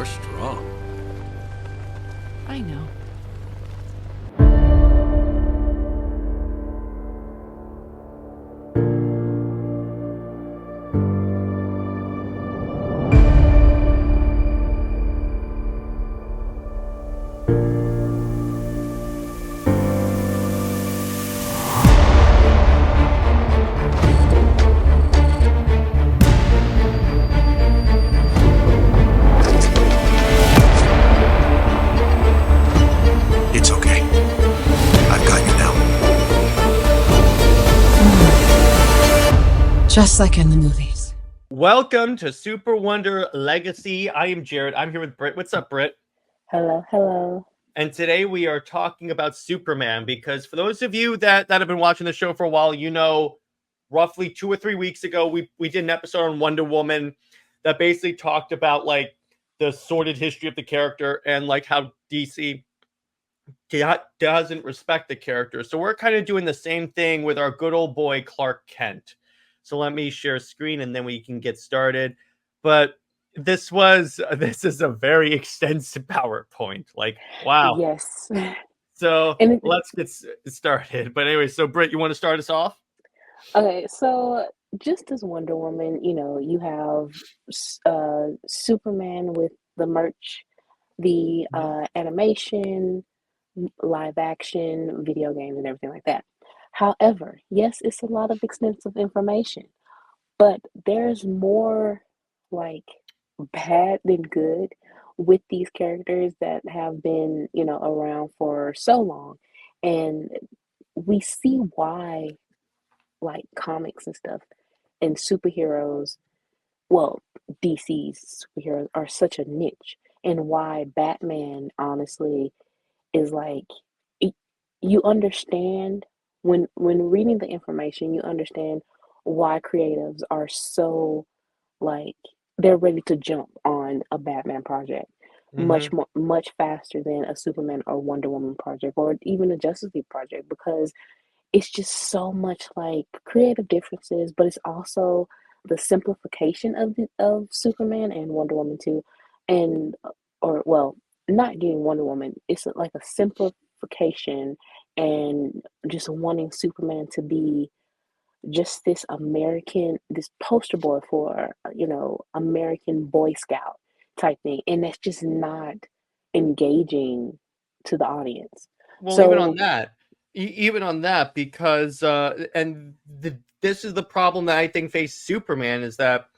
You're strong. I know. It's okay. I've got you now. Just like in the movies. Welcome to SuperWonder Legacy. I am Jared. I'm here with Britt. What's up, Britt? Hello, hello. And today we are talking about Superman because for those of you that have been watching the show for a while, you know, roughly 2 or 3 weeks ago, we did an episode on Wonder Woman that basically talked about like the sordid history of the character and like how DC doesn't respect the character. So we're kind of doing the same thing with our good old boy Clark Kent. So let me share screen and then we can get started. But this is a very extensive PowerPoint. Like, wow. Yes. So And let's get started. But anyway, so Britt, you want to start us off? okay, so just as Wonder Woman, you have Superman with the merch, the animation, live action, video games, and everything like that. However, yes, it's a lot of extensive information, but there's more like bad than good with these characters that have been, around for so long. And we see why like comics and stuff and superheroes, well, DC's superheroes are such a niche, and why Batman honestly is like y- you understand when reading the information, you understand why creatives are so like they're ready to jump on a Batman project Mm-hmm. much faster than a Superman or Wonder Woman project or even a Justice League project, because it's just so much like creative differences, but it's also the simplification of Superman and Wonder Woman too, and or well, not getting Wonder Woman. It's like a simplification and just wanting Superman to be just this poster boy for American Boy Scout type thing, and that's just not engaging to the audience. Well, So even on that, because this is the problem that I think faced Superman is that,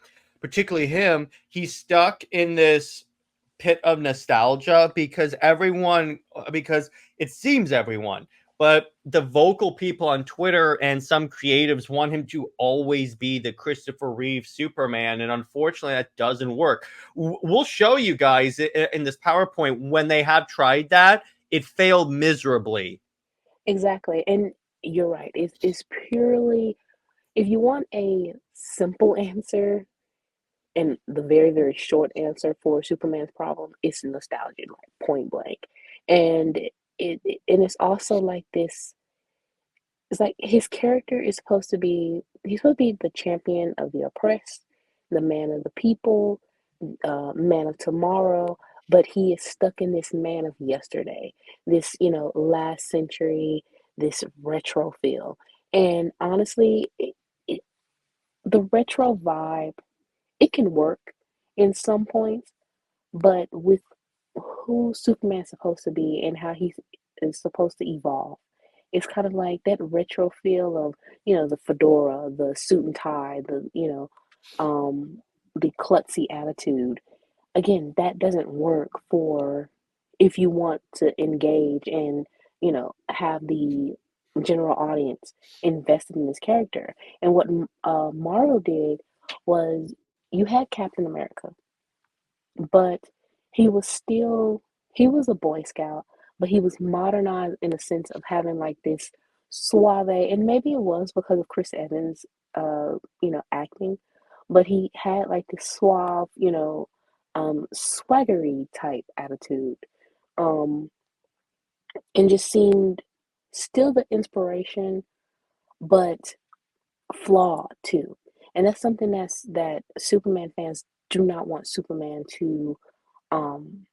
particularly him, he's stuck in this pit of nostalgia because it seems everyone, but the vocal people on Twitter and some creatives want him to always be the Christopher Reeve Superman, and unfortunately, that doesn't work. We'll show you guys in this PowerPoint when they have tried that. It failed miserably. exactly, and you're right. It's purely, if you want a simple answer and the very, very short answer for Superman's problem, it's nostalgia, like point blank. And and it's also like this. It's like his character is supposed to be. He's supposed to be the champion of the oppressed, the man of the people, man of tomorrow. But he is stuck in this man of yesterday, this last century, this retro feel. And honestly, the retro vibe, it can work in some points, but with who Superman's supposed to be and how he is supposed to evolve, it's kind of like that retro feel of, the fedora, the suit and tie, the klutzy attitude. Again, that doesn't work for if you want to engage and, have the general audience invested in this character. And what Marvel did was you had Captain America, but he was still he was a Boy Scout, but he was modernized in the sense of having like this suave, and maybe it was because of Chris Evans, acting, but he had like this suave, swaggery type attitude, um, and just seemed still the inspiration, but flawed too. And that's something that Superman fans do not want Superman to um,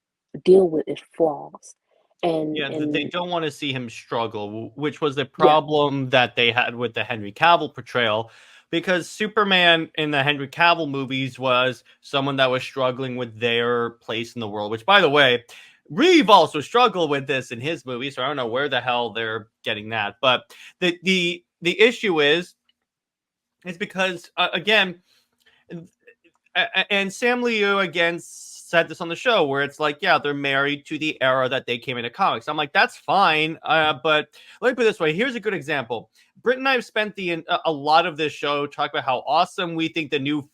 deal with its flaws. And Yeah, they and don't want to see him struggle, which was the yeah, problem that they had with the Henry Cavill portrayal, because Superman in the Henry Cavill movies was someone that was struggling with their place in the world. Which, by the way, Reeve also struggled with this in his movie, so I don't know where the hell they're getting that. But the issue is because again, and Sam Liu again said this on the show where it's like, yeah, they're married to the era that they came into comics. I'm like, that's fine, but let me put it this way. Here's a good example. Britt and I have spent a lot of this show talking about how awesome we think the new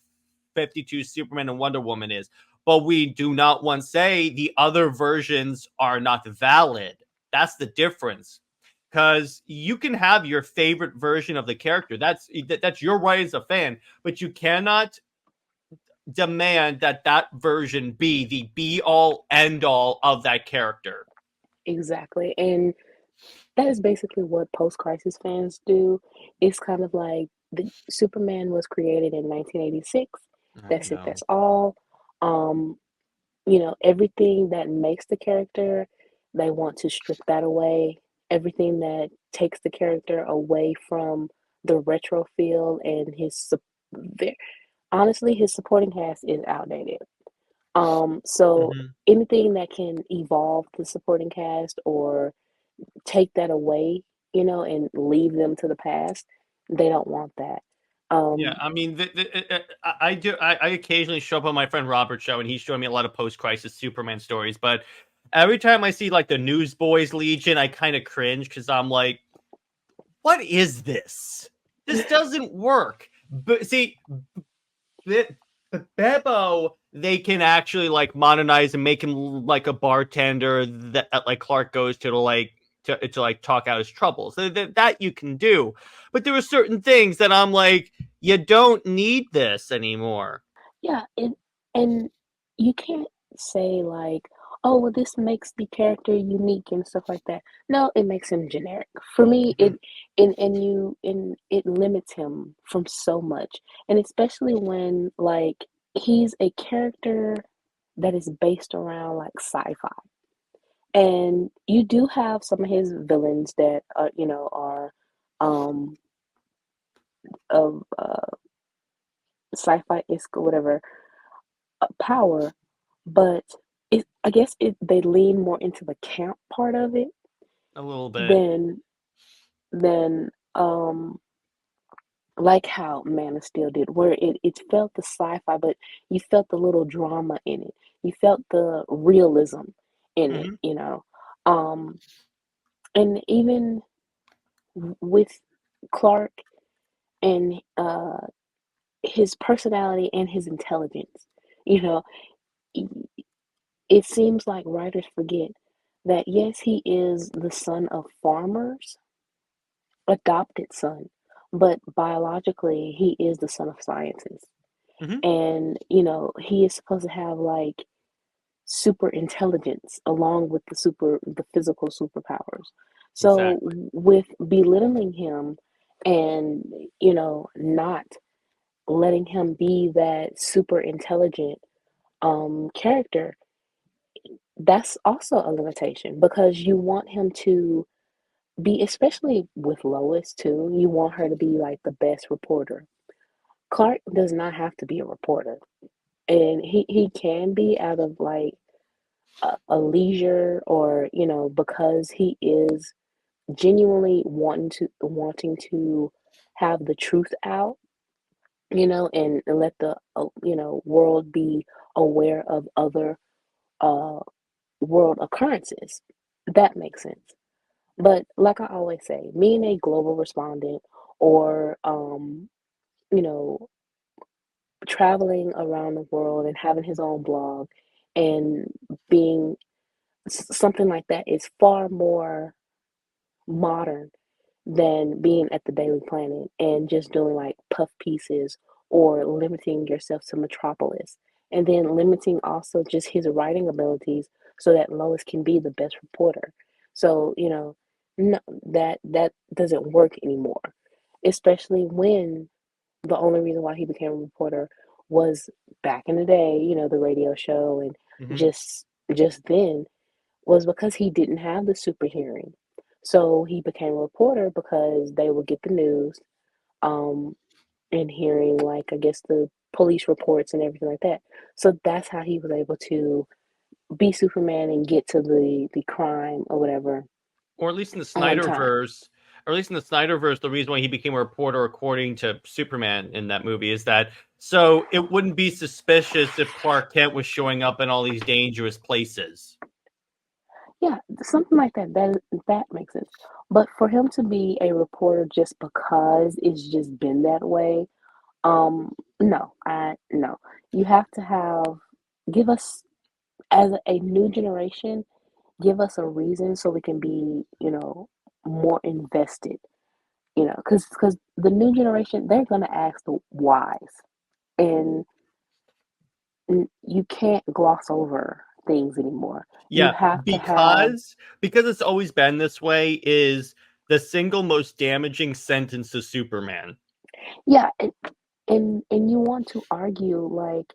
52 Superman and Wonder Woman is, but we do not once say the other versions are not valid. That's the difference. Because you can have your favorite version of the character. That's your right as a fan, but you cannot demand that that version be the be all end all of that character. exactly. And that is basically what post-crisis fans do. It's kind of like the Superman was created in 1986. I That's it. know. That's all. Um, everything that makes the character, they want to strip that away. Everything that takes the character away from the retro feel and honestly, his supporting cast is outdated. So Mhm. anything that can evolve the supporting cast or take that away, and leave them to the past, they don't want that. Yeah, Um, I mean, I do. I occasionally show up on my friend Robert's show, and he's showing me a lot of post-crisis Superman stories. But every time I see like the Newsboys Legion, I kind of cringe because I'm like, "What is this? This doesn't work." But see, Be- Bebo, they can actually like modernize and make him like a bartender that like Clark goes to like talk out his troubles. That you can do, but there are certain things that I'm like, you don't need this anymore. yeah, and you can't say like, oh, well, this makes the character unique and stuff like that. No, it makes him generic. For me, Mhm. it limits him from so much, and especially when like he's a character that is based around like sci-fi. And you do have some of his villains that are um of sci-fi-esque or whatever power, but I guess they lean more into the camp part of it A little bit. than than like how Man of Steel did, where it felt the sci-fi, but you felt the little drama in it. You felt the realism in it, Hmm. Um, and even with Clark and his personality and his intelligence. You know, it seems like writers forget that yes, he is the son of farmers, adopted son, but biologically he is the son of scientists. Hmm. And, he is supposed to have like super intelligence along with the physical superpowers. So Exactly. with belittling him and, not letting him be that super intelligent character, that's also a limitation because you want him to be, especially with Lois too, you want her to be like the best reporter. Clark does not have to be a reporter, and he can be out of like a leisure, or because he is genuinely wanting to have the truth out, and let the world be aware of other uh world occurrences. That makes sense. But like I always say, being a global respondent or you know, traveling around the world and having his own blog and being something like that is far more modern than being at the Daily Planet and just doing like puff pieces or limiting yourself to Metropolis and then limiting also just his writing abilities so that Lois can be the best reporter. So, no, that doesn't work anymore, especially when the only reason why he became a reporter was back in the day, the radio show and Hmm. just just then was because he didn't have the super hearing. So he became a reporter because they would get the news, um, and hearing like I guess the police reports and everything like that. So that's how he was able to be Superman and get to the crime or whatever Or at least in the on time. Snyderverse, or at least in the Snyderverse, the reason why he became a reporter, according to Superman in that movie, is that so it wouldn't be suspicious if Clark Kent was showing up in all these dangerous places. Yeah, something like that. That makes sense. But for him to be a reporter just because it's just been that way, no, I no. You have to give us as a new generation, give us a reason so we can be, more invested. Because the new generation they're gonna ask the whys, and you can't gloss over things anymore. You Yeah, have to have because it's always been this way is the single most damaging sentence to Superman. yeah, and you want to argue like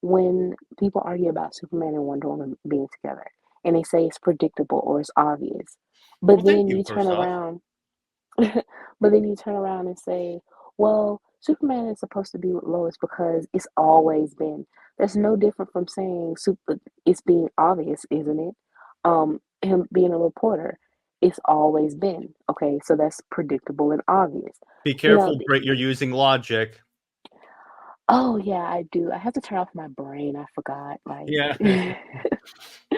when people argue about Superman and Wonder Woman being together and they say it's predictable or it's obvious. But Well, thank then you, you turn first off. around but then you turn around and say, well, Superman is supposed to be with Lois because it's always been. That's no different from saying it's being obvious, isn't it? Him being a reporter, it's always been. Okay, so that's predictable and obvious. Be You know, careful, Brit, you're using logic. oh yeah, I do. I have to turn off my brain. I forgot. Like Yeah.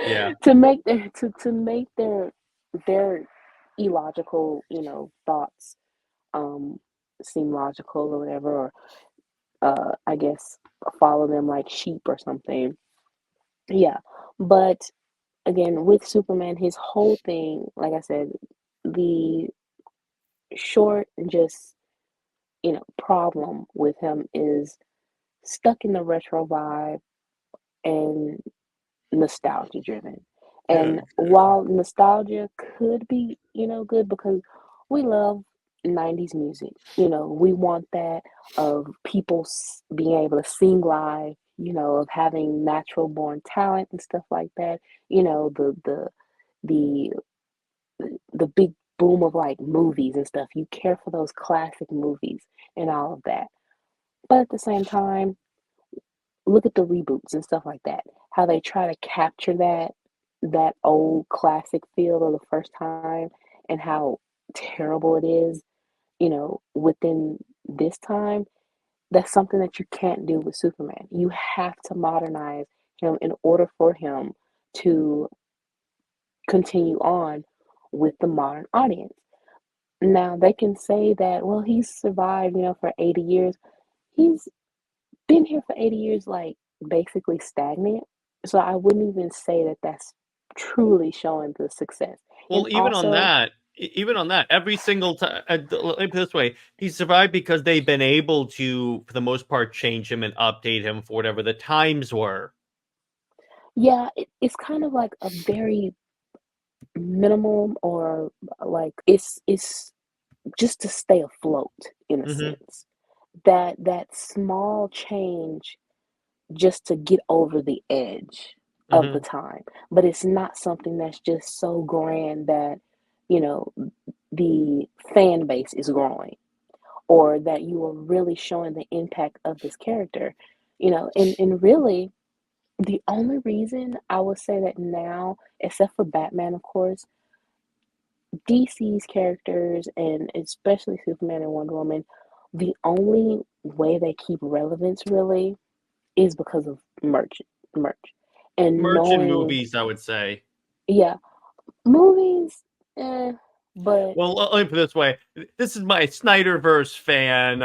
Yeah. to make their illogical, thoughts um seem logical or whatever, or I guess follow them like sheep or something. Yeah. But again, with Superman, his whole thing, like I said, the short just, problem with him is stuck in the retro vibe and nostalgia driven. Yeah. And while nostalgia could be, good because we love 90s music, we want that of people being able to sing live, of having natural born talent and stuff like that, the the big boom of like movies and stuff. You care for those classic movies and all of that. But at the same time, look at the reboots and stuff like that. How they try to capture that old classic feel of the first time and how terrible it is, within this time. That's something that you can't do with Superman. You have to modernize him in order for him to continue on with the modern audience. Now they can say that, well, he's survived, for 80 years. He's been here for 80 years, like basically stagnant. So I wouldn't even say that that's truly showing the success. And Well, also, even on that, every single time, let me put it this way, he survived because they've been able to, for the most part, change him and update him for whatever the times were. yeah, it's kind of like a very minimal or like it's just to stay afloat in a Hmm. sense. That small change just to get over the edge of the Hmm. time. But it's not something that's just so grand that, you know, the fan base is growing or that you are really showing the impact of this character. And really the only reason I would say that now, except for Batman, of course, DC's characters and especially Superman and Wonder Woman, the only way they keep relevance really is because of merch. And Merchant knowing, movies, I would say. yeah, movies, but Well, let me put it this way. This is my Snyderverse fan,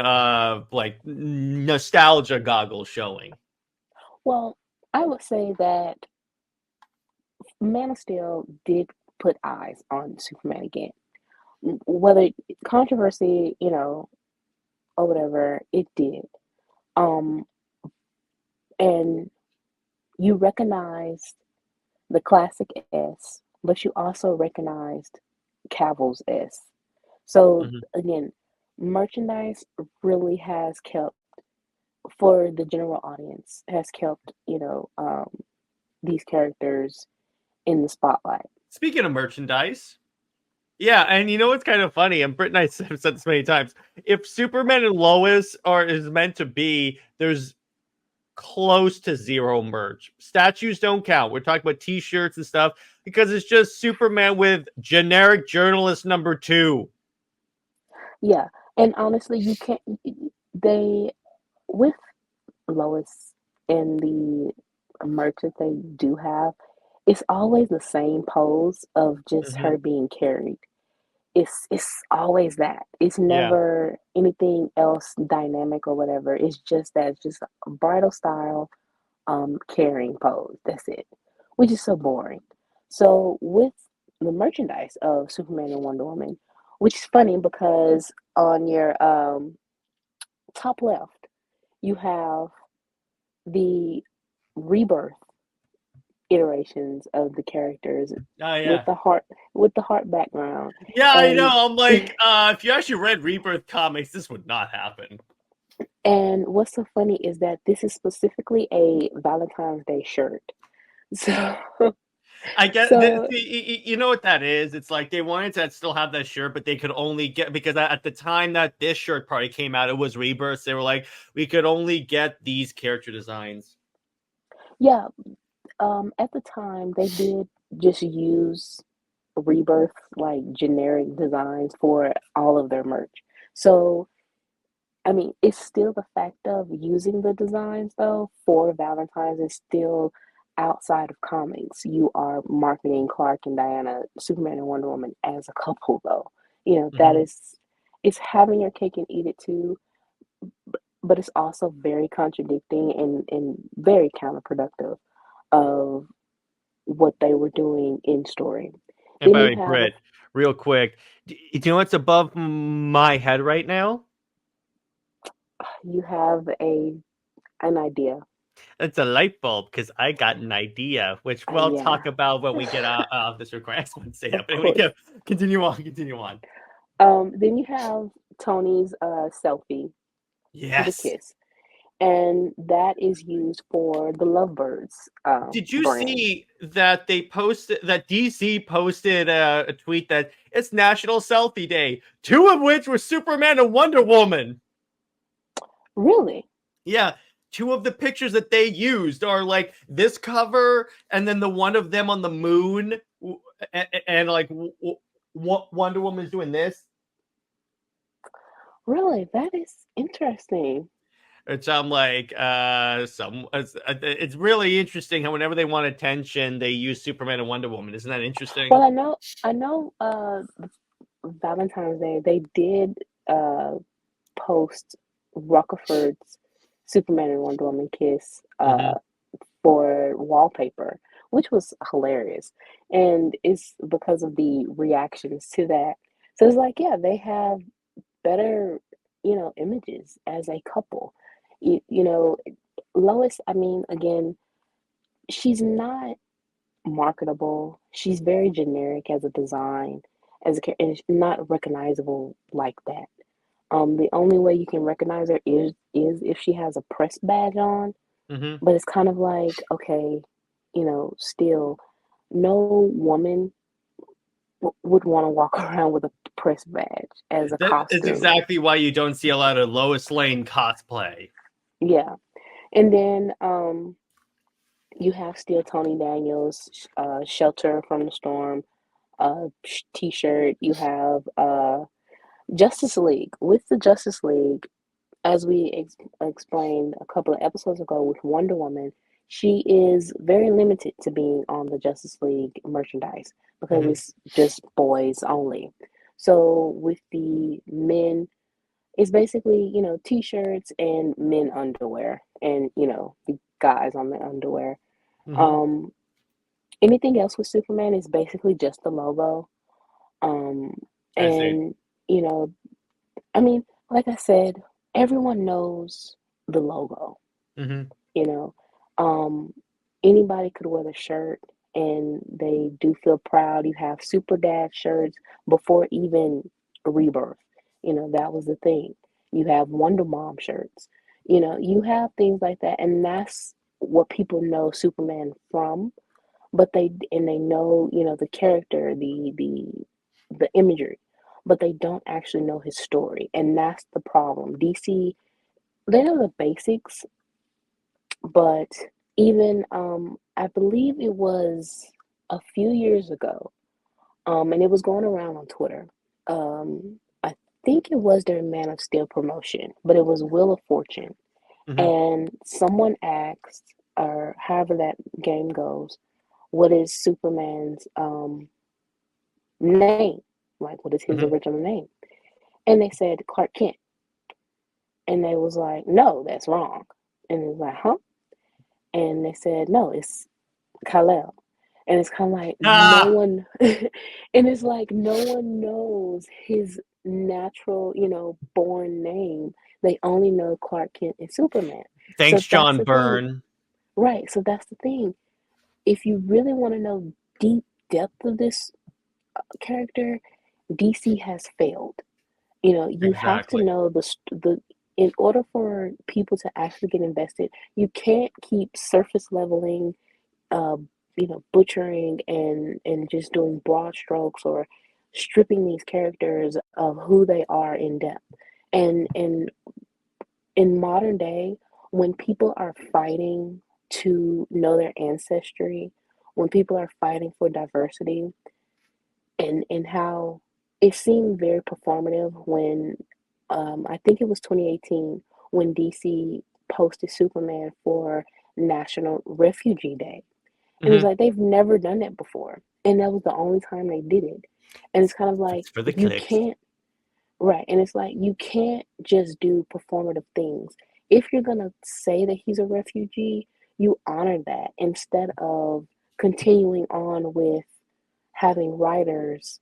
like nostalgia goggles showing. well, I would say that Man of Steel did put eyes on Superman again. Whether controversy, or whatever, it did. Um, and you recognized the classic S, but you also recognized Cavill's S. So Hmm. again, merchandise really has kept for the general audience has kept, these characters in the spotlight. Speaking of merchandise, yeah, and you know what's kind of funny, and Britt and I have said this many times. If Superman and Lois is meant to be, there's close to zero merch. Statues don't count. We're talking about t-shirts and stuff because it's just Superman with generic journalist number 2. Yeah, and honestly, you can't. They with Lois and the merch that they do have, it's always the same pose of just Mm-hmm. her being carried. It's always that. It's Yeah. never anything else dynamic or whatever. It's just that. It's just a bridal style, carrying pose. That's it, which is so boring. So with the merchandise of Superman and Wonder Woman, which is funny because on your top left, you have the rebirth iterations of the characters Oh with yeah. the heart background. Yeah, I know. And I'm like, if you actually read Rebirth comics, this would not happen. and what's so funny is that this is specifically a Valentine's Day shirt. So I get so you know what that is? It's like they wanted to still have that shirt, but they could only get because at the time that this shirt probably came out, it was Rebirth. They were like, we could only get these character designs. yeah, at the time they did just use Rebirth like generic designs for all of their merch. So I mean, it's still the fact of using the designs though for Valentine's is still outside of comics. You are marketing Clark and Diana, Superman and Wonder Woman as a couple though. That Mhm. is it's having your cake and eat it too, but it's also very contradicting and very counterproductive of what they were doing in story. And Then by you the way, have Britt, real quick, do you know what's above my head right now? a an idea. It's a light bulb because I got an idea, which we'll Yeah, talk about when we get out of this recording. I just want to say that, of but anyway, course. continue on, continue on. Then you have Tony's selfie, the Yes. kiss, and that is used for the Lovebirds Did you brand. see that they posted that DC posted a tweet that it's National Selfie Day, 2 of which were Superman and Wonder Woman. Really? Yeah, 2 of the pictures that they used are like this cover and then the one of them on the moon and like Wonder Woman's doing this. Really? That is interesting. Which I'm like, it's really interesting how whenever they want attention, they use Superman and Wonder Woman. Isn't that Well, interesting? I know, Valentine's Day they did post Rockefeller's Superman and Wonder Woman kiss Hmm. for wallpaper, which was hilarious. And it's because of the reactions to that. So it's like, yeah, they have better, images as a couple. You know, Lois, I mean, again, she's not marketable. She's very generic as a design, and she's not recognizable like that. The only way you can recognize her is if she has a press badge on, Hmm. but it's kind of like, okay, still, no woman would want to walk around with a press badge as a That is costume. exactly why you don't see a lot of Lois Lane cosplay. Yeah. And then you have still Tony Daniels, Shelter from the Storm, t-shirt. You have Justice League. With the Justice League, as we explained a couple of episodes ago with Wonder Woman, she is very limited to being on the Justice League merchandise because Hmm. it's just boys only. So with the men, it's basically, t-shirts and men underwear and, the guys on the underwear. Hmm. Um, Anything else with Superman is basically just the logo. Um, I see. and, you know, I mean, like I said, everyone knows the logo, Hmm. you know. Um, Anybody could wear the shirt and they do feel proud. You have Super Dad shirts before even Rebirth. That was the thing. You have Wonder Mom shirts. You have things like that, and that's what people know Superman from. But they know, the character, the imagery, but they don't actually know his story, and that's the problem. DC, they know the basics, but even I believe it was a few years ago, and it was going around on Twitter. I think it was their Man of Steel promotion, but it was Wheel of Fortune, Mhm. and someone asked, or however that game goes, what is Superman's name? Like, what is his Mhm. original name? And they said Clark Kent, and they was like, no, that's wrong. And it was like, huh? And they said, no, it's Kal-El. And it's kind of like no Ah, one, and it's like no one knows his natural, born name. They only know Clark Kent and Superman. thanks, So that's John the thing, Byrne. right? So that's the thing. If you really want to know deep depth of this character, DC has failed. You have to Exactly. know the in order for people to actually get invested, you can't keep surface leveling, uh, butchering and just doing broad strokes or stripping these characters of who they are in depth. And in modern day, when people are fighting to know their ancestry, when people are fighting for diversity, and how it seemed very performative when I think it was 2018 when DC posted Superman for National Refugee Day. And it was Mhm. like they've never done that before. And that was the only time they did it. And it's kind of like It's for the you clicks. can't, right. And it's like you can't just do performative things. If you're gonna say that he's a refugee, you honor that instead of continuing on with having writers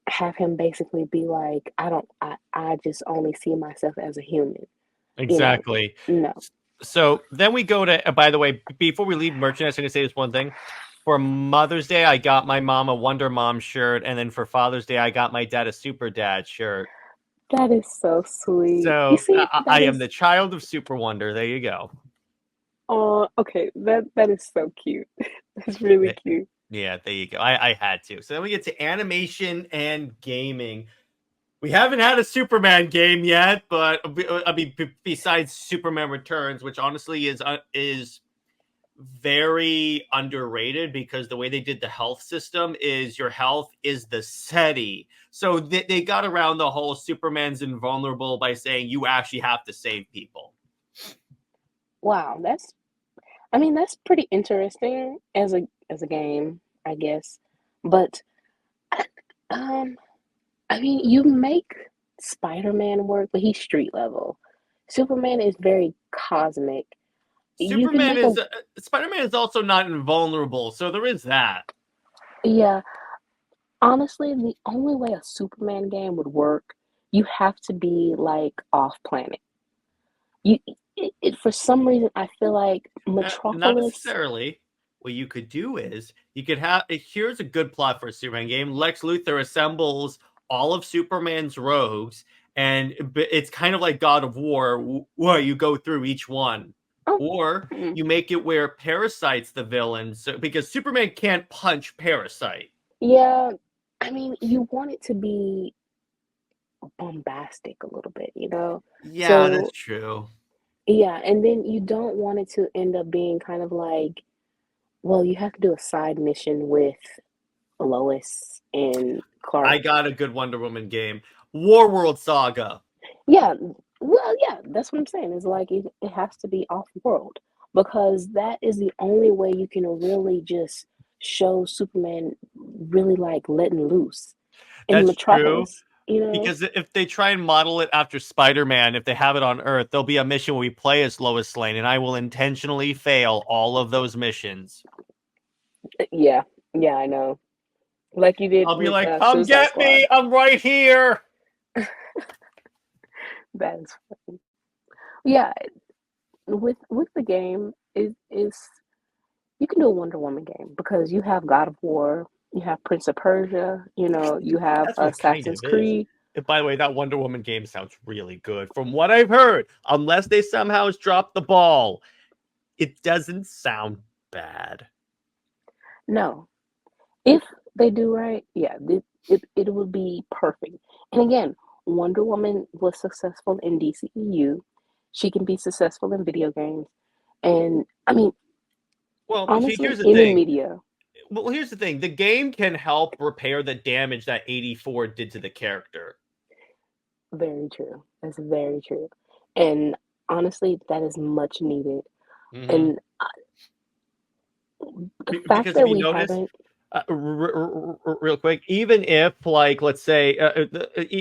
have him basically be like, I just only see myself as a human. You know, Exactly. no. So then we go to, by the way, before we leave merchandise, I'm going to say this one thing. For Mother's Day, I got my mom a Wonder Mom shirt. And then for Father's Day, I got my dad a Super Dad shirt. That is so sweet. You So see, I that am is the child of Super Wonder. There you go. oh okay, that is so cute. That's really Yeah, cute. yeah, there you go. I had to. So then we get to animation and gaming. We haven't had a Superman game yet, but I mean, besides Superman Returns, which honestly is very underrated because the way they did the health system is your health is the SETI. So they got around the whole Superman's invulnerable by saying you actually have to save people. Wow, that's pretty interesting as a game, I guess. But um you make Spider-Man work, but he's street level. Superman is very cosmic. You can Superman make a is Spider-Man is also not invulnerable, so there is that. yeah, honestly, the only way a Superman game would work, you have to be like off planet. You for some reason I feel like Not Metropolis, necessarily. What you could do is you could have here's a good plot for a Superman game. Lex Luthor assembles all of Superman's rogues, and it's kind of like God of War, where you go through each one, oh, or mm, you make it where Parasite's the villain, so because Superman can't punch Parasite. yeah, you want it to be bombastic a little bit. Yeah, that's So true. yeah, and then you don't want it to end up being kind of like, well, you have to do a side mission with Lois and I Clark. got a good Wonder Woman game, Warworld Saga. Yeah, well, yeah, that's what I'm saying. It's like it has to be off world because that is the only way you can really just show Superman really like letting loose. In That's true. Metropolis, you know, Because if they try and model it after Spider-Man, if they have it on Earth, there'll be a mission where we play as Lois Lane, and I will intentionally fail all of those missions. yeah, yeah, I know. Like you did I'll be with like, "Come Suicide get Squad. me! I'm right here." That is funny. Yeah, with the game is you can do a Wonder Woman game because you have God of War, you have Prince of Persia, you have That's what it kind Assassin's of is. Creed. And by the way, that Wonder Woman game sounds really good. From what I've heard, unless they somehow dropped the ball, it doesn't sound bad. No, if they do right, yeah, it would be perfect. And again, Wonder Woman was successful in DCEU. She can be successful in video games. And I mean, Well, honestly, here's the any thing. media. Well, here's the thing. The game can help repair the damage that 84 did to the character. Very true. That's very true. And honestly, that is much needed. Mm-hmm. And the fact Because that if you we notice, haven't, real quick, even if, like, let's say,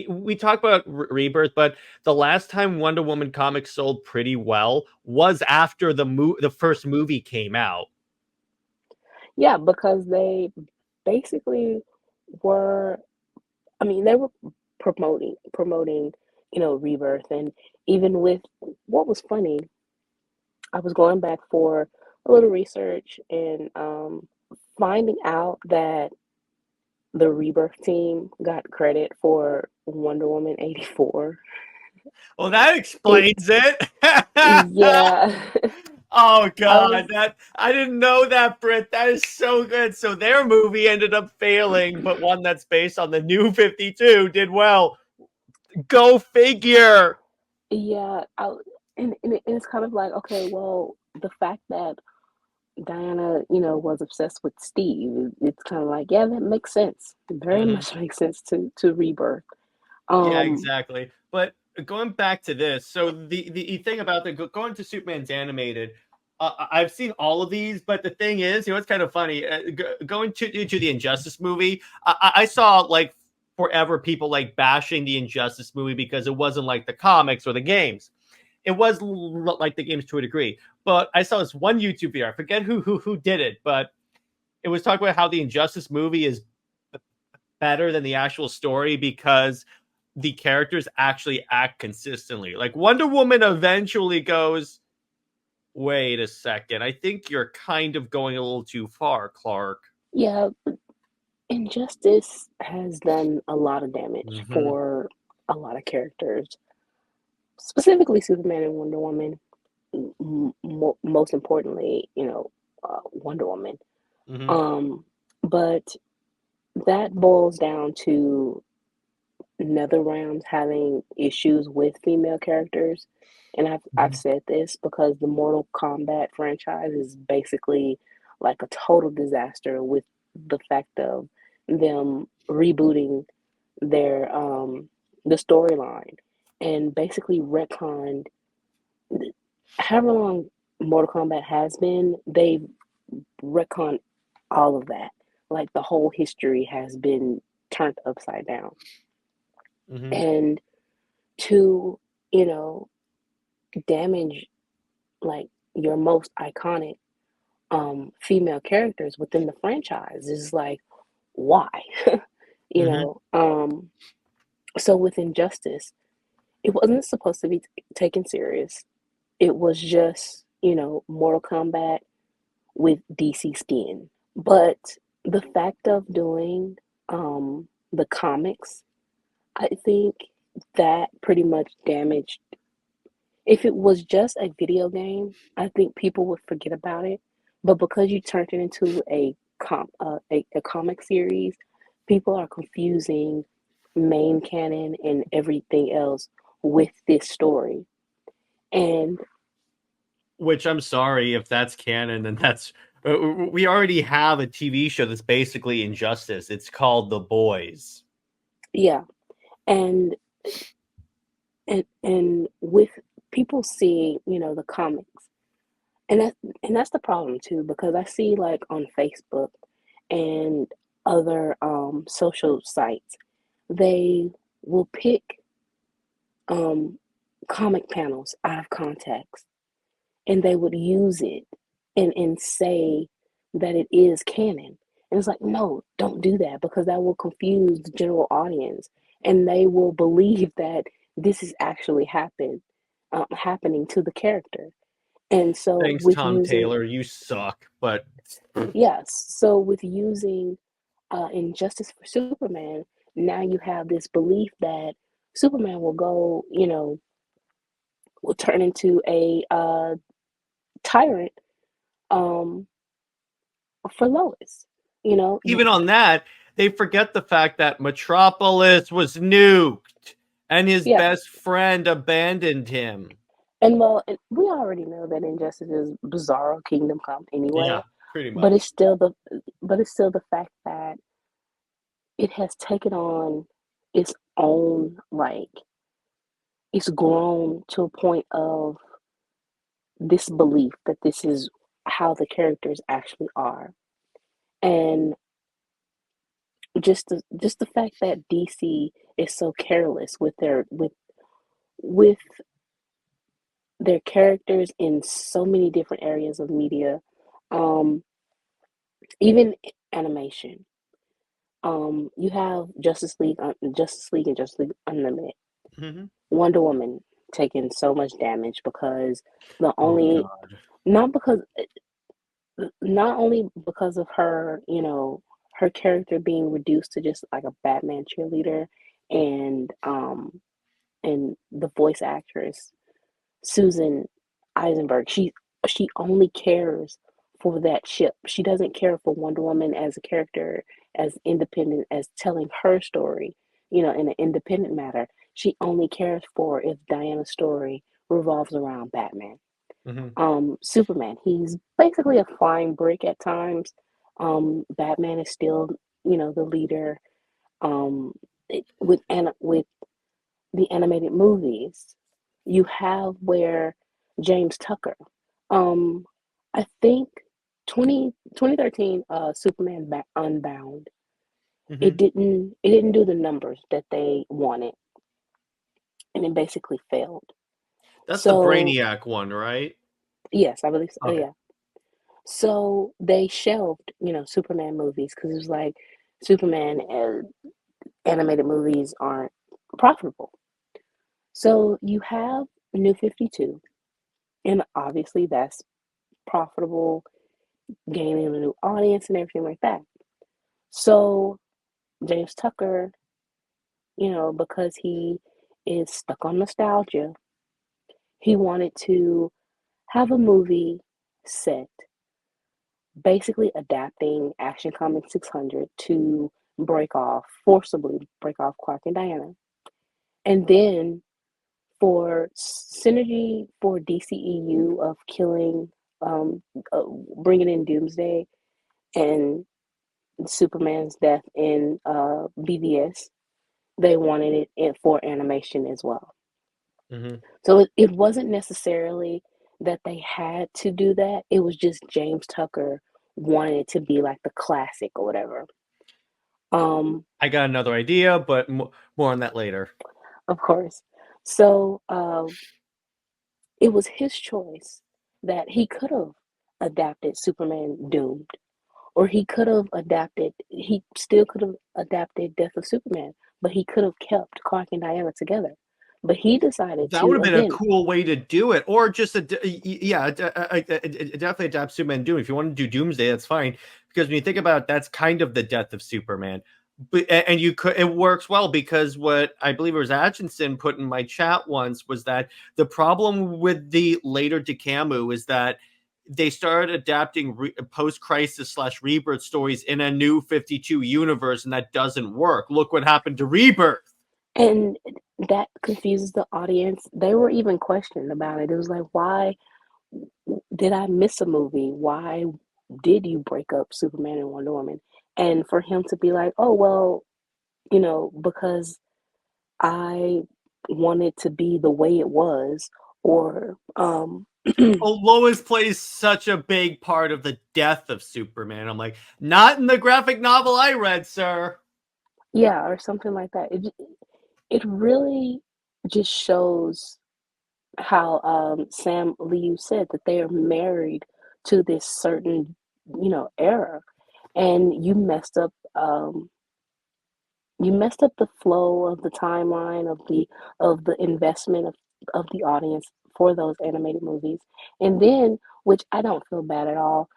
we talk about Rebirth, but the last time Wonder Woman comics sold pretty well was after the first movie came out. yeah, because they basically were, I mean, they were promoting, Rebirth. And even with what was funny, I was going back for a little research and finding out that the Rebirth team got credit for Wonder Woman 84. Well, that explains it. Yeah. Oh I was, God, that I didn't know that, Britt. That is so good. So their movie ended up failing, but one that's based on the New 52 did well. Go figure. yeah, and it's kind of like, okay, well, the fact that Diana, was obsessed with Steve, it's kind of like, yeah, that makes sense. It very Mhm. much makes sense to Rebirth. Yeah, Um, exactly. But going back to this, so the thing about going to Superman's animated, I've seen all of these, but the thing is, it's kind of funny. Going to the Injustice movie, I saw like forever people like bashing the Injustice movie because it wasn't like the comics or the games. It was like the games to a degree, but I saw this one YouTube video. I forget who did it, but it was talking about how the Injustice movie is better than the actual story because the characters actually act consistently. Like Wonder Woman eventually goes, wait a second, I think you're kind of going a little too far, Clark. yeah, Injustice has done a lot of damage Mm-hmm. for a lot of characters, specifically Superman and Wonder Woman. Most importantly, Wonder Woman. Mm-hmm. Um, but that boils down to NetherRealms having issues with female characters. And I've said this because the Mortal Kombat franchise is basically like a total disaster with the fact of them rebooting their the storyline and basically retconned however long Mortal Kombat has been, they've retconned all of that. Like the whole history has been turned upside down. Mm-hmm. And to, you know, damage like your most iconic female characters within the franchise is like why? you Mm-hmm. know, um so with Injustice, it wasn't supposed to be taken serious. It was just, Mortal Kombat with DC skin. But the fact of doing the comics, I think that pretty much damaged. If it was just a video game, I think people would forget about it. But because you turned it into a comic series, people are confusing main canon and everything else with this story. And Which I'm sorry if that's canon, and that's we already have a TV show that's basically Injustice. It's called The Boys. yeah, and and with people seeing, the comics, and that's the problem too, because I see like on Facebook and other social sites, they will pick um comic panels out of context and they would use it and say that it is canon. And it's like, no, don't do that because that will confuse the general audience and they will believe that this is actually happening to the character. And so Thanks, with Tom using, Taylor. You suck, but yes, so with using Injustice for Superman, now you have this belief that Superman will go, will turn into a tyrant um, for Lois. You know, Even on that, they forget the fact that Metropolis was nuked and his yeah, best friend abandoned him. and well, we already know that Injustice is Bizarro Kingdom Come Yeah, anyway, pretty but much. it's still the fact that it has taken on its own, like, it's grown to a point of this belief that this is how the characters actually are. And just the fact that DC is so careless with with their characters in so many different areas of media, um, even animation. You have Justice League and Justice League Unlimited. Mhm. Wonder Woman taking so much damage because the Oh only god. not because not only because of her, her character being reduced to just like a Batman cheerleader, and the voice actress Susan Eisenberg, she only cares for that ship. She doesn't care for Wonder Woman as a character, as independent, as telling her story, in an independent matter. She only cares for if Diana's story revolves around Batman. Mhm. Superman, he's basically a flying brick at times. Batman is still, the leader. With the animated movies, you have where James Tucker, um, I think 2013, Superman Unbound, Mhm. it didn't do the numbers that they wanted, and it basically failed. That's the So Brainiac one, right? yes, I believe so. Okay. Yeah. So they shelved, Superman movies because it was like Superman animated movies aren't profitable. So you have New 52, and obviously that's profitable, gaining a new audience and everything like that. So James Tucker, because he is stuck on nostalgia, he wanted to have a movie set basically adapting Action Comics 600 to forcibly break off Clark and Diana. And then for synergy for DCEU of killing, bringing in Doomsday and Superman's death in BVS, they wanted it for animation as well. Mhm. So it wasn't necessarily that they had to do that. It was just James Tucker wanted it to be like the classic or whatever. I got another idea, but more on that later. Of course. So it was his choice that he could have adapted Superman Doomed, or he still could have adapted Death of Superman, but he could have kept Clark and Diana together. But he decided That would to, have been a again, cool way to do it, or just yeah, definitely adapt Superman Doom. If you want to do Doomsday, that's fine. Because when you think about it, that's kind of the death of Superman. But and you could it works well because what I believe it was Atchison put in my chat once was that the problem with the later Decamu is that they started adapting post crisis slash rebirth stories in a new 52 universe, and that doesn't work. Look what happened to Rebirth. and that confuses the audience. They were even questioned about it. It was like, why did I miss a movie? Why did you break up Superman and Wonder Woman? And for him to be like, oh, well, because I wanted to be the way it was, or Oh, Lois plays such a big part of the death of Superman. I'm like, not in the graphic novel I read, sir. yeah, or something like that. It really just shows how Sam Liu said that they are married to this certain, era, and you messed up the flow of the timeline of the investment of the audience for those animated movies. And then, which I don't feel bad at all,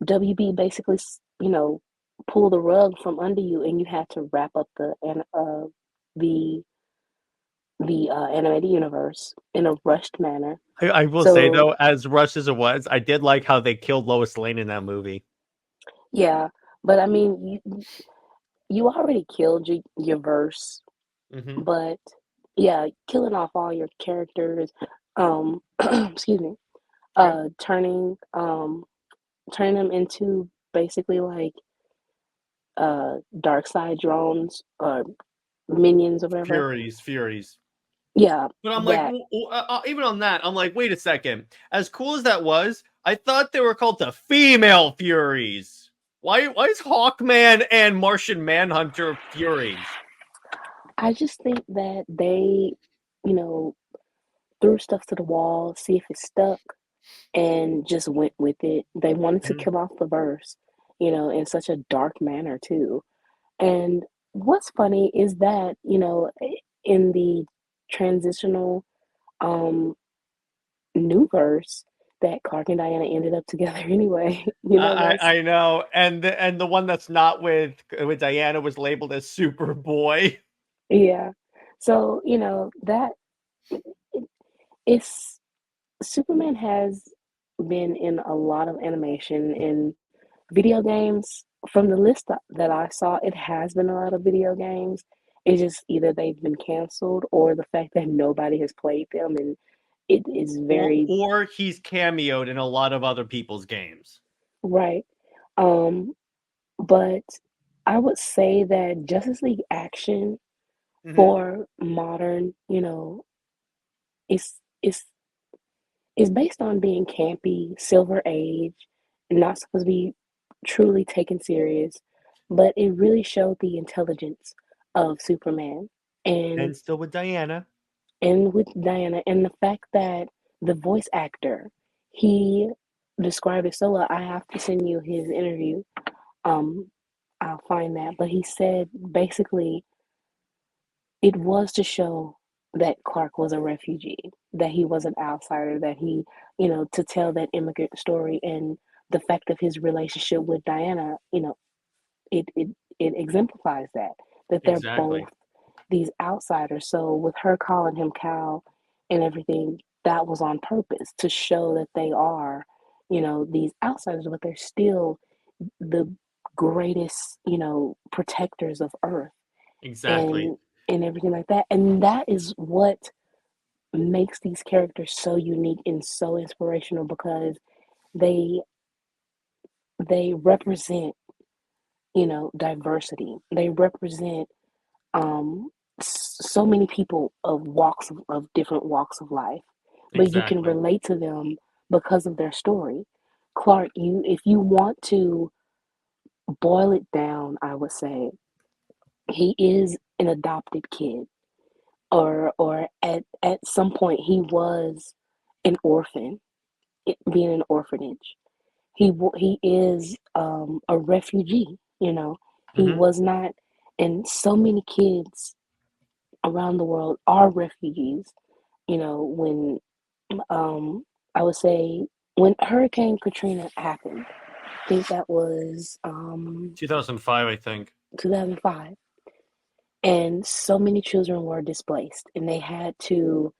WB basically, pull the rug from under you, and you had to wrap up the animated universe in a rushed manner. I will say So though, as rushed as it was, I did like how they killed Lois Lane in that movie. yeah, but I mean, you already killed your verse, Hmm. but yeah, killing off all your characters, excuse me, Okay. uh, turning turning them into basically like dark side drones or minions or whatever. Furies. Yeah, But I'm like, that even on that, I'm like, wait a second. As cool as that was, I thought they were called the female Furies. Why is Hawkman and Martian Manhunter Furies? I just think that they, you know, threw stuff to the wall, see if it stuck, and just went with it. They wanted to Mhm. kill off the verse, in such a dark manner too. And what's funny is that, in the transitional um new verse that Clark and Diana ended up together anyway. That's I know, and the one that's not with Diana was labeled as Superboy. yeah. So, that it, it's Superman has been in a lot of animation and video games. From the list that I saw, it has been a lot of video games. It's just either they've been canceled or the fact that nobody has played them, and it is very Or he's cameoed in a lot of other people's games. right. Um, but I would say that Justice League action Hmm. for modern, is is is based on being campy, Silver Age, not supposed to be truly taken serious, but it really showed the intelligence of Superman and And still with Diana. and with Diana and the fact that the voice actor, he described it so well. I have to send you his interview. Um, I'll find that, but he said basically it was to show that Clark was a refugee, that he was an outsider, that he, to tell that immigrant story and the fact of his relationship with Diana, it it it exemplifies that they're both Exactly. these outsiders. So with her calling him Cal and everything, that was on purpose to show that they are, these outsiders, but they're still the greatest, protectors of Earth Exactly. and everything like that. And that is what makes these characters so unique and so inspirational because they they represent, diversity. They represent so many people of different walks of life, but you can Exactly. relate to them because of their story. Clark, you if you want to boil it down, I would say he is an adopted kid, or at some point he was an orphan, being an orphanage. He is a refugee. He Hmm. was not, and so many kids around the world are refugees. When um, I would say when Hurricane Katrina happened, I think that was 2005, I think. 2005, and so many children were displaced, and they had to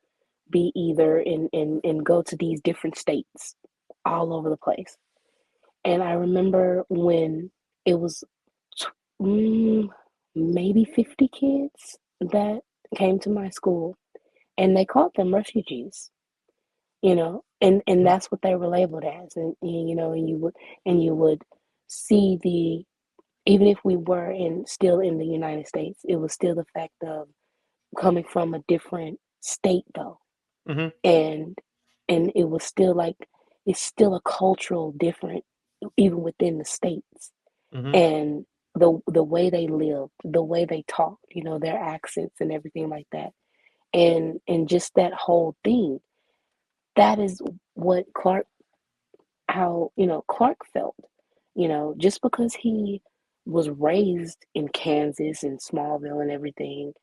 be either and go to these different states all over the place. And I remember when it was mm, maybe 50 kids that came to my school, and they called them refugees, and that's what they were labeled as. And you would see the even if we were still in the United States, it was still the fact of coming from a different state though. Hmm. and and it was still like it's still a cultural different even within the states, Hmm. and the way they lived, the way they talked, their accents and everything like that, and just that whole thing. That is what Clark felt. Just because he was raised in Kansas and Smallville and everything,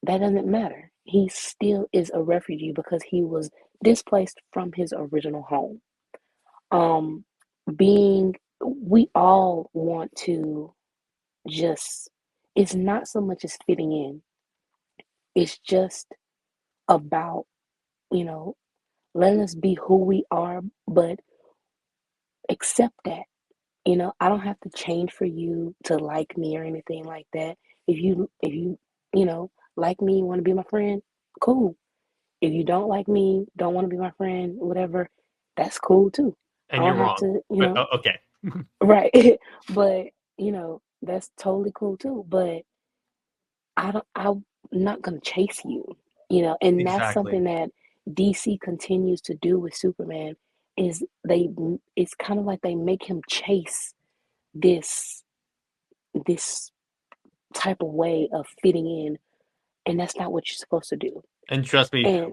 that doesn't matter. He still is a refugee because he was displaced from his original home. Um, being we all want to just, it's not so much as fitting in, it's just about, you know, letting us be who we are, but accept that. I don't have to change for you to like me or anything like that. If you, you know, like me, want to be my friend, cool. If you don't like me, don't want to be my friend, whatever, that's cool too. I And you're don't have wrong. to, But okay. right. But, that's totally cool too. But I'm not gonna chase you, and that's Exactly. something that DC continues to do with Superman is it's kind of like they make him chase this this type of way of fitting in, and that's not what you're supposed to do. And trust me, And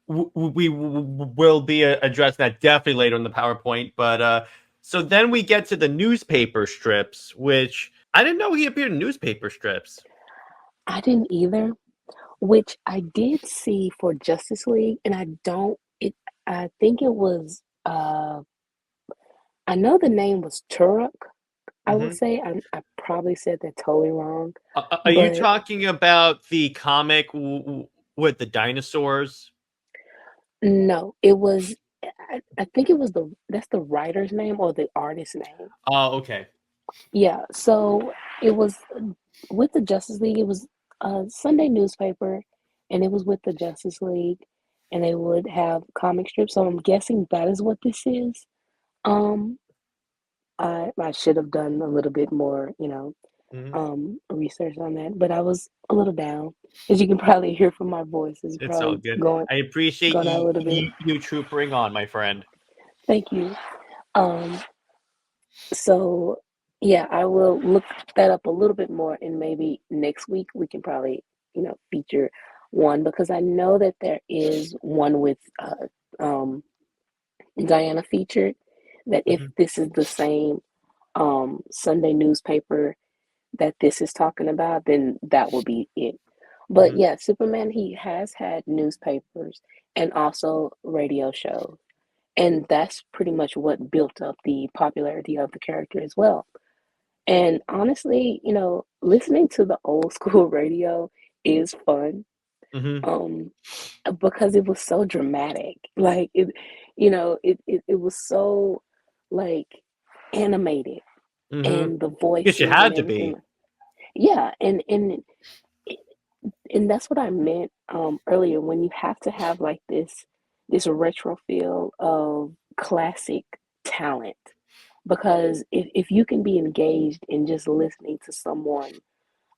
we will be addressing that definitely later in the PowerPoint. But so then we get to the newspaper strips, which I didn't know he appeared in newspaper strips. I didn't either, which I did see for Justice League, and I think it was I know the name was Turok. I will Hmm. say I probably said that totally wrong, Are you but talking about the comic with the dinosaurs? no, it was. I think it was that's the writer's name or the artist's name. Oh, okay. Yeah, so it was with the Justice League. It was a Sunday newspaper, and it was with the Justice League, and they would have comic strips. So I'm guessing that is what this is. Um, I should have done a little bit more, Hmm. research on that, but I was a little down, as you can probably hear from my voice. It's It's all probably good. going I appreciate going out a little bit. you troopering on, my friend. Thank you. Um, so yeah, I will look that up a little bit more, and maybe next week we can probably, feature one because I know that there is one with Diana featured. That if Mhm. this is the same Sunday newspaper that this is talking about, then that will be it. But Mhm. yeah, Superman, he has had newspapers and also radio shows. And that's pretty much what built up the popularity of the character as well. And honestly, listening to the old school radio is fun. Mhm. Um, because it was so dramatic. Like it was so like animated Mhm. and the Guess you voices and had to everything. be. Yeah, and that's what I meant earlier when you have to have like this retro feel of classic talent. Because if you can be engaged in just listening to someone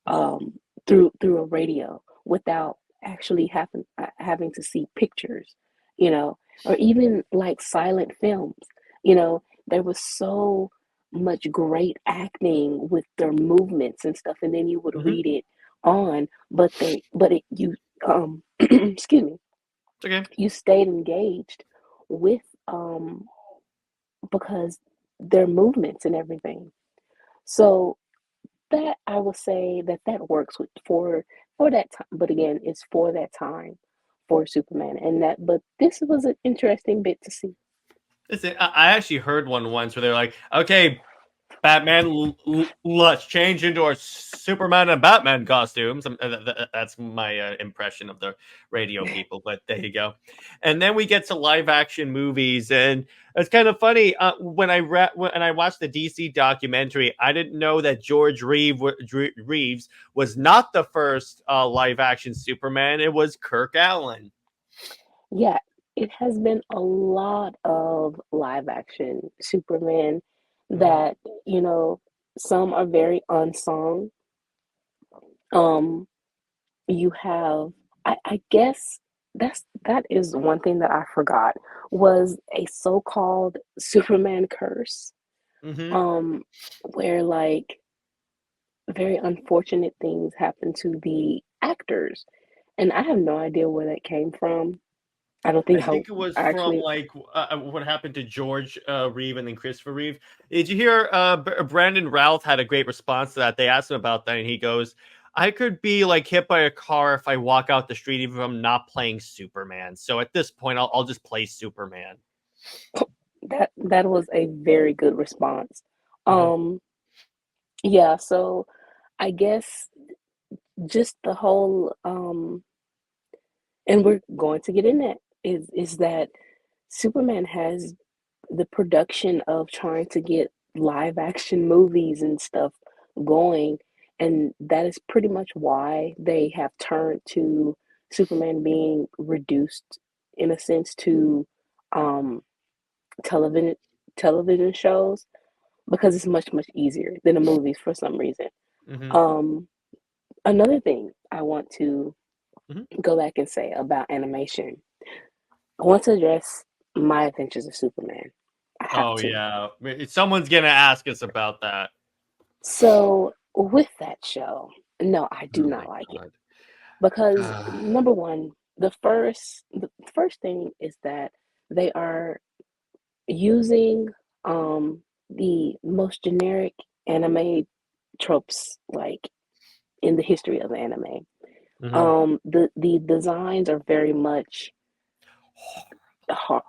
um, through a radio without actually having to see pictures, or even like silent films, there was so much great acting with their movements and stuff, and then you would Mhm. read it on, but it you excuse me, It's okay. you stayed engaged with because their movements and everything. So that I will say that works for that time, but again, it's for that time for Superman, and that. But this was an interesting bit to see. Listen, I actually heard one once where they're like, "Okay, Batman, let's change into our Superman and Batman costumes." That's my impression of the radio people, but there you go. And then we get to live action movies, and it's kind of funny. When I watched the DC documentary, I didn't know that Reeves was not the first live action Superman. It was Kirk Allen. Yeah, it has been a lot of live action Superman Hmm. that some are very unsung. Um, you have, I guess that is one thing that I forgot was a so-called Superman curse, Hmm. um, where like very unfortunate things happen to the actors, and I have no idea where that came from. I don't think I think it was I from actually. like what happened to George Reeve and then Christopher Reeve. Did you hear? Brandon Routh had a great response to that. They asked him about that, and he goes, "I could be like hit by a car if I walk out the street, even if I'm not playing Superman. So at this point, I'll just play Superman." That was a very good response. Mhm. Um, yeah, so I guess just the whole and we're going to get in that is that Superman has the production of trying to get live action movies and stuff going, and that is pretty much why they have turned to Superman being reduced in a sense to um television television shows because it's much easier than the movies for some reason. Mhm. Um Another thing I want to Mhm. go back and say about animation, I want to address My Adventures of Superman. I have Oh to. yeah, someone's gonna ask us about that. So, with that show, no, I do Oh not my like it god. because number one, the first thing is that they are using the most generic anime tropes like in the history of anime. Mhm. The designs are very much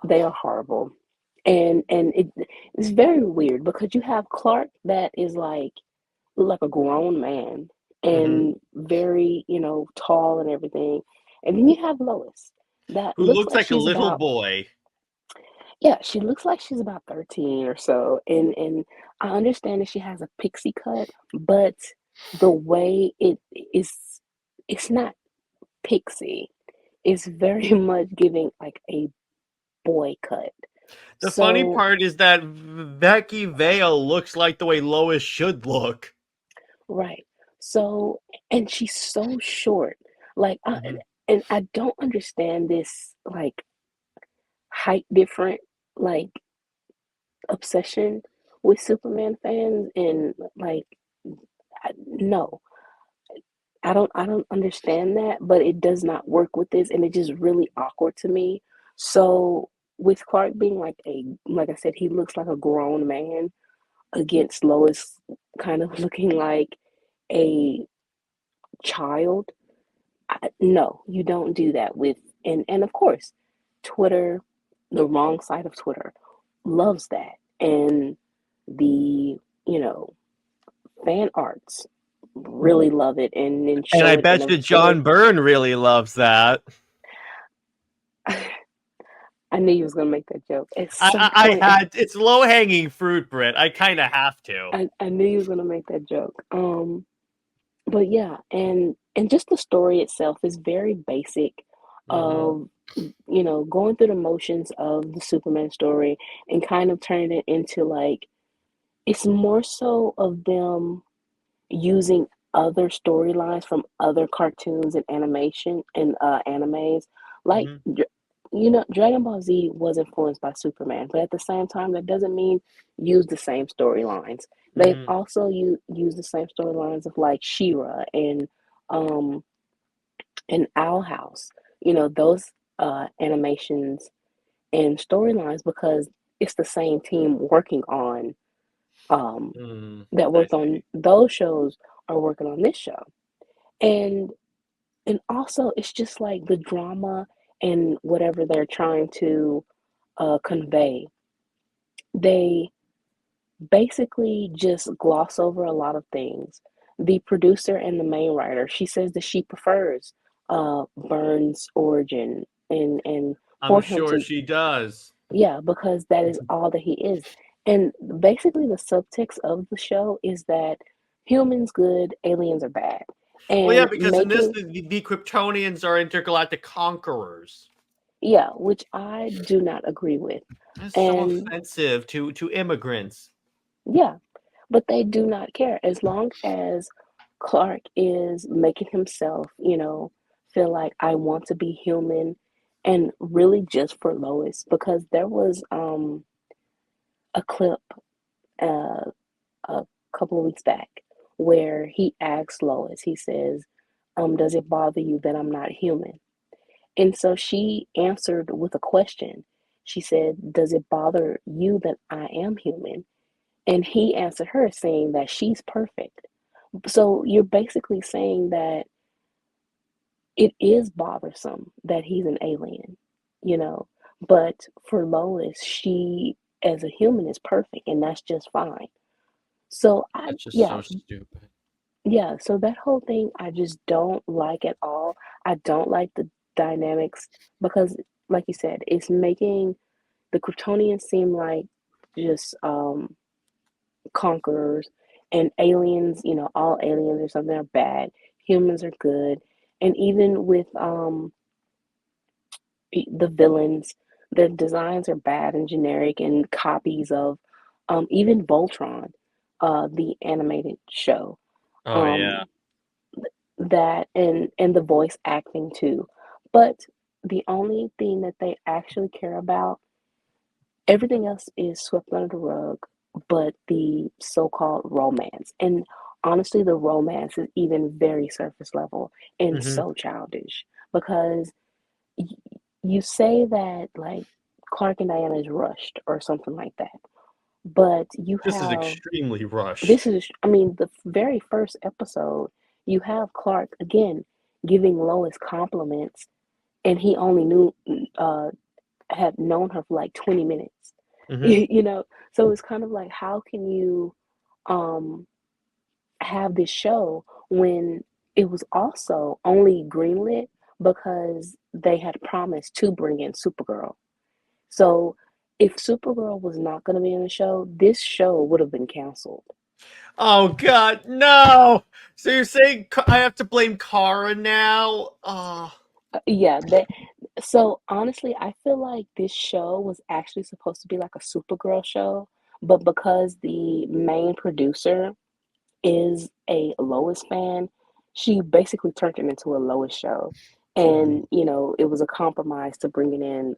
they are horrible, and it's very weird because you have Clark that is like a grown man Mhm. and very tall and everything, and then you have Lois that Who looks looks like like a she's little about boy. yeah, she looks like she's about 13 or so, and I understand that she has a pixie cut, but the way it is, it's not pixie. It's very much giving like a boy cut. The funny So, part is that Becky Vale looks like the way Lois should look. right. So, and she's so short. Like, Mhm. and I don't understand this like height different like obsession with Superman fans and like no. I don't understand that, but it does not work with this and it's just really awkward to me. So, with Clark being like I said, he looks like a grown man against Lois kind of looking like a child. No, you don't do that with and of course, Twitter, the wrong side of Twitter, loves that, and the you know fan arts really love it, and then And show I it in bet a you very. John Byrne really loves that. I knew you was gonna make that joke at I, some I, point. I had it's low hanging fruit, Britt. I kind of have to. I knew you was gonna make that joke. But yeah, and just the story itself is very basic Hmm. of going through the motions of the Superman story and kind of turning it into like it's more so of them using other storylines from other cartoons and animation and animes like Hmm. Dragon Ball Z was influenced by Superman, but at the same time that doesn't mean use the same storylines. They've Hmm. also used the same storylines of like She-Ra um and Owl House, those animations and storylines because it's the same team working on um that I worked on see. those shows are working on this show. And also it's just like the drama and whatever they're trying to convey. They basically just gloss over a lot of things. The producer and the main writer, she says that she prefers Byrne's origin and I'm for him sure to she does. yeah, because that is all that he is. And basically the subtext of the show is that humans good, aliens are bad. Well, yeah, And because in this, making the Kryptonians are intergalactic conquerors. yeah, which I do not agree with. That's so And offensive to immigrants. yeah, but they do not care as long as Clark is making himself, feel like I want to be human and really just for Lois because there was a clip uh a couple of weeks back where he asks Lois, he says, does it bother you that I'm not human? And so she answered with a question. She said, does it bother you that I am human? And he answered her saying that she's perfect. So you're basically saying that it is bothersome that he's an alien, you know. But for Lois, she as a human is perfect and that's just fine. So That's just so stupid. yeah, so that whole thing I just don't like at all. I don't like the dynamics because, like you said, it's making the Kryptonians seem like just conquerors, and aliens, all aliens or something are bad. Humans are good. And even with the villains, their designs are bad and generic and copies of even Voltron, the animated show. Oh yeah. Um, that and the voice acting too. But the only thing that they actually care about, everything else is swept under the rug, but the so-called romance. And honestly, the romance is even very surface level and Hmm. so childish because y- you say that like Clark and Diana is rushed or something like that. But you This is have extremely this rushed. is, I mean, the very first episode, you have Clark again giving Lois compliments, and he only had known her for like 20 minutes. Hmm. So it's kind of like, how can you um have this show when it was also only greenlit because they had promised to bring in Supergirl. So if Supergirl was not going to be in the show, this show would have been canceled. Oh God, no! So you're saying I have to blame Kara now? Oh. Yeah, so honestly, I feel like this show was actually supposed to be like a Supergirl show, but because the main producer is a Lois fan, she basically turned it into a Lois show. Mhm. And, it was a compromise to bringing in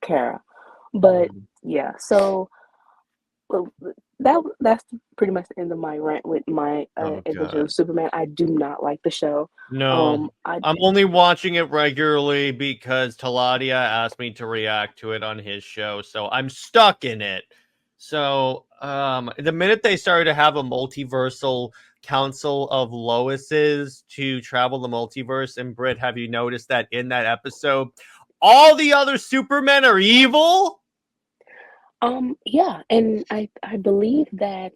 Kara. But Mhm. yeah, so well, that's pretty much the end of my rant with my Oh edition of God. Superman. I do not like the show. No. I I'm only watching it regularly because Taladia asked me to react to it on his show, so I'm stuck in it. So, the minute they started to have a multiversal council of Loises to travel the multiverse, and Britt, have you noticed that in that episode, all the other Supermen are evil? Yeah, and I believe that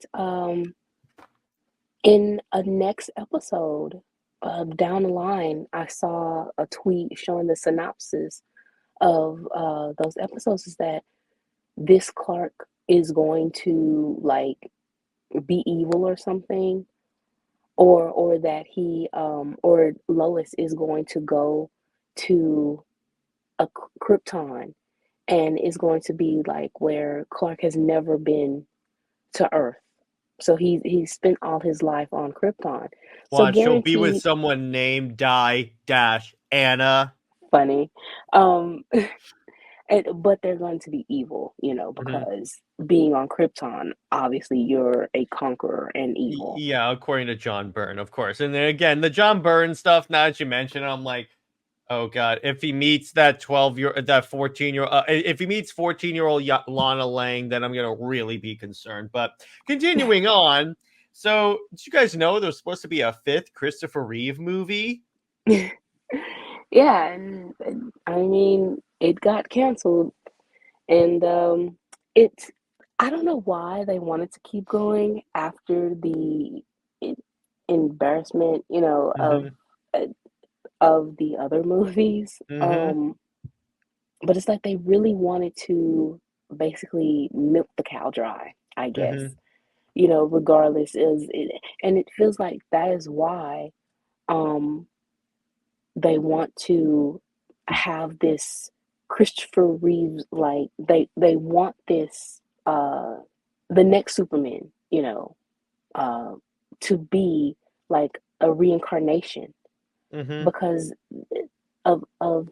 in a next episode down the line, I saw a tweet showing the synopsis of those episodes is that this Clark is going to like be evil or something, or that he or Lois is going to go to a Krypton and is going to be like where Clark has never been to Earth. So he spent all his life on Krypton. So Watch, she'll be with guaranteed someone named Die Dash Anna. funny. But they're going to be evil, Mhm. because being on Krypton, obviously you're a conqueror and evil. Yeah, according to John Byrne, of course. And then again, the John Byrne stuff, now that you mention it, I'm like, oh God, if he meets that 14-year, if he meets 14-year-old Lana Lang, then I'm going to really be concerned. But continuing on, so did you guys know there's supposed to be a fifth Christopher Reeve movie? Yeah, and I mean, it got canceled, and it's I don't know why they wanted to keep going after the e- embarrassment, Mm-hmm. uh, of the other movies. Mm-hmm. But it's like they really wanted to basically milk the cow dry, I guess. Mm-hmm. Regardless and it feels like that is why um they want to have this Christopher Reeves, like they want this the next Superman, uh to be like a reincarnation Mm-hmm. because of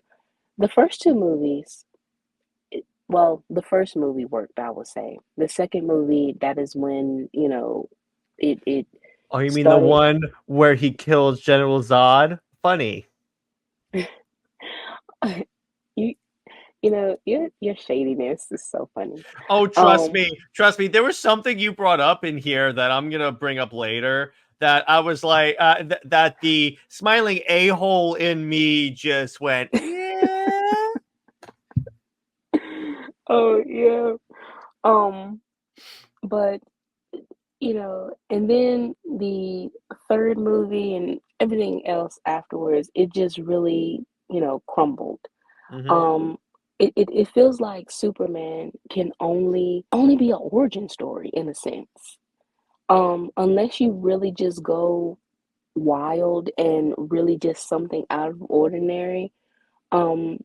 the first two movies. Well, the first movie worked, I would say. The second movie, that is when, it Oh, you mean the started. one where he kills General Zod? Funny. you your shadiness is so funny. Oh, trust Um, me. Trust me. There was something you brought up in here that I'm going to bring up later that I was like, that the smiling a-hole in me just went, yeah. oh yeah. Um, but and then the third movie and everything else afterwards, it just really, crumbled. Hmm. Um, it feels like Superman can only be an origin story in a sense. Unless you really just go wild and really just something out of ordinary. Um,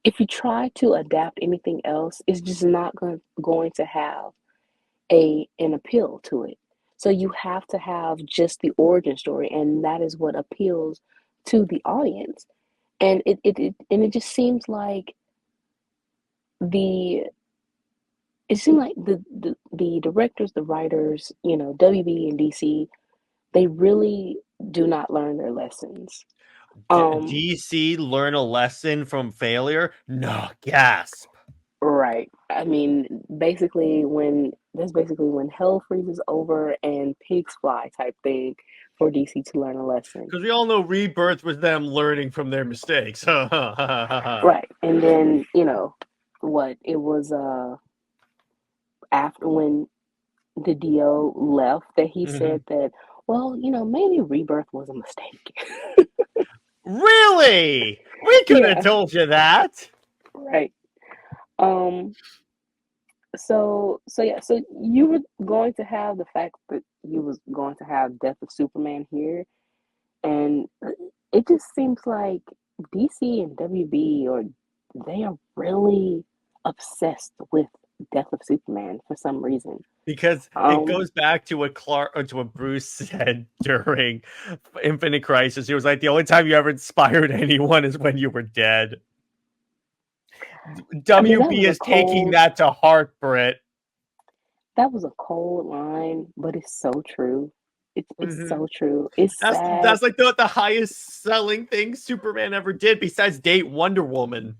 if you try to adapt anything else, it's just not going to have an appeal to it. So you have to have just the origin story, and that is what appeals to the audience. And it just seems like the the directors, the writers, WB and DC, they really do not learn their lessons. Um, DC learn a lesson from failure? No, gasp. right. I mean, basically when hell freezes over and pigs fly type thing for DC to learn a lesson. Because we all know Rebirth was them learning from their mistakes. Right. And then, what it was after when the DO left that he Mhm. said that, well, maybe Rebirth was a mistake. Really? We could have Yeah, told you that. right. Um so yeah, so you were going to have the fact that you was going to have Death of Superman here, and it just seems like DC and WB they are really obsessed with Death of Superman for some reason. Because it Um goes back to what to what Bruce said during Infinite Crisis. He was like, the only time you ever inspired anyone is when you were dead. I mean WB is taking that to heart, Britt. that was a cold line, but it's so true. It's Mhm. so true. It's sad. That's like the highest selling thing Superman ever did, besides date Wonder Woman.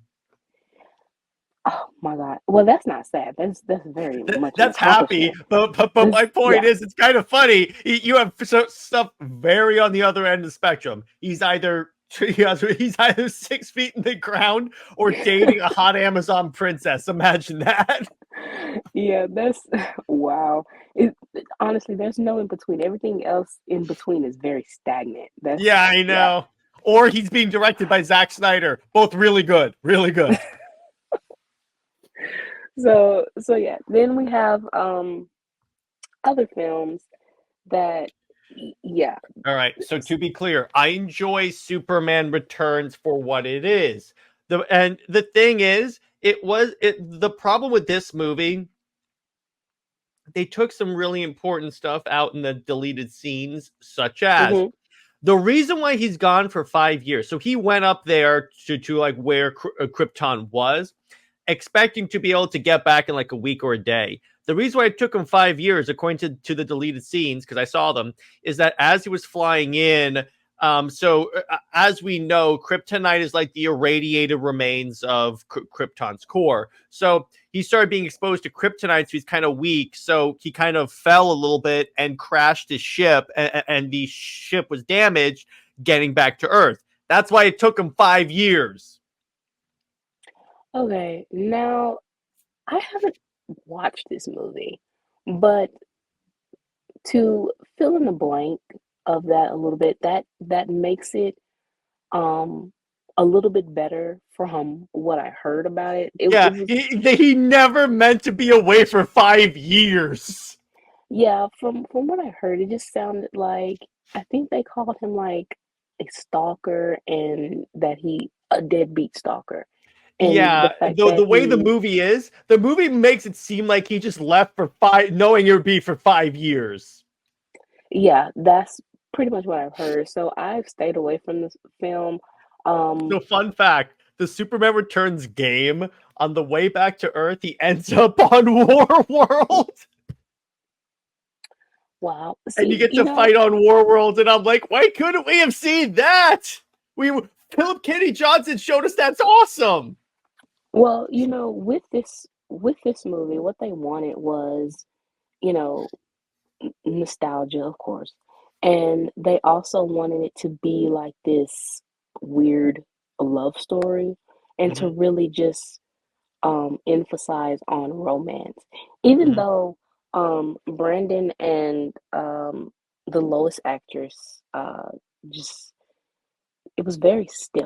Oh my God. Well, that's not sad. That's very much an That's happy, accomplishment. but This my point Yeah. is, it's kind of funny. You have stuff very on the other end of the spectrum. He's either 6 feet in the ground or dating a hot Amazon princess. Imagine that. Yeah, that's wow. Honestly, there's no in between. Everything else in between is very stagnant. Yeah, I Yeah. know. Or he's being directed by Zack Snyder. Both really good, really good. So yeah, then we have other films that yeah. All right. So to be clear, I enjoy Superman Returns for what it is. The thing is, the problem with this movie, they took some really important stuff out in the deleted scenes, such as Mhm. the reason why he's gone for 5 years. So he went up there to like where Krypton was, expecting to be able to get back in like a week or a day. The reason why it took him 5 years, according to the deleted scenes, because I saw them, is that as he was flying in, as we know, kryptonite is like the irradiated remains of Krypton's core. So he started being exposed to kryptonite, so he's kind of weak. So he kind of fell a little bit and crashed his ship, and the ship was damaged getting back to Earth. That's why it took him 5 years. Okay, now I haven't watched this movie, but to fill in the blank of that a little bit, that makes it um a little bit better from what I heard about it. It Yeah, was he never meant to be away for 5 years. yeah, from what I heard, it just sounded like I think they called him like a stalker and that he a deadbeat stalker. And the Yeah, fact the that way he the movie makes it seem like he just left for five, knowing it would be for 5 years. yeah, that's pretty much what I've heard. So I've stayed away from this film. So, Um fun fact: the Superman Returns game, on the way back to Earth, he ends up on War World, wow. and you See, get to fight on War World. And I'm like, why couldn't we have seen that? Philip Kenny Johnson showed us that's awesome. well, with this movie, what they wanted was, you know, nostalgia, of course. And they also wanted it to be like this weird love story and to Hmm. really just emphasize on romance. Even Hmm. though Brandon and the Lois actress just it was very stiff.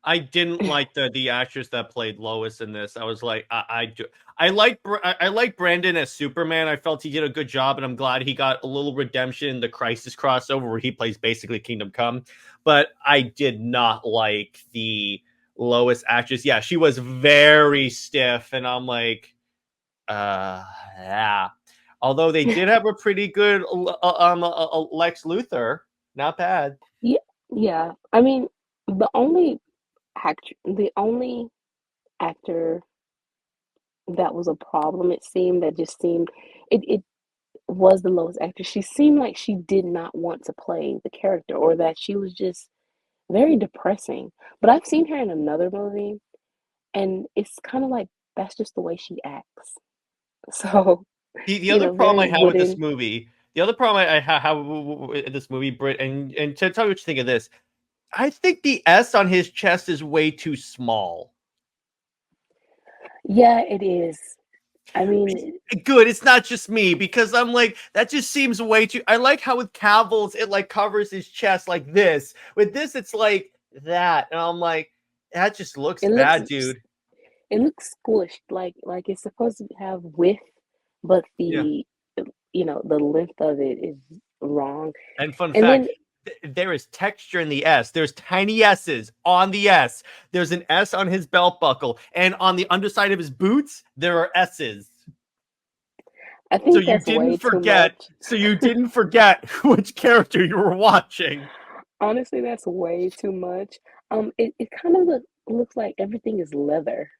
I didn't like the actress that played Lois in this. I was like, I do. I like Brandon as Superman. I felt he did a good job, and I'm glad he got a little redemption in the Crisis crossover where he plays basically Kingdom Come. But I did not like the Lois actress. Yeah, she was very stiff, and I'm like, yeah. Although they did have a pretty good Lex Luthor, not bad. Yeah, yeah. I mean, the only actor that was a problem, it seemed, that just seemed it was the Lois actor. She seemed like she did not want to play the character, or that she was just very depressing. But I've seen her in another movie, and it's kind of like that's just the way she acts. So, The other problem very I have with this wooden. movie, the other problem I have with this movie, Brit, and to tell you what you think of this, I think the S on his chest is way too small. Yeah, it is. I mean, Good, it's not just me because I'm like that just seems way too. I like how with Cavill's it like covers his chest like this. With this, it's like that, and I'm like that just looks it looks bad, dude. it looks squished, like it's supposed to have width, but Yeah. the length of it is wrong. And fun And fact, then there is texture in the S. There's tiny S's on the S. There's an S on his belt buckle, and on the underside of his boots, there are S's. I So think you that's didn't way too forget. much. So you didn't forget which character you were watching. Honestly, that's way too much. It kind of looks like everything is leather.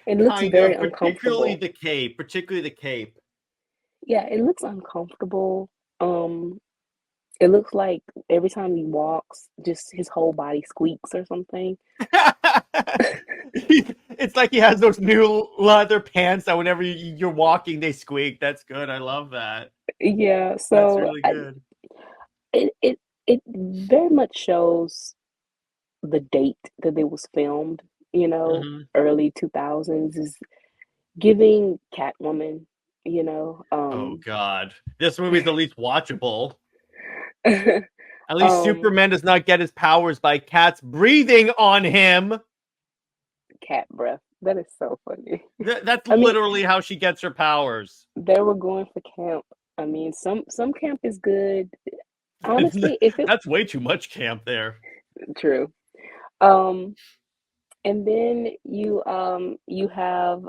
It looks Kind very of, particularly uncomfortable. the cape. Particularly the cape. Yeah, it looks uncomfortable. Um, it looks like every time he walks, just his whole body squeaks or something. It's like he has those new leather pants that whenever you're walking, they squeak. That's good. I love that. Yeah, That's so really good. it very much shows the date that it was filmed, Hmm. early 2000s is giving Catwoman, you know. Oh God, this movie's the least watchable. Um At least um Superman does not get his powers by cats breathing on him. cat breath. That is so funny. That's I mean, literally how she gets her powers. they were going for camp. I mean, some camp is good. Honestly, if it That's way too much camp there. true. Um and then you have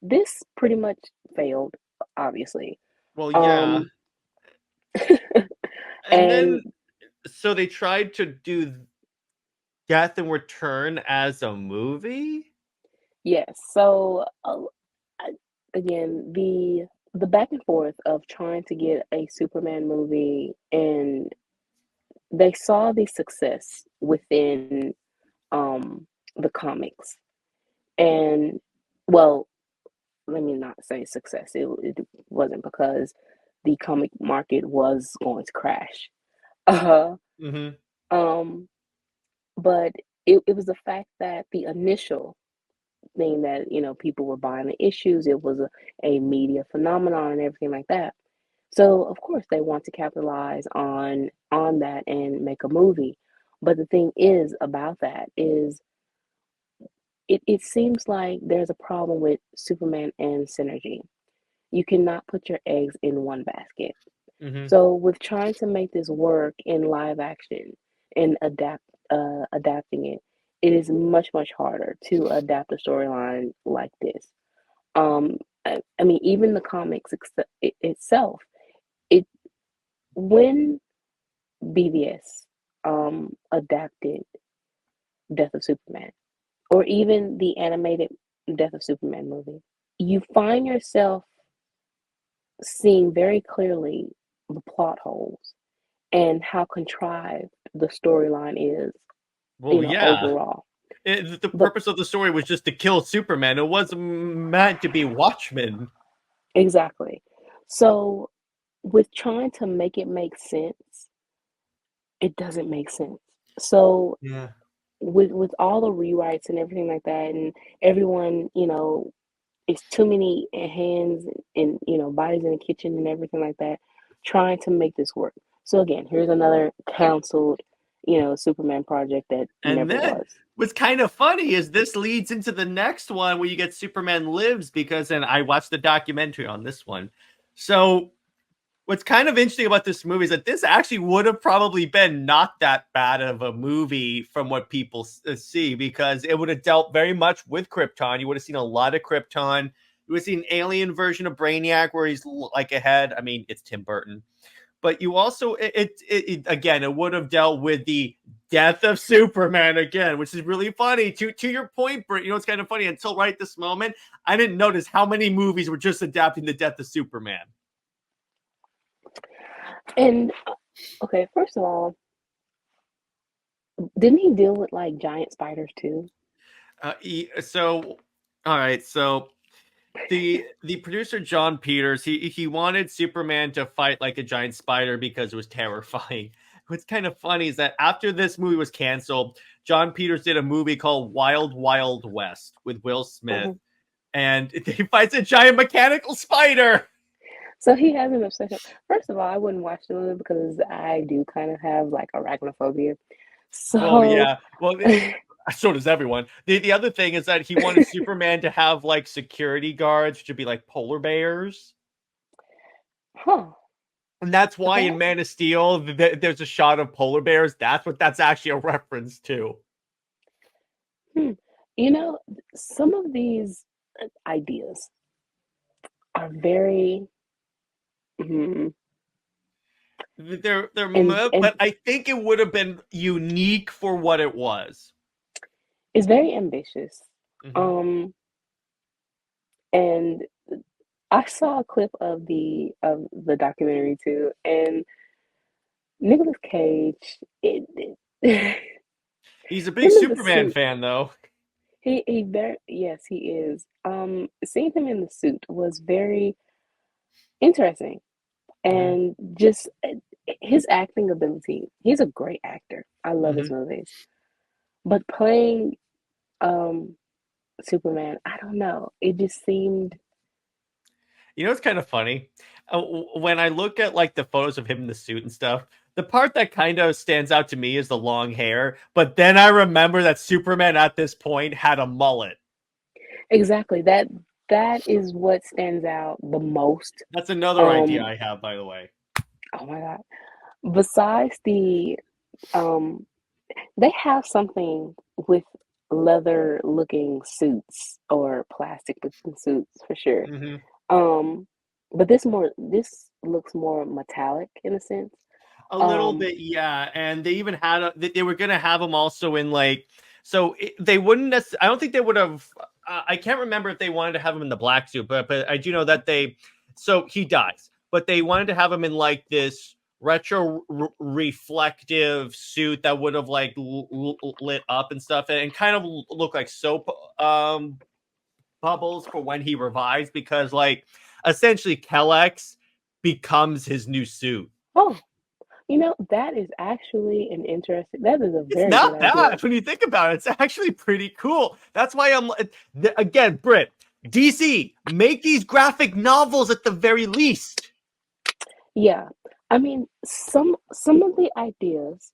this pretty much failed, obviously. Well, yeah. Um And and then, so they tried to do Death and Return as a movie? yes, so again, the back and forth of trying to get a Superman movie, and they saw the success within um the comics. And well, let me not say success. It wasn't, because the comic market was going to crash. Uh, Mhm. um, but it was the fact that the initial thing that, people were buying the issues, it was a media phenomenon and everything like that. So of course they want to capitalize on that and make a movie. But the thing is about that is it seems like there's a problem with Superman and synergy. You cannot put your eggs in one basket. Mhm. So with trying to make this work in live action and adapting it, it is much much harder to adapt a storyline like this. I mean, even the comics itself, it when BVS adapted Death of Superman, or even the animated Death of Superman movie, you find yourself seeing very clearly the plot holes and how contrived the storyline is, Well, yeah. overall. The But purpose of the story was just to kill Superman. It wasn't meant to be Watchmen. exactly. So with trying to make it make sense, it doesn't make sense. So Yeah. with all the rewrites and everything like that, and everyone, it's too many hands and bodies in the kitchen and everything like that trying to make this work. So again, here's another canceled, Superman project that And never then was. what's kind of funny is this leads into the next one where you get Superman Lives, because, and I watched the documentary on this one. So what's kind of interesting about this movie is that this actually would have probably been not that bad of a movie from what people see, because it would have dealt very much with Krypton. You would have seen a lot of Krypton. You would have seen an alien version of Brainiac where he's like ahead. I mean, it's Tim Burton. But you also, again, it would have dealt with the death of Superman again, which is really funny. To your point, Britt, it's kind of funny. Until right this moment, I didn't notice how many movies were just adapting the death of Superman. And okay, first of all, didn't he deal with like giant spiders too? So, all right. So the producer John Peters, he wanted Superman to fight like a giant spider because it was terrifying. What's kind of funny is that after this movie was canceled, John Peters did a movie called Wild Wild West with Will Smith, and he fights a giant mechanical spider. So he has an obsession. First of all, I wouldn't watch the movie because I do kind of have like arachnophobia. So Well, yeah. Well, so does everyone. The other thing is that he wanted Superman to have like security guards, which would be like polar bears. huh. And that's why Okay. in Man of Steel, there's a shot of polar bears. That's what that's actually a reference to. Some of these ideas are very They're and but I think it would have been unique for what it was. it's very ambitious. Mhm. And I saw a clip of the documentary too, and Nicolas Cage, He's a big him in the Superman suit. fan, though. He very yes, he is. Seeing him in the suit was very interesting, Mhm. and just his acting ability. He's a great actor. I love his Mhm. movies, but playing um Superman, I don't know. It just seemed It's kind of funny. When I look at like the photos of him in the suit and stuff, the part that kind of stands out to me is the long hair. But then I remember that Superman at this point had a mullet. exactly that is what stands out the most. That's another idea Um, I have, by the way. oh my God. Besides um, they have something with leather looking suits or plastic looking suits for sure. Hmm. Um, but this looks more metallic in a sense. A little Um, bit, yeah. And they even had they were gonna have him also in like, so they wouldn't necessarily. I don't think they would have. I can't remember if they wanted to have him in the black suit, but I do know that they. So he dies, but they wanted to have him in like this retro reflective suit that would have like lit up and stuff, and kind of look like soap bubbles for when he revives, because like essentially Kellex becomes his new suit. oh, that is actually that is a It's very good not idea. bad when you think about it. It's actually pretty cool. That's why again, Britt, DC, make these graphic novels at the very least. Yeah. I mean, some of the ideas,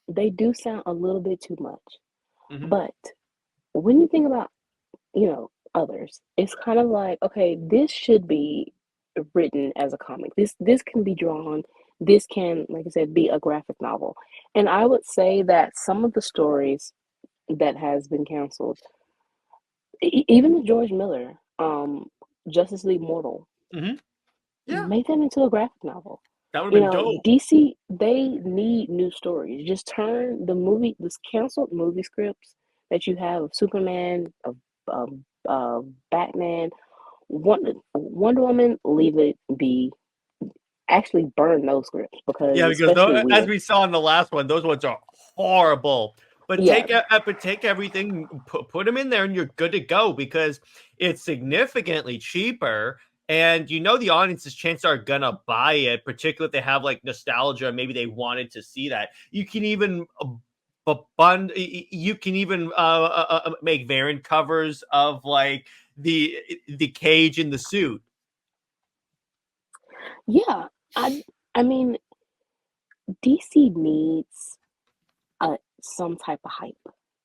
they do sound a little bit too much. Hmm. But when you think about, others, it's kind of like, okay, this should be written as a comic. This can be drawn. This can, like I said, be a graphic novel. And I would say that some of the stories that has been canceled, even the George Miller, Justice League Mortal, Hmm. Yeah, make them into a graphic novel. that would have been dope. DC, they need new stories. Just turn this canceled movie scripts that you have of Superman, of Batman, Wonder Woman, leave it be. Actually, burn those scripts because Yeah, because especially as Whedon. we saw in the last one, those ones are horrible. But Yeah, take everything, put them in there, and you're good to go, because it's significantly cheaper. And the audience's chances are gonna buy it, particularly if they have like nostalgia. Maybe they wanted to see that. You can even you can even make variant covers of like the cage in the suit. Yeah, I mean, DC needs some type of hype.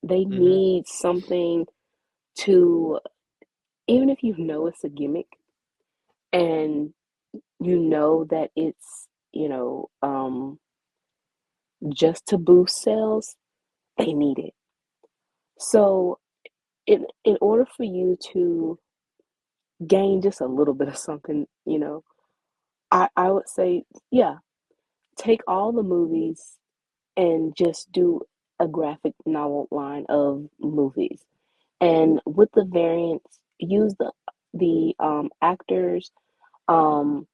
They Hmm. need something to, even if you know it's a gimmick and you know that it's, just to boost sales, they need it. So in order for you to gain just a little bit of something, I would say, yeah, take all the movies and just do a graphic novel line of movies. And with the variants, use the actors, um,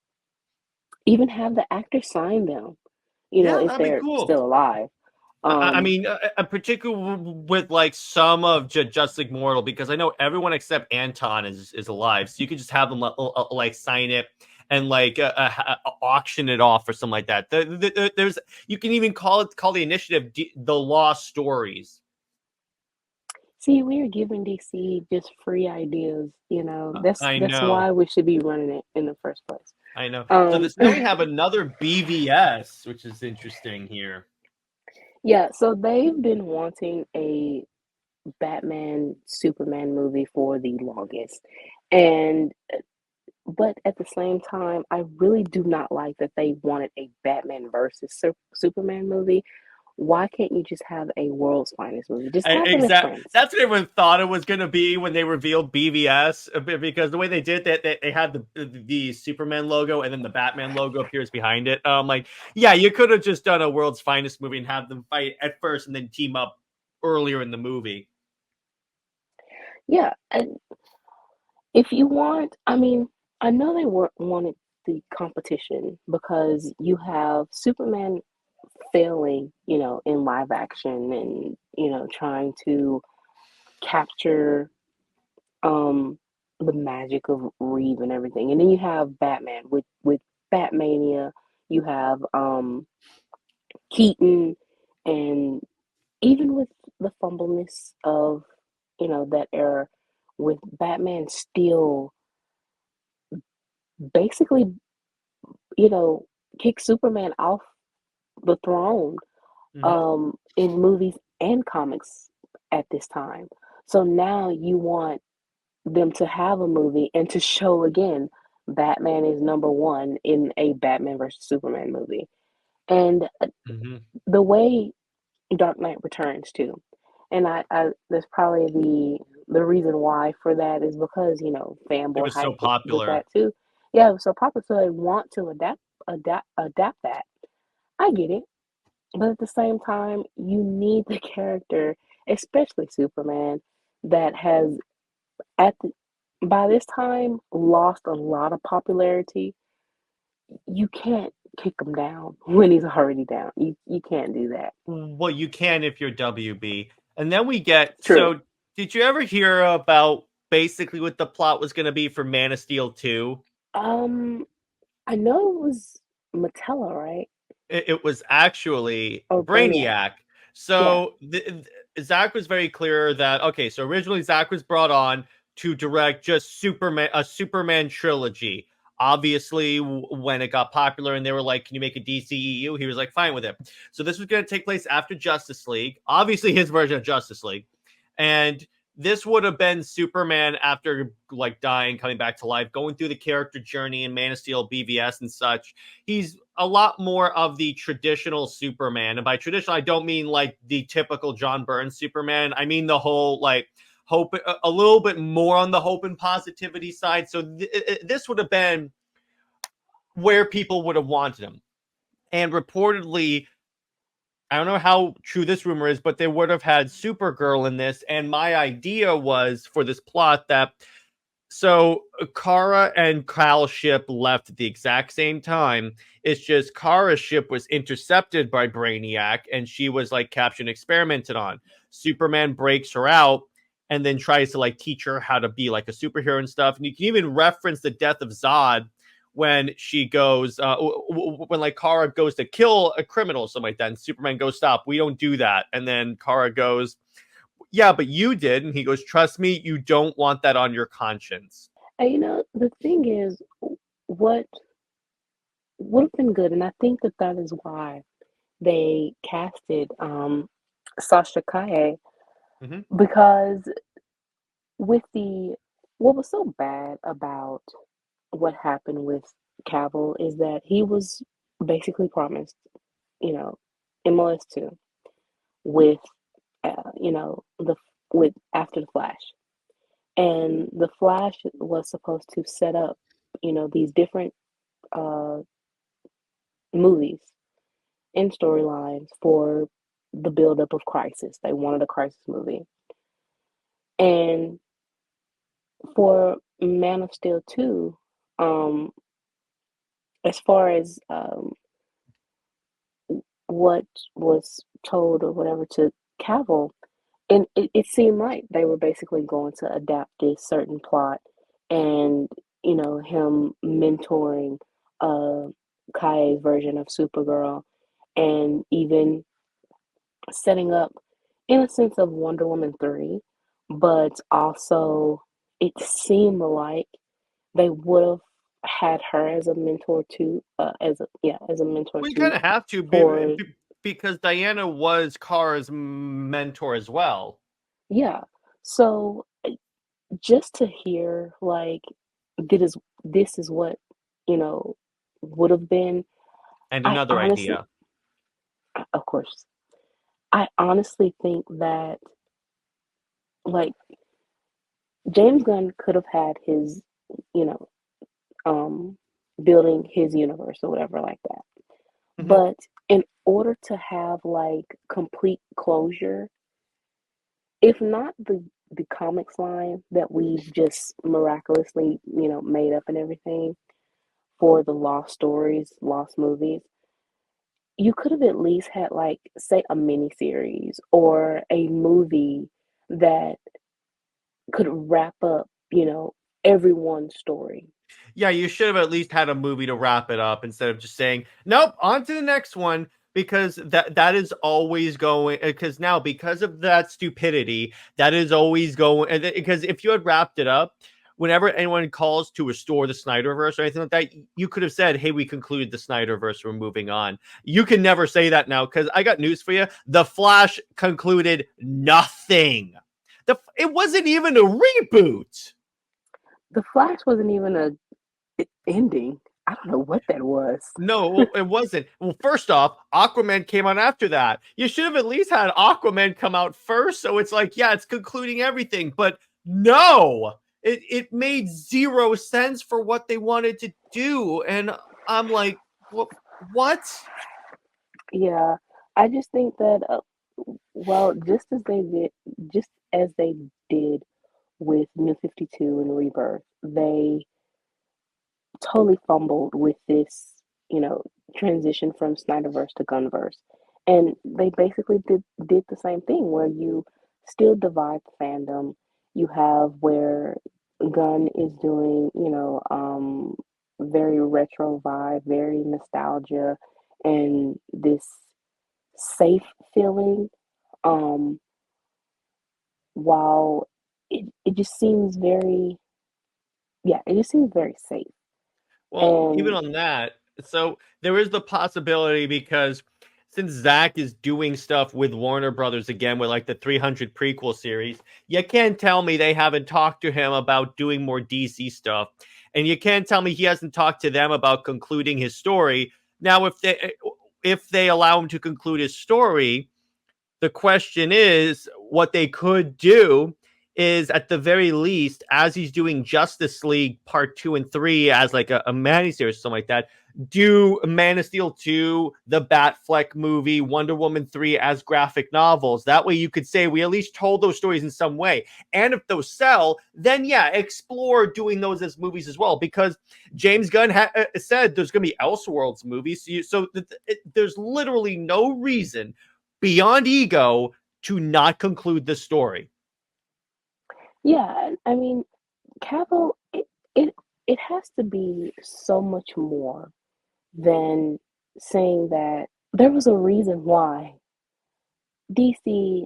even have the actors sign them, Yeah, if that'd be they're cool. still alive. I Um, mean, particularly with like some of Just League Mortal, because I know everyone except Anton is alive, so you could just have them like sign it and like auction it off or something like that. There's you can even call the initiative the Lost Stories. See, we're giving DC just free ideas, That's I that's know, why we should be running it in the first place. I know. So Um, this now we have another BVS, which is interesting here. yeah, so they've been wanting a Batman Superman movie for the longest. And but at the same time, I really do not like that they wanted a Batman versus Superman movie. Why can't you just have a world's finest movie? Just have them as friends. That's what everyone thought it was going to be when they revealed BVS, because the way they did that, they had the Superman logo and then the Batman logo appears behind it. Like, yeah, you could have just done a World's Finest movie and have them fight at first and then team up earlier in the movie. Yeah, and if you want, I mean, I know they wanted the competition because you have Superman failing, in live action and, trying to capture the magic of Reeve and everything. And then you have Batman with Batmania, you have Keaton, and even with the fumbleness of, that era, with Batman still basically, kick Superman off the throne Mm-hmm. in movies and comics at this time. So now you want them to have a movie and to show again Batman is number one in a Batman versus Superman movie. And Mm-hmm. the way Dark Knight Returns too. And I that's probably the reason why for that is because, It fanboy was so hype with popular. that too. Yeah, it was so popular, so they want to adapt that. I get it. But at the same time, you need the character, especially Superman, that has at the, by this time lost a lot of popularity. You can't kick him down when he's already down. You can't do that. Well, you can if you're WB. And then we get, True. so did you ever hear about basically what the plot was going to be for Man of Steel 2? Um, I know it was Matella, right? It was actually Or Brainiac. Brainiac. Yeah. So Zach was very clear that, okay, so originally Zach was brought on to direct just a Superman trilogy. Obviously, when it got popular and they were like, can you make a DCEU? He was like, fine with it. So this was going to take place after Justice League, obviously his version of Justice League. And this would have been Superman after like dying, coming back to life, going through the character journey in Man of Steel, BVS, and such. He's a lot more of the traditional Superman. And by traditional, I don't mean like the typical John Byrne Superman. I mean the whole like hope, a little bit more on the hope and positivity side. So this would have been where people would have wanted him. And reportedly, I don't know how true this rumor is, but they would have had Supergirl in this. And my idea was for this plot that so Kara and Kyle's ship left at the exact same time. It's just Kara's ship was intercepted by Brainiac and she was like captured and experimented on. Superman breaks her out and then tries to like teach her how to be like a superhero and stuff. And you can even reference the death of Zod when she goes, when like Kara goes to kill a criminal, something like that. And Superman goes, stop, we don't do that. And then Kara goes, yeah, but you did. And he goes, trust me, you don't want that on your conscience. And the thing is, what would have been good, and I think that that is why they casted Sasha Kaye, Hmm. because with the what was so bad about what happened with Cavill is that he was basically promised, you know, MLS2 with, the with after the Flash, and the Flash was supposed to set up, these different uh movies and storylines for the buildup of Crisis. They wanted a Crisis movie, and for Man of Steel 2, um, as far as what was told or whatever to Cavill, and it seemed like they were basically going to adapt this certain plot, and him mentoring uh Kaye's version of Supergirl, and even setting up in a sense of Wonder Woman 3, but also it seemed like they would have had her as a mentor too, as a mentor We kind too of have to for because Diana was Kara's mentor as well. yeah. So just to hear like this is what you know would have been. And I another honestly, idea. of course, I honestly think that like James Gunn could have had his, you know, um, building his universe or whatever like that. Hmm. But in order to have like complete closure, if not the comics line that we've just miraculously, made up and everything for the lost stories, lost movies, you could have at least had like say a mini series or a movie that could wrap up, everyone's story. Yeah, you should have at least had a movie to wrap it up instead of just saying, "Nope, on to the next one." Because that is always going because now because of that stupidity, that is always going because if you had wrapped it up, whenever anyone calls to restore the Snyderverse or anything like that, you could have said, "Hey, we concluded the Snyderverse, we're moving on." You can never say that now because I got news for you: The Flash concluded nothing. It wasn't even a reboot. The Flash wasn't even a ending. I don't know what that was. No, it wasn't. Well, first off, Aquaman came out after that. You should have at least had Aquaman come out first. So it's like, yeah, it's concluding everything. But no, it made zero sense for what they wanted to do. And I'm like, what? Yeah, I just think that well, just as they did with New 52 and Rebirth, they totally fumbled with this, you know, transition from Snyderverse to Gunverse. And they basically did the same thing where you still divide the fandom. You have where Gunn is doing, very retro vibe, very nostalgia, and this safe feeling. Um, while it just seems very, yeah, it just seems very safe. Well, even And on that, so there is the possibility because since Zach is doing stuff with Warner Brothers again with like the 300 prequel series, you can't tell me they haven't talked to him about doing more DC stuff. And you can't tell me he hasn't talked to them about concluding his story. Now, if they allow him to conclude his story, the question is what they could do is at the very least, as he's doing Justice League Part 2 and 3 as like a mini series or something like that, do Man of Steel 2, the Batfleck movie, Wonder Woman 3 as graphic novels. That way you could say we at least told those stories in some way. And if those sell, then yeah, explore doing those as movies as well. Because James Gunn said there's going to be Elseworlds movies. There's literally no reason beyond ego to not conclude the story. yeah, I mean, Cavill, it it has to be so much more than saying that there was a reason why DC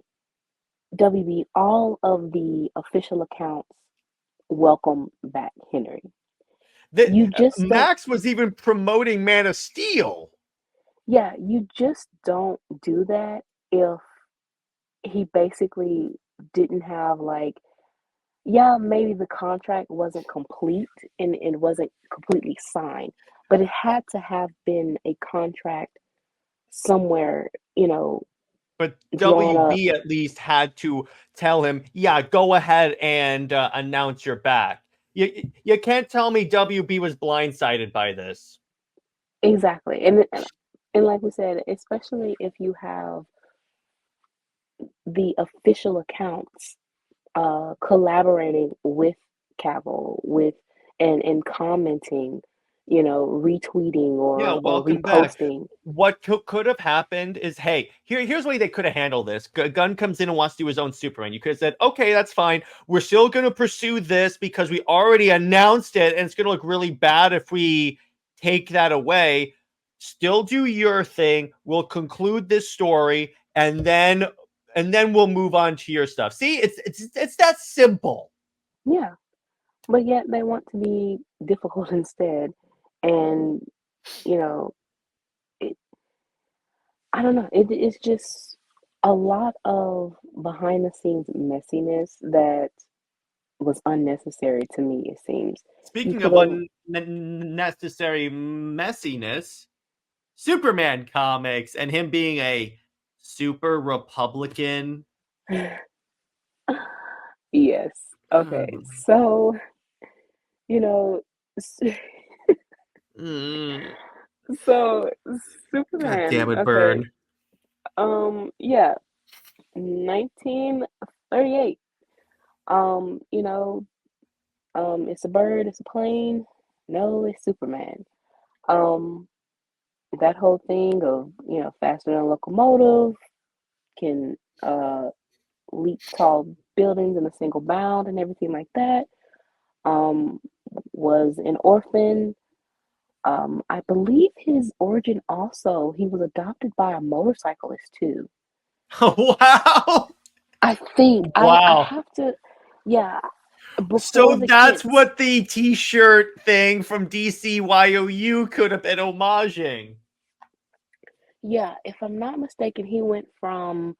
WB, all of the official accounts welcome back Henry. That You just don't, Max was even promoting Man of Steel. yeah, you just don't do that if he basically didn't have like, yeah, maybe the contract wasn't complete and it wasn't completely signed, but it had to have been a contract somewhere, But drawn up. WB at least had to tell him, yeah, go ahead and announce you're back. You can't tell me WB was blindsided by this. Exactly. And like we said, especially if you have the official accounts collaborating with Cavill, with and commenting, retweeting Yeah, or welcome back. reposting. What could have happened is, hey, here's the way they could have handled this. Gunn comes in and wants to do his own Superman. You could have said, okay, that's fine. We're still going to pursue this because we already announced it, and it's going to look really bad if we take that away. Still do your thing. We'll conclude this story, and then we'll move on to your stuff. See, it's that simple. Yeah. But yet they want to be difficult instead. And, you know, it, I don't know. It's just a lot of behind the scenes messiness that was unnecessary to me, it seems. You Speaking could of have, unnecessary messiness, Superman comics and him being a super Republican. yes. Okay. Mm, So, you know, s- mm, so God Superman, damn it, okay. Byrne. Yeah, 1938. Um, you know, it's a bird, it's a plane. No, it's Superman. Um, that whole thing of, faster than a locomotive, can leap tall buildings in a single bound and everything like that. Um, was an orphan. I believe his origin also, he was adopted by a motorcyclist too. Wow. I think I Wow. have to, yeah, before So the that's Kents. what the t-shirt thing from DCYOU could have been homaging. Yeah, if I'm not mistaken, he went from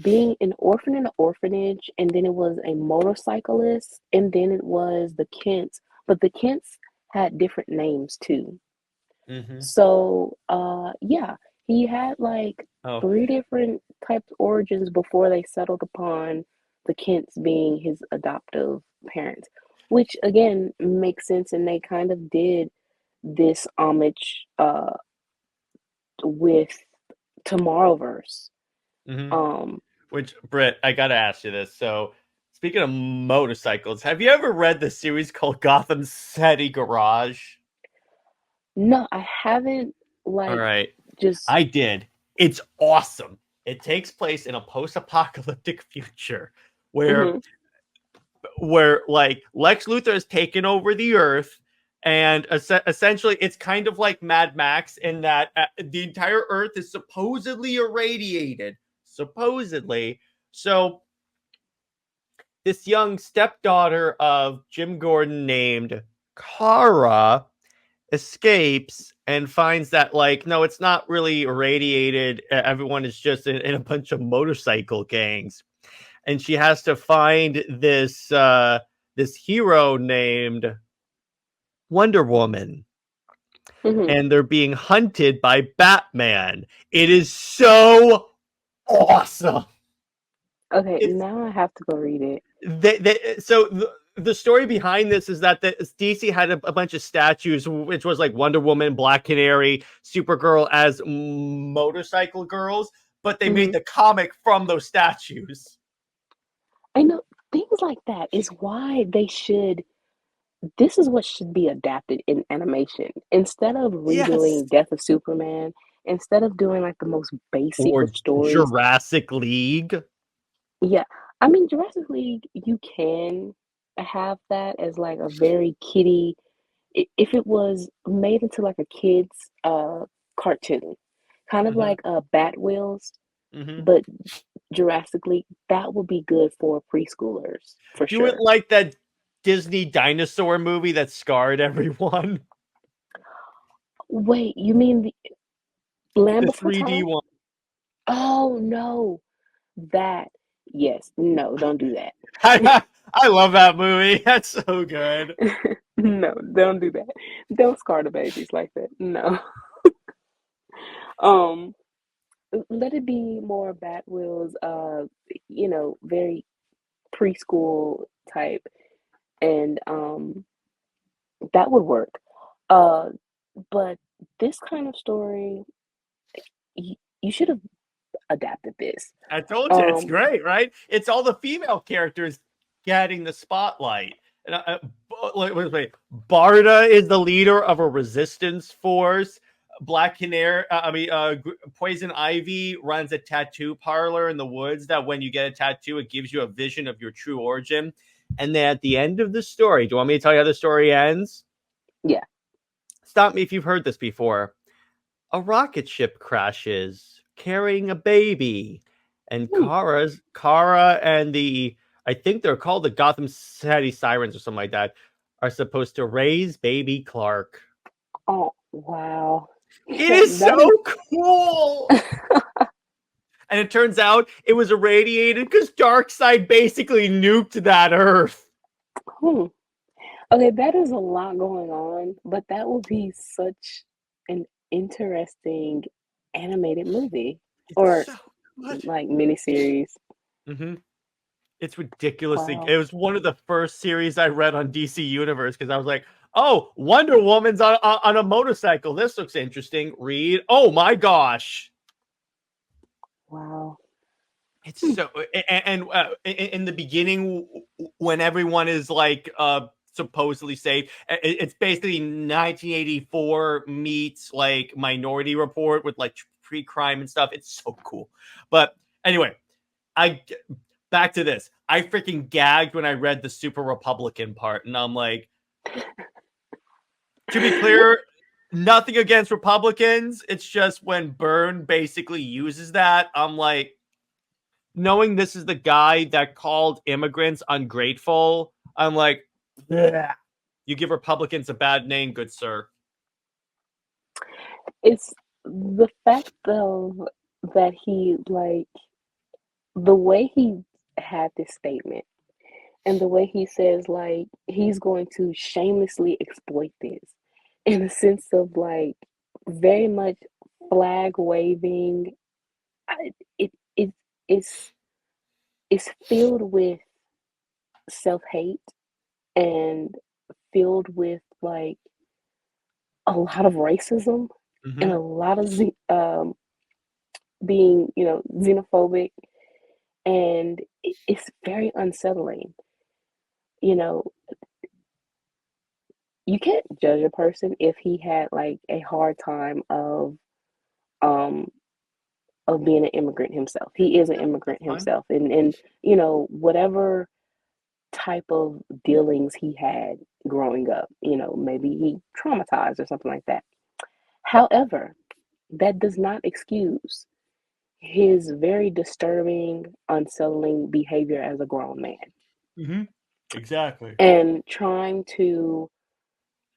being an orphan in an orphanage, and then it was a motorcyclist, and then it was the Kents. But the Kents had different names too. Mm-hmm. So, yeah, he had like Oh, three different types of origins before they settled upon the Kents being his adoptive parents, which again makes sense, and they kind of did this homage with Tomorrowverse. mm-hmm. Um, Which, Britt, I gotta ask you this. So, speaking of motorcycles, have you ever read the series called Gotham City Garage? no, I haven't All like right, just I did. It's awesome. It takes place in a post-apocalyptic future where mhm, like Lex Luthor has taken over the Earth, and essentially it's kind of like Mad Max in that the entire Earth is supposedly irradiated. Supposedly, so this young stepdaughter of Jim Gordon named Kara escapes and finds that, like, no, it's not really irradiated. Everyone is just in a bunch of motorcycle gangs, and she has to find this hero named Wonder Woman, mhm. and they're being hunted by Batman. It is so awesome. Okay, It's now I have to go read it. the story behind this is that the DC had a bunch of statues, which was like Wonder Woman, Black Canary, Supergirl as motorcycle girls, but they made Mhm. the comic from those statues. I know things like that is why they should. This is what should be adapted in animation instead of Yes. redoing Death of Superman. Instead of doing like the most basic of Or stories. Jurassic League. Yeah, I mean Jurassic League, you can have that as like a very kiddie. If it was made into like a kid's cartoon, kind of Mm-hmm. like Bat Wheels, Mm-hmm. but drastically, that would be good for preschoolers for Do it sure. like that Disney dinosaur movie that scarred everyone. Wait, you mean the Land The Before 3D Time? one. Oh no, that yes, no, don't do that. I love that movie. That's so good. No, don't do that. Don't scar the babies like that. No. Um, let it be more Bat Wheels, very preschool type, and that would work. Uh, but this kind of story, you should have adapted this. I told you it's Um, great, right? It's all the female characters getting the spotlight. And wait, Barda is the leader of a resistance force. Black Canary, Poison Ivy runs a tattoo parlor in the woods. That when you get a tattoo, it gives you a vision of your true origin. And then at the end of the story, do you want me to tell you how the story ends? yeah. Stop me if you've heard this before. A rocket ship crashes carrying a baby, and Hmm. Kara and I think they're called the Gotham City Sirens or something like that, are supposed to raise baby Clark. Oh, wow. It is That so is cool. And it turns out it was irradiated because Darkseid basically nuked that Earth. hmm. Okay, that is a lot going on, but that will be such an interesting animated movie It's or so good. like miniseries. Mm-hmm. It's ridiculously. Wow. It was one of the first series I read on DC Universe because I was like, "Oh, Wonder Woman's on a motorcycle. This looks interesting." Read. Oh my gosh, Wow. it's Hmm. so. In the beginning, when everyone is like supposedly safe, it's basically 1984 meets like Minority Report with like pre-crime and stuff. It's so cool. But anyway, I back to this. I freaking gagged when I read the super Republican part, and I'm like, to be clear, nothing against Republicans. It's just when Byrne basically uses that, I'm like, knowing this is the guy that called immigrants ungrateful, I'm like, bleh. You give Republicans a bad name, good sir. It's the fact of that he like the way he had this statement and the way he says like he's going to shamelessly exploit this in the sense of like very much flag waving. It it's it's filled with self hate and filled with like a lot of racism and Mm-hmm. a lot of being xenophobic, and it's very unsettling. You know, you can't judge a person if he had like a hard time um of being an immigrant himself. He is an immigrant Fine. himself, and whatever type of dealings he had growing up, maybe he traumatized or something like that. However, that does not excuse his very disturbing, unsettling behavior as a grown man Mm-hmm. Exactly. and trying to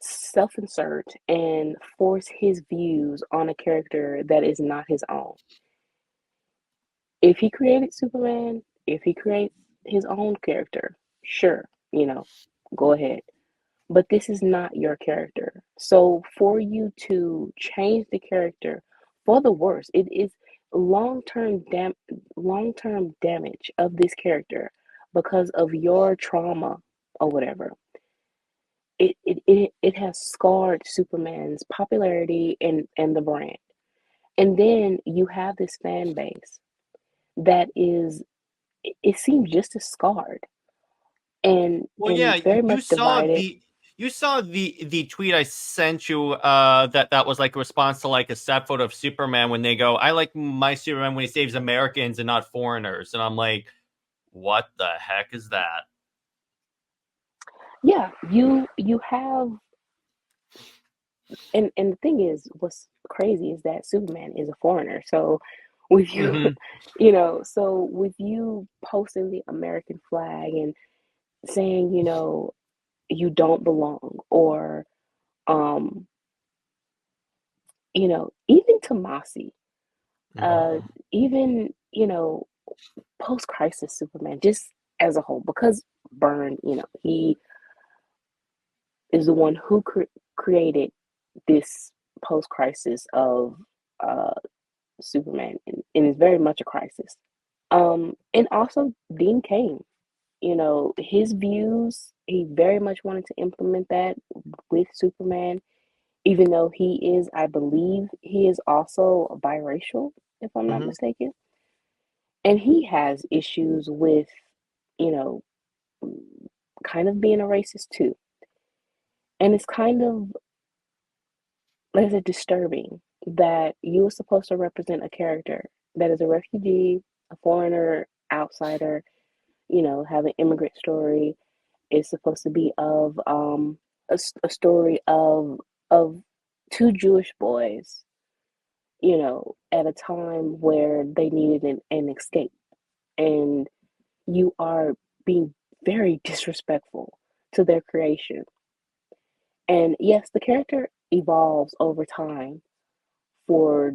self insert and force his views on a character that is not his own. If he created Superman, if he creates his own character, sure, go ahead. But this is not your character. So for you to change the character for the worse, it is long-term damage of this character because of your trauma or whatever. It has scarred Superman's popularity and the brand. And then you have this fan base that is it seems just as scarred Well, yeah, and very much divided. you saw the tweet I sent you that was like a response to like a set photo of Superman when they go, I like my Superman when he saves Americans and not foreigners. And I'm like, what the heck is that? Yeah, you have, and the thing is, what's crazy is that Superman is a foreigner. So with you, Mhm. so with you posting the American flag and saying, you don't belong, or, um, even Tomasi, uh, Mhm. even, post-crisis Superman, just as a whole, because Byrne, he is the one who created this post-crisis of uh, Superman, and it's very much a crisis. And also Dean Cain, his views, he very much wanted to implement that with Superman, even though he is, I believe, he is also biracial, if I'm not Mhm. mistaken. And he has issues with, you know, kind of being a racist too. And it's kind of, like I said, disturbing that you were supposed to represent a character that is a refugee, a foreigner, outsider, have an immigrant story. Is supposed to be of a story of two Jewish boys, at a time where they needed an escape, and you are being very disrespectful to their creation. And yes, the character evolves over time for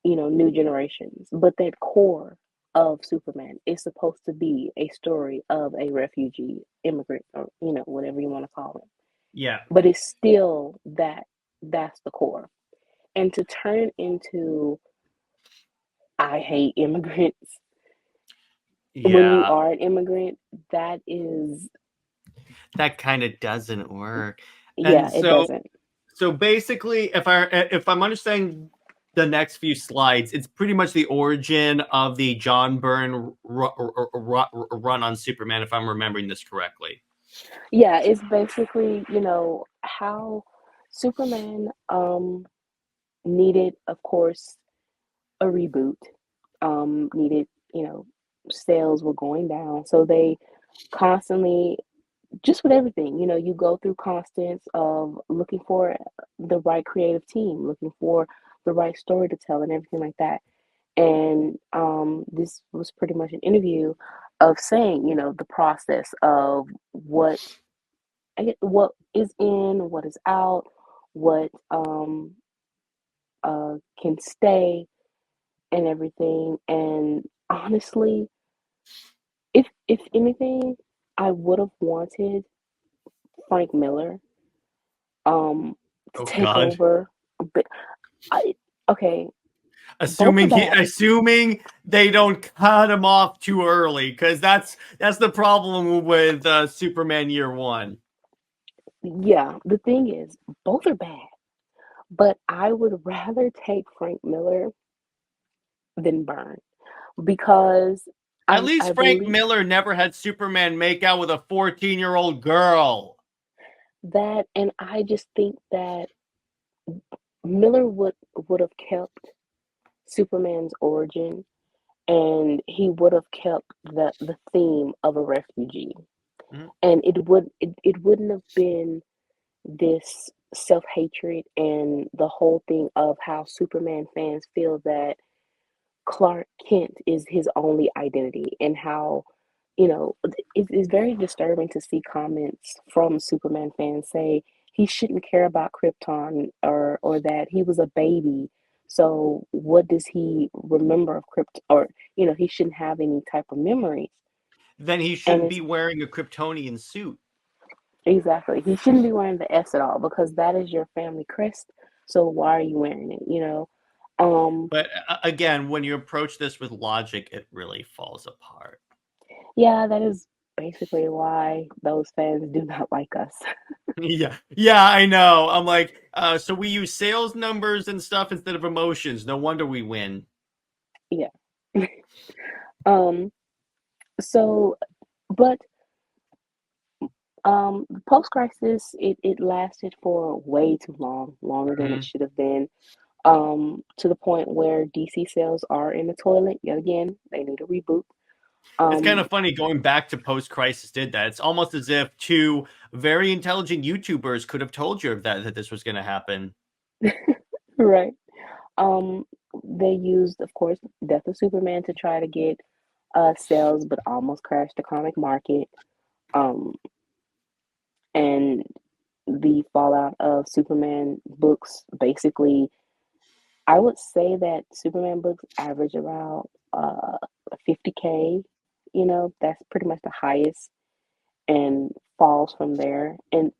new generations, but that core of Superman is supposed to be a story of a refugee immigrant, or whatever you want to call it. Yeah. But it's still that's the core. And to turn it into I hate immigrants when you Yeah. are an immigrant, that is, That kind of doesn't work. And yeah, it so doesn't. so basically, if I'm understanding the next few slides, it's pretty much the origin of the John Byrne run on Superman, if I'm remembering this correctly. Yeah, it's basically, how Superman needed, of course, a reboot. Needed, sales were going down. So they constantly, just with everything, you go through constants of looking for the right creative team, looking for the right story to tell, and everything like that. And this was pretty much an interview of saying, the process of what is in, what is out, what can stay, and everything. And honestly, if anything, I would have wanted Frank Miller to Oh take God. over. But I okay, both are Assuming bad. assuming they don't cut him off too early, because that's the problem with Superman Year One. Yeah, the thing is, both are bad. But I would rather take Frank Miller than Byrne, because At I least Frank believe Miller never had Superman make out with a 14-year-old girl. that, and I just think that Miller would have kept Superman's origin, and he would have kept the theme of a refugee, Mhm. and it wouldn't have been this self-hatred and the whole thing of how Superman fans feel that Clark Kent is his only identity, and how, it's very disturbing to see comments from Superman fans say he shouldn't care about Krypton, or that he was a baby. So what does he remember of Krypton? Or, he shouldn't have any type of memories. Then he And shouldn't it's be wearing a Kryptonian suit. exactly, he shouldn't be wearing the S at all, because that is your family crest. So why are you wearing it? Um, But again, when you approach this with logic, it really falls apart. Yeah, that is basically why those fans do not like us. Yeah, yeah, I know. I'm like, so we use sales numbers and stuff instead of emotions. No wonder we win. Yeah. Um, so, but post-crisis, it lasted for way too long, longer than it Mhm. should have been. To the point where DC sales are in the toilet yet again. They need a reboot. It's kind Um, of funny going back to post crisis did that. It's almost as if two very intelligent YouTubers could have told you that this was going to happen. right. Um, they used, of course, Death of Superman to try to get sales, but almost crashed the comic market. Um, and the fallout of Superman books, basically, I would say that Superman books average around 50K. That's pretty much the highest, and falls from there. And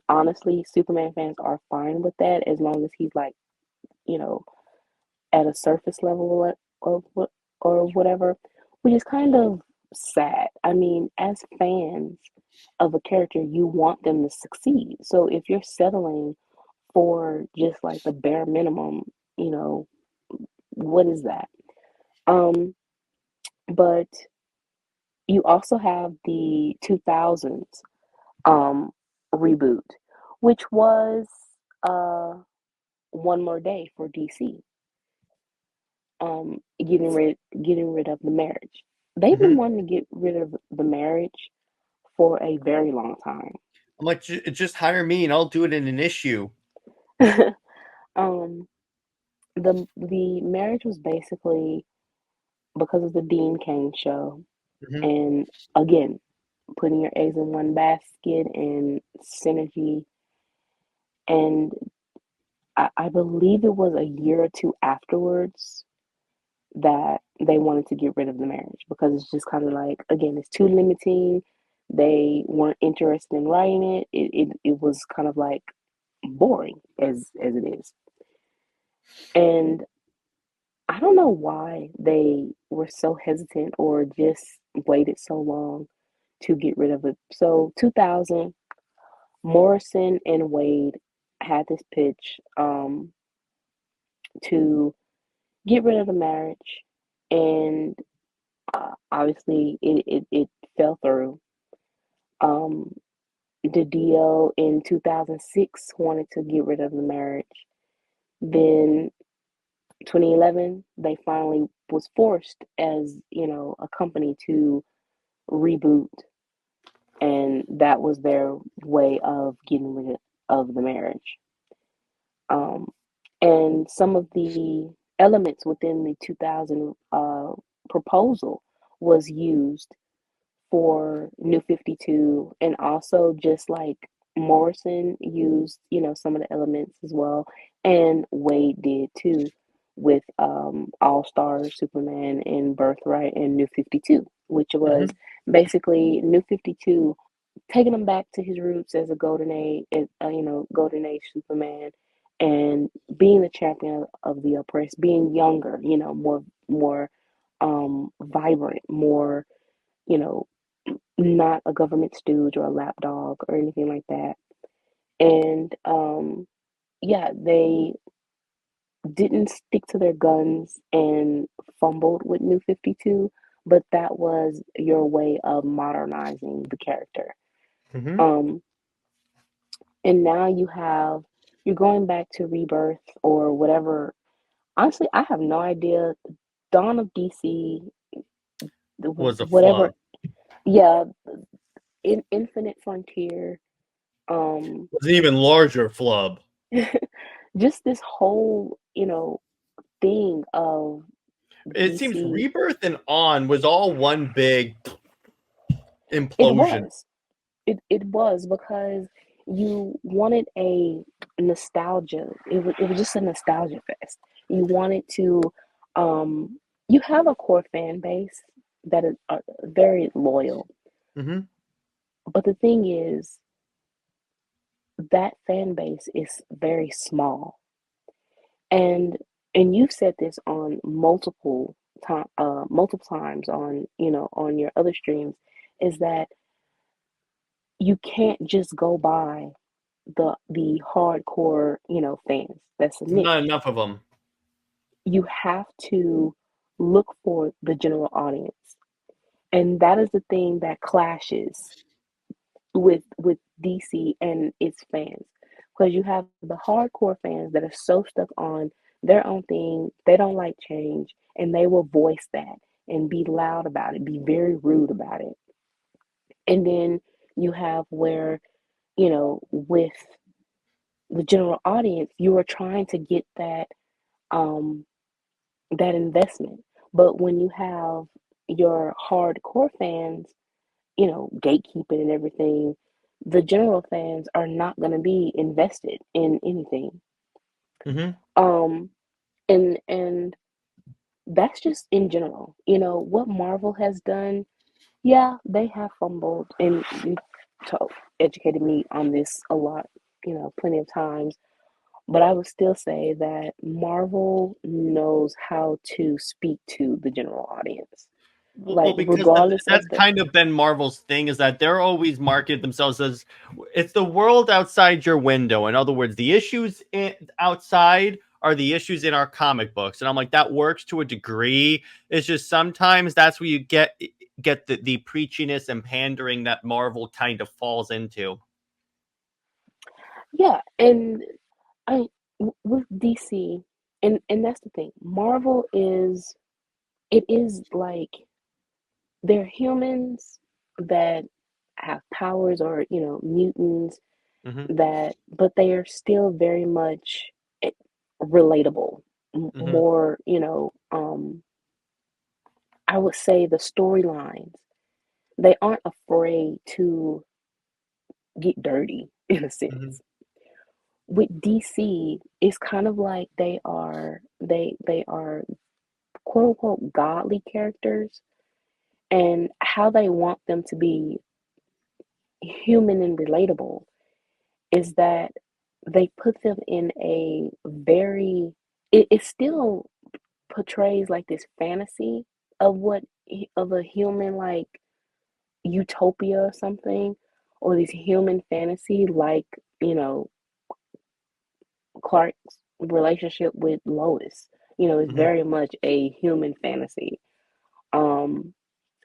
honestly, Superman fans are fine with that as long as he's like, you know, at a surface level or whatever, which is kind of sad. I mean, as fans of a character, you want them to succeed. So if you're settling for just like the bare minimum, you know, what is that? Um, but you also have the 2000s um reboot, which was uh One More Day for DC, getting rid of the marriage. They've been Mhm. wanting to get rid of the marriage for a very long time. I'm like, just hire me and I'll do it in an issue. um the marriage was basically because of the Dean Cain show, Mhm. and again, putting your eggs in one basket and synergy. And I believe it was a year or two afterwards that they wanted to get rid of the marriage because it's just kind of like, again, it's too limiting. They weren't interested in writing it. It was kind of like boring as it is. And I don't know why they were so hesitant or just waited so long to get rid of it. So 2000, Morrison and Wade had this pitch to get rid of the marriage, and obviously it fell through. Um, DiDio in 2006 wanted to get rid of the marriage. Then 2011, they finally was forced as, a company to reboot, and that was their way of getting rid of the marriage. Um, and some of the elements within the 2000 proposal was used for New 52, and also just like Morrison used, some of the elements as well, and Wade did too with All Star Superman and Birthright and New 52, which was Mhm. basically New 52 taking him back to his roots as a golden age Superman, and being the champion of the oppressed, being younger, more vibrant, more, you know, not a government stooge or a lapdog or anything like that. And yeah, they didn't stick to their guns and fumbled with New 52, but that was your way of modernizing the character. Mhm. Um, and now you're going back to Rebirth or whatever. Honestly, I have no idea. Dawn of DC, Was a whatever. flub. Yeah, Infinite Frontier. Um, Was an even larger flub. just this whole, thing of It seems DC. Rebirth and On was all one big It implosion. was. It was because you wanted a nostalgia. It was just a nostalgia fest. You wanted to you have a core fan base that is very loyal. Mhm. But the thing is, that fan base is very small. And you've said this on multiple times on, on your other streams, is that you can't just go by the hardcore, fans. That's a Not niche. enough of them. You have to look for the general audience. And that is the thing that clashes with DC and its fans. Because you have the hardcore fans that are so stuck on their own thing, they don't like change, and they will voice that and be loud about it, be very rude about it. And then you have where, with the general audience, you are trying to get that that investment. But when you have your hardcore fans, gatekeeping and everything, the general fans are not going to be invested in anything. Hmm. Um, and that's just in general. What Marvel has done. Yeah, they have fumbled, and you to- educated me on this a lot. Plenty of times. But I would still say that Marvel knows how to speak to the general audience. Well, Like, because regardless that's of the, kind of been Marvel's thing, is that they're always marketed themselves as it's the world outside your window. In other words, the issues outside are the issues in our comic books, and I'm like, that works to a degree. It's just sometimes that's where you get the preachiness and pandering that Marvel kind of falls into. yeah, and I with DC, and that's the thing. Marvel it is like they're humans that have powers or, mutants Hmm. but they are still very much eh, relatable. Hmm. More, I would say the storylines, they aren't afraid to get dirty in a Hmm. sense. With DC, it's kind of like they are quote unquote godly characters, and how they want them to be human and relatable is that they put them in a very it still portrays like this fantasy of what of a human like utopia or something, or this human fantasy like, Clark's relationship with Lois, is Hmm. very much a human fantasy, um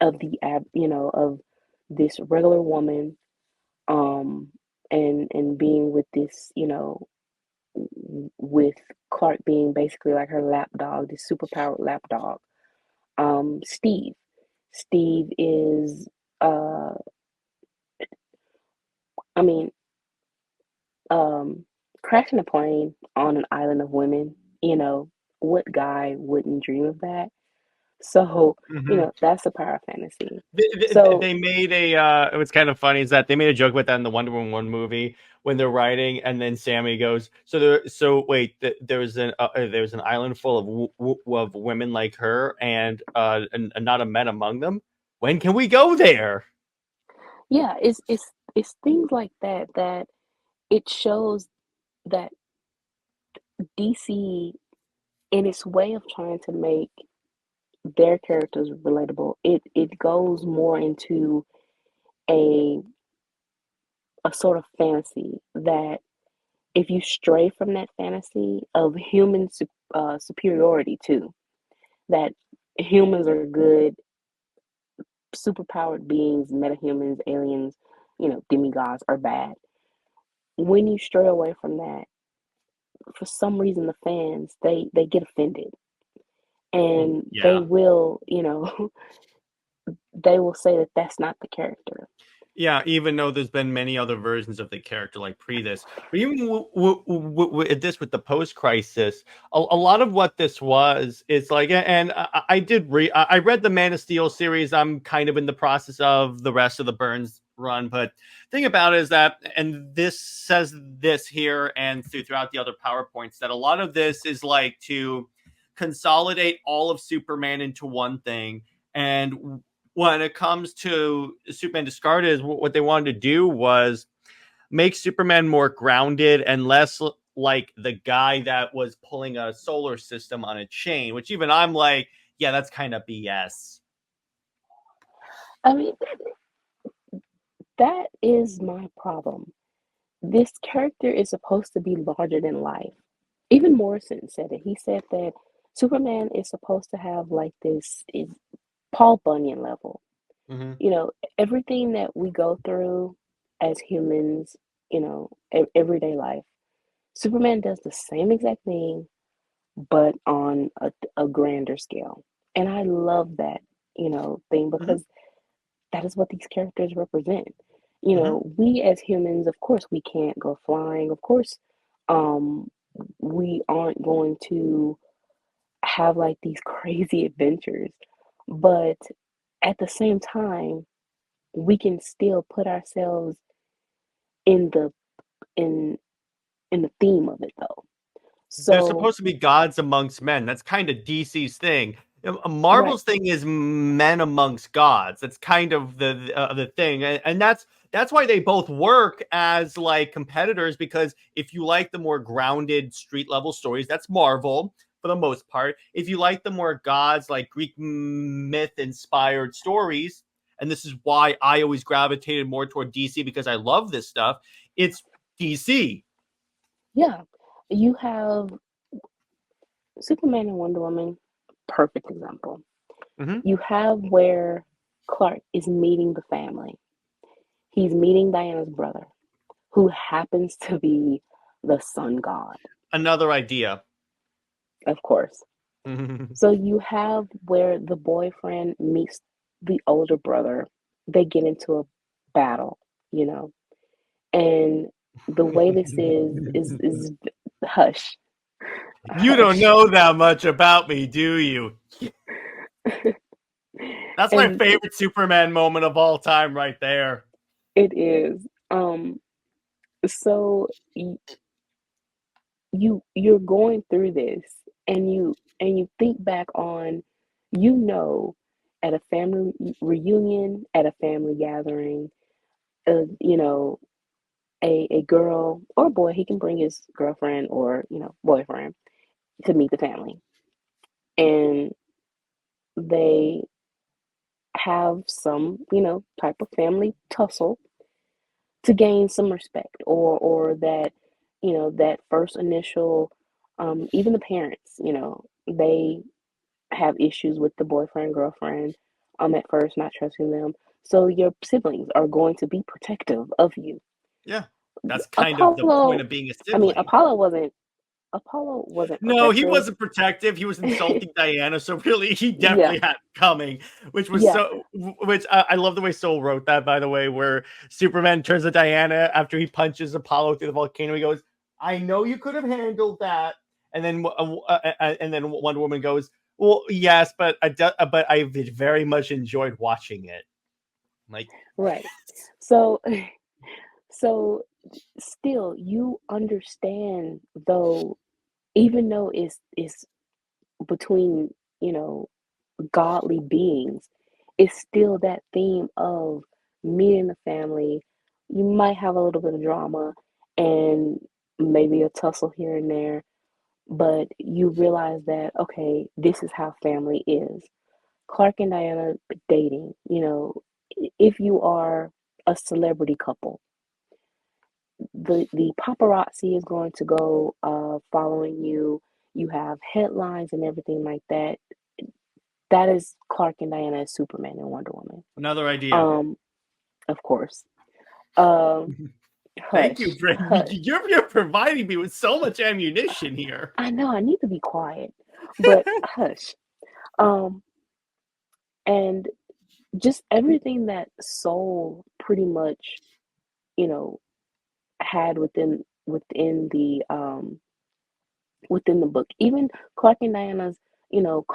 of of this regular woman, um and being with this, with Clark being basically like her lapdog, this superpowered lapdog. Steve. Steve is, uh, I mean, um, crashing a plane on an island of women. What guy wouldn't dream of that? So, Hmm. that's a power fantasy. They So, made a it was kind of funny is that they made a joke about that in the Wonder Woman 1 movie when they're writing, and then Sammy goes, so wait, there's an island full of of women like her, and not a man among them. When can we go there? yeah, it's things like that that it shows that DC, in its way of trying to make their characters relatable, it goes more into a a sort of fantasy that if you stray from that fantasy of human superiority too, that humans are good, superpowered beings, metahumans, aliens, demigods are bad. When you stray away from that, for some reason the fans they get offended, and they Yeah. will, they will say that that's not the character. Yeah, even though there's been many other versions of the character like pre this, but even this with the post crisis, a lot of what this was is like, and I read the Man of Steel series. I'm kind of in the process of the rest of the Burns run, but thing about it is that, and this says this here and throughout the other PowerPoints, that a lot of this is like to consolidate all of Superman into one thing. And when it comes to Superman Discarded, what they wanted to do was make Superman more grounded and less like the guy that was pulling a solar system on a chain, which even I'm like, yeah, that's kind of BS. I mean, that is my problem. This character is supposed to be larger than life. Even Morrison said it. He said that Superman is supposed to have like this is Paul Bunyan level. Mm-hmm. You know, everything that we go through as humans, everyday life. Superman does the same exact thing, but on a grander scale. And I love that, thing Mm-hmm. because that is what these characters represent. Mm-hmm. We as humans, of course, we can't go flying. Of course, um, we aren't going to have like these crazy adventures, but at the same time, we can still put ourselves in the in in the theme of it though. They're So, supposed to be gods amongst men. That's kind of DC's thing. right, Marvel's thing is men amongst gods. That's kind of the thing, and that's why they both work as like competitors. Because if you like the more grounded street level stories, that's Marvel for the most part. If you like the more gods like Greek myth inspired stories, and this is why I always gravitated more toward DC because I love this stuff. It's DC. yeah, you have Superman and Wonder Woman, perfect example. Mhm. You have where Clark is meeting the family. He's meeting Diana's brother, who happens to be the sun god, Another idea. of course. So you have where the boyfriend meets the older brother. They get into a battle, you know, and the way this is hush, You don't hush, know that much about me, do you? That's my and favorite Superman moment of all time, right there. it is. So you're going through this, and you think back on, you know, at a family reunion, at a family gathering, you know, a girl or a boy, he can bring his girlfriend or, boyfriend to meet the family. And they have some, type of family tussle to gain some respect, or that, that first initial, even the parents, they have issues with the boyfriend, girlfriend, at first, not trusting them. So your siblings are going to be protective of you. Yeah. That's kind of the point Apollo, of being a I mean, sibling. Apollo wasn't No, he protective. wasn't protective. He was insulting Diana. So really, he Yeah, definitely had it coming, which was yeah, so. Which I love the way Soul wrote that, by the way, where Superman turns to Diana after he punches Apollo through the volcano. He goes, "I know you could have handled that," and then Wonder Woman goes, "Well, yes, but I very much enjoyed watching it." Like, right. So, so still, you understand though, even though it's between, you know, godly beings, it's still that theme of meeting the family. You might have a little bit of drama and maybe a tussle here and there, but you realize that, okay, this is how family is. Clark and Diana dating, if you are a celebrity couple, the paparazzi is going to go following you. You have headlines and everything like that. That is Clark and Diana as Superman and Wonder Woman. another idea. Um, of course. Um, Thank you, hush, Brent. hush. You're providing me with so much ammunition here. I know I need to be quiet, but hush. Um, and just everything that Soul pretty much, you know, had within the book. Even Clark and Diana's,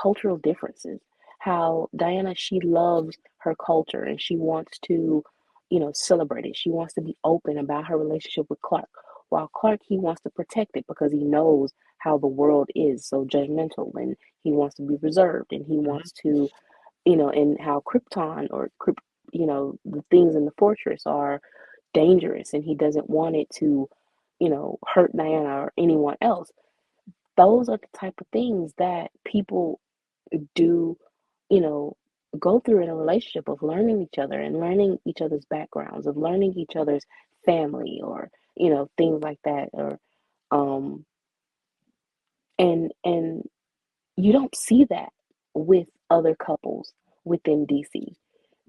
cultural differences. How Diana, she loves her culture and she wants to, celebrate it. She wants to be open about her relationship with Clark. While Clark, he wants to protect it because he knows how the world is so judgmental, and he wants to be reserved, and he Mhm. wants to, and how Krypton the things in the fortress are dangerous, and he doesn't want it to, hurt Diana or anyone else. Those are the type of things that people do, you know, go through in a relationship, of learning each other and learning each other's backgrounds, of learning each other's family, or, things like that. Or um and you don't see that with other couples within DC,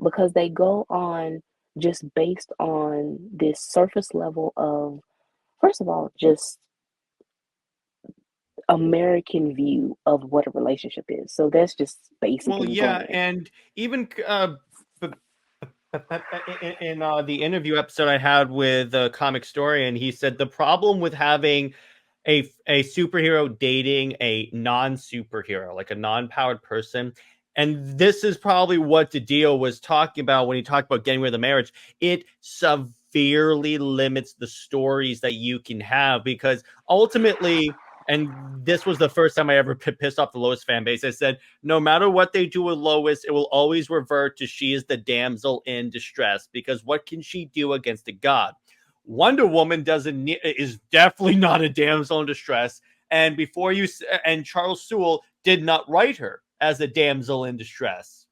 because they go on just based on this surface level of, first of all, just American view of what a relationship is. So that's just basic Well, and yeah, bland. and even in the interview episode I had with a comic story, and he said the problem with having a superhero dating a non-superhero, like a non-powered person. And this is probably what DiDio was talking about when he talked about getting rid of the marriage. It severely limits the stories that you can have, because ultimately, and this was the first time I ever pissed off the Lois fan base, I said, no matter what they do with Lois, it will always revert to she is the damsel in distress, because what can she do against a god? Wonder Woman is definitely not a damsel in distress, and and Charles Soule did not write her as a damsel in distress.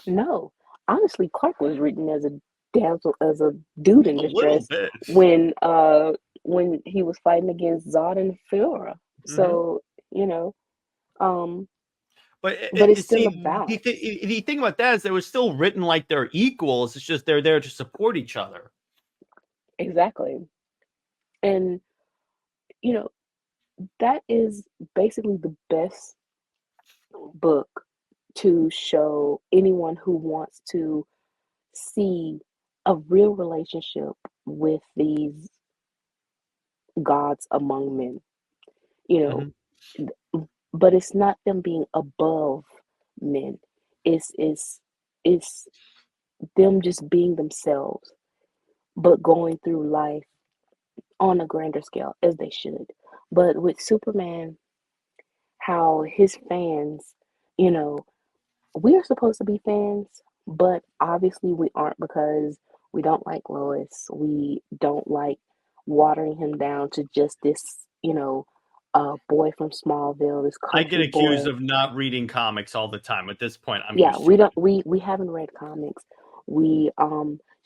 No, honestly, Clark was written as a damsel, as a dude in A little distress bit. when he was fighting against Zod and Fiora. Mm-hmm. So, you know, um, But but it's still a see, balance. the thing about that is they were still written like they're equals. It's just they're there to support each other. Exactly. And, you know, that is basically the best book to show anyone who wants to see a real relationship with these gods among men, you Mm-hmm. know, but it's not them being above men. It's it's them just being themselves, but going through life on a grander scale as they should. But with Superman, how his fans, you know, we are supposed to be fans, but obviously we aren't because we don't like Lois. We don't like watering him down to just this, boy from Smallville, this I get country accused boy. of not reading comics all the time. At this point, I'm Yeah, used to we it. don't we haven't read comics. We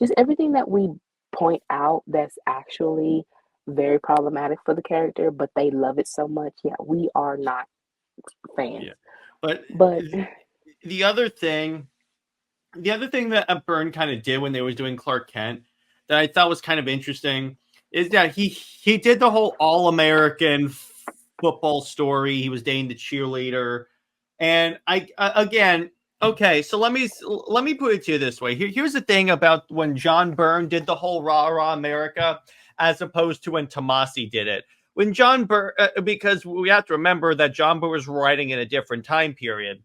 just everything that we point out that's actually very problematic for the character, but they love it so much. Yeah, we are not fans. Yeah, but But the other thing, the other thing that Byrne kind of did when they was doing Clark Kent that I thought was kind of interesting is that he did the whole All American football story. He was dating the cheerleader, and again, okay. So let me put it to you this way. Here's the thing about when John Byrne did the whole Rah Rah America, as opposed to when Tomasi did it. When John Byrne, because we have to remember that John Byrne was writing in a different time period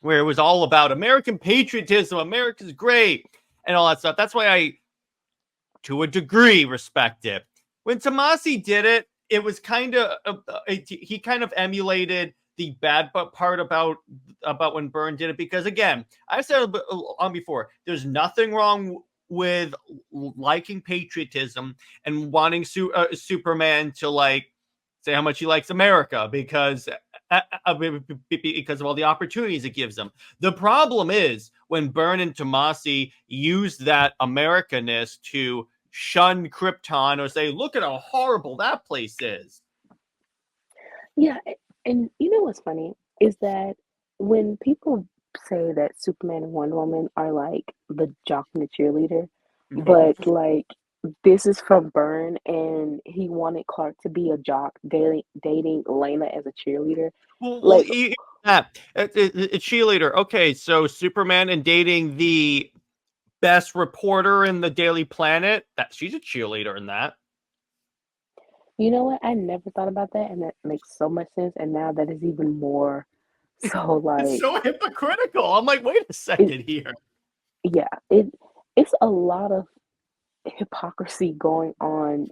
where it was all about American patriotism, America's great, and all that stuff. That's why I, to a degree, respect it. When Tomasi did it, it was kind of he kind of emulated the bad part about when Byrne did it, because again, I said on before, there's nothing wrong with liking patriotism and wanting Superman to like say how much he likes America because of all the opportunities it gives them. The problem is when Byrne and Tomasi use that Americanness to shun Krypton or say, look at how horrible that place is. yeah, and you know what's funny is that when people say that Superman and Wonder Woman are like the jock and the cheerleader, but like this is from Byrne and he wanted Clark to be a jock dating Lena as a cheerleader. Well, Like, a cheerleader. Okay, so Superman and dating the best reporter in the Daily Planet. That she's a cheerleader in that. you know what? I never thought about that, and that makes so much sense. And now that is even more so It's like so hypocritical. I'm like, wait a it, second here. yeah, it's a lot of hypocrisy going on,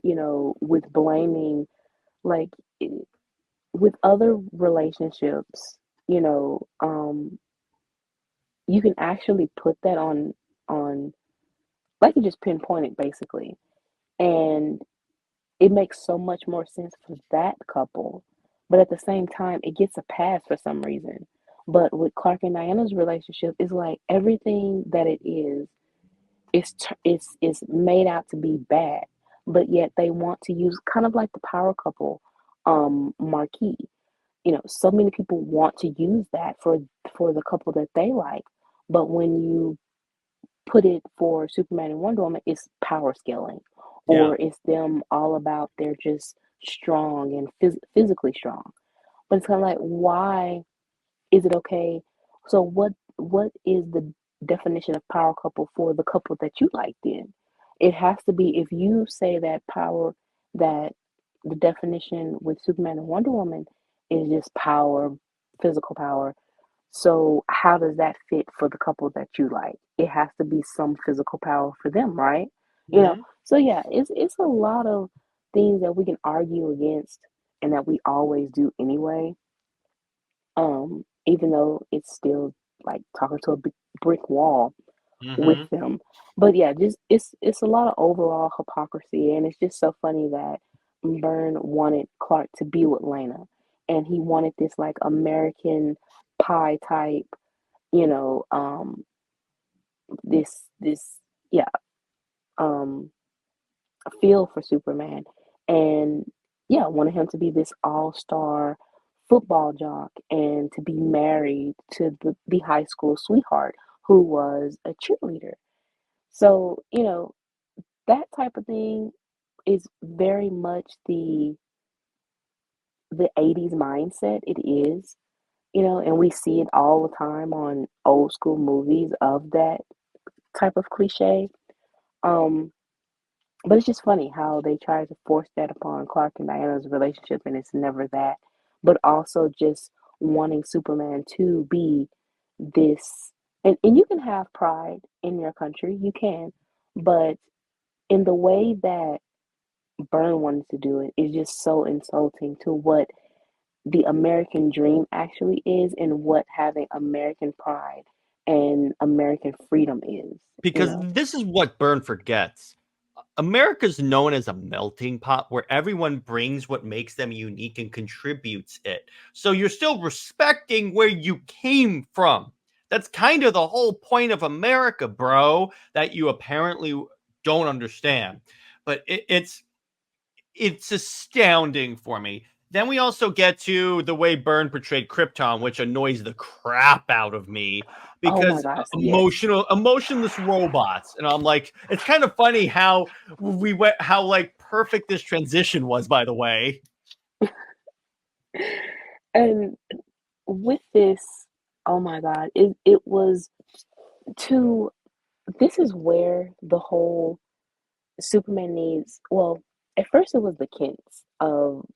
with blaming like i- with other relationships, you can actually put that on like you just pinpointed basically. And it makes so much more sense for that couple. But at the same time, it gets a pass for some reason. But with Clark and Diana's relationship, it's like everything that it is made out to be bad, but yet they want to use kind of like the power couple marquee. So many people want to use that for the couple that they like, but when you put it for Superman and Wonder Woman, it's power scaling, Yeah. or it's them all about they're just strong and physically strong. But it's kind of like, why is it okay? So what is the definition of power couple for the couple that you like then? It has to be if you say that power that the definition with Superman and Wonder Woman is just power, physical power. So how does that fit for the couple that you like? It has to be some physical power for them, right? You know. Hmm. So yeah, it's a lot of things that we can argue against and that we always do anyway. Even though it's still like talking to a big brick wall with Hmm. them. But yeah, just it's a lot of overall hypocrisy, and it's just so funny that Byrne wanted Clark to be with Lena, and he wanted this like American pie type, you know, this yeah, um, feel for Superman, and yeah, wanted him to be this all-star football jock and to be married to the high school sweetheart who was a cheerleader. So, that type of thing is very much the 80s mindset. It is, and we see it all the time on old school movies of that type of cliche. Um, but it's just funny how they try to force that upon Clark and Diana's relationship, and it's never that. But also just wanting Superman to be this, and you can have pride in your country, you can, but in the way that Byrne wanted to do it is just so insulting to what the American dream actually is and what having American pride and American freedom is, you Because know. this is what Byrne forgets. America's known as a melting pot where everyone brings what makes them unique and contributes it. So you're still respecting where you came from. That's kind of the whole point of America, bro, that you apparently don't understand. But it's astounding for me. Then we also get to the way Byrne portrayed Krypton, which annoys the crap out of me Oh my because gosh, yes. emotionless robots, and I'm like, it's kind of funny how like perfect this transition was. By the way, And with this, oh my God, it was to this is where the whole Superman needs, well, at first it was the Kents of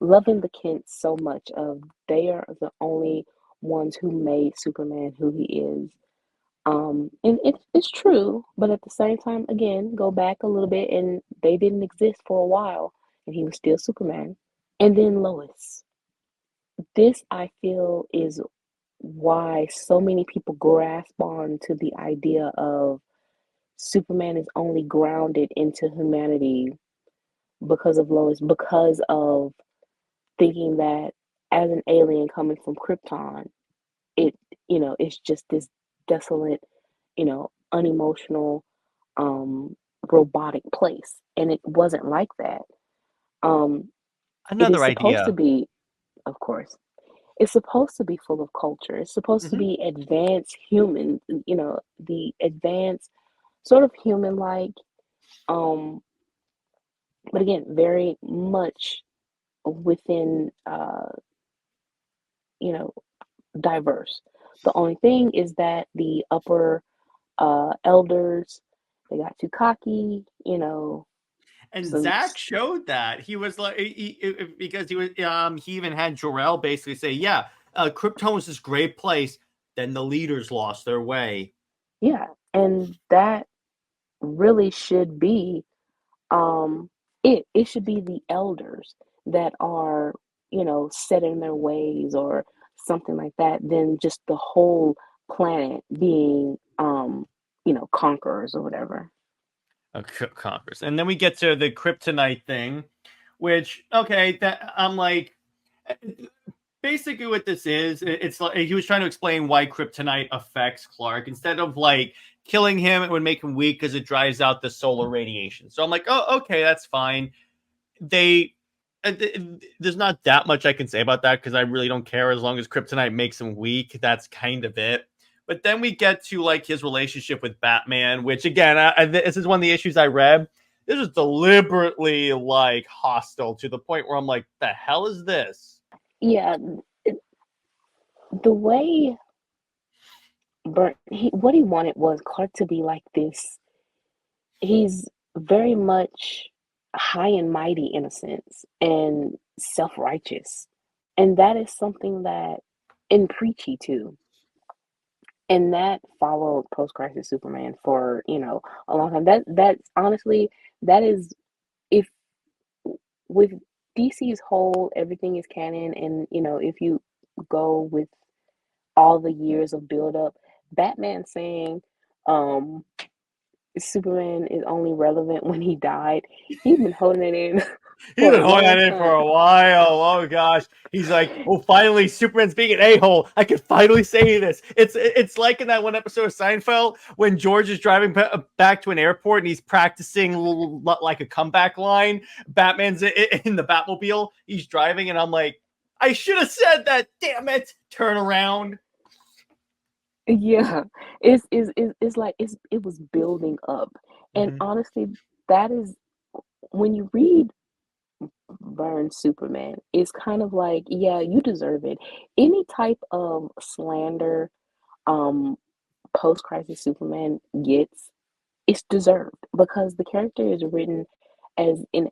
loving the Kents so much of they are the only ones who made Superman who he is. And it's true, but at the same time, again, go back a little bit and they didn't exist for a while and he was still Superman. And then Lois. This I feel is why so many people grasp on to the idea of Superman is only grounded into humanity because of Lois, because of thinking that as an alien coming from Krypton, it, it's just this desolate, unemotional, robotic place. And it wasn't like that. Um, it another is supposed to idea. be, of course, it's supposed to be full of culture. It's supposed to Mhm. be advanced human, the advanced sort of human like, um, but again, very much within, you know, diverse. The only thing is that the upper elders, they got too cocky, And some, Zach showed that he was like because he even had Jor-El basically say, yeah, Krypton was this great place. Then the leaders lost their way. yeah, and that really should be it should be the elders that are, set in their ways or something like that, than just the whole planet being, conquerors or whatever. Congress. And then we get to the Kryptonite thing, which okay, that I'm like, eh, basically what this is, it's like he was trying to explain why Kryptonite affects Clark. Instead of like killing him, it would make him weak because it drives out the solar radiation. So I'm like, oh, okay, that's fine. They there's not that much I can say about that because I really don't care as long as Kryptonite makes him weak. That's kind of it. But then we get to like his relationship with Batman, which again, this is one of the issues I read. This is deliberately like hostile to the point where I'm like, the hell is this? Yeah, it- the way what he wanted was Clark to be like this. He's very much. high and mighty in a sense and self-righteous. And that is something that and preachy too. And that followed post-crisis Superman for, a long time. That's honestly that is if with DC's whole everything is canon and if you go with all the years of build up, Batman saying um Superman is only relevant when he died. He's been holding it in He's for been a holding long that in for time. a while. Oh gosh. He's like, well, finally, Superman's being an a-hole. I can finally say this. It's like in that one episode of Seinfeld when George is driving back to an airport and he's practicing like a comeback line. Batman's in the Batmobile. He's driving, and I'm like, I should have said that. Damn it! Turn around. Yeah, it's like it was building up, and Mhm. honestly, that is when you read Byrne Superman, it's kind of like, yeah, you deserve it. Any type of slander, um, post-crisis Superman gets, it's deserved because the character is written as in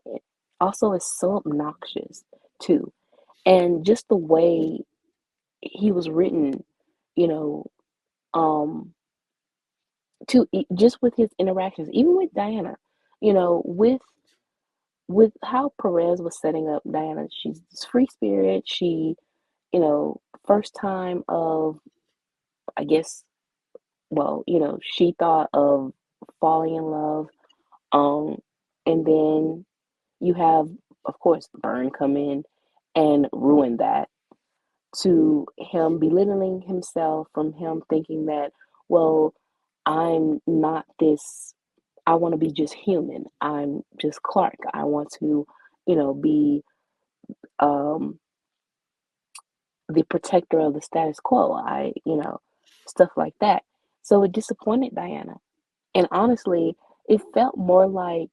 also is so obnoxious too, and just the way he was written, you know, um just with his interactions, even with Diana, with how Perez was setting up Diana, she's this free spirit. She, first time of, I guess, well, she thought of falling in love. Um, and then you have, of course, Byrne come in and ruin that to him belittling himself, from him thinking that, well, I'm not this, I want to be just human. I'm just Clark. I want to, be um, the protector of the status quo. Stuff like that. So it disappointed Diana. And honestly, it felt more like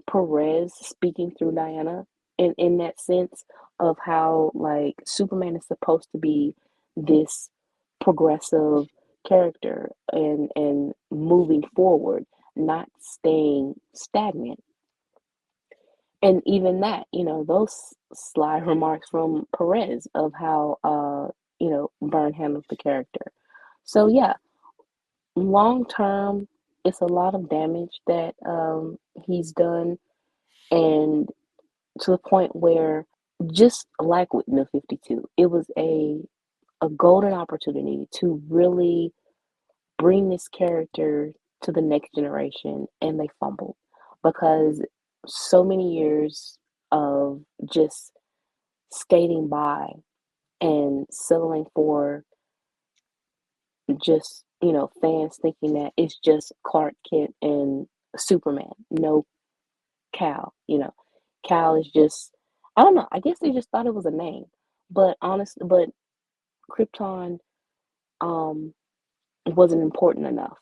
Perez speaking through Diana in that sense of how like Superman is supposed to be this progressive character and moving forward, not staying stagnant. And even that, those sly remarks from Perez of how Byrne handles the character. So yeah, long term, it's a lot of damage that he's done, and to the point where, just like with New 52, it was a golden opportunity to really bring this character to the next generation, and they fumbled because so many years of just skating by and settling for just fans thinking that it's just Clark Kent and Superman, no Cal. Cal is just, I don't know, I guess they just thought it was a name, but Krypton um wasn't important enough.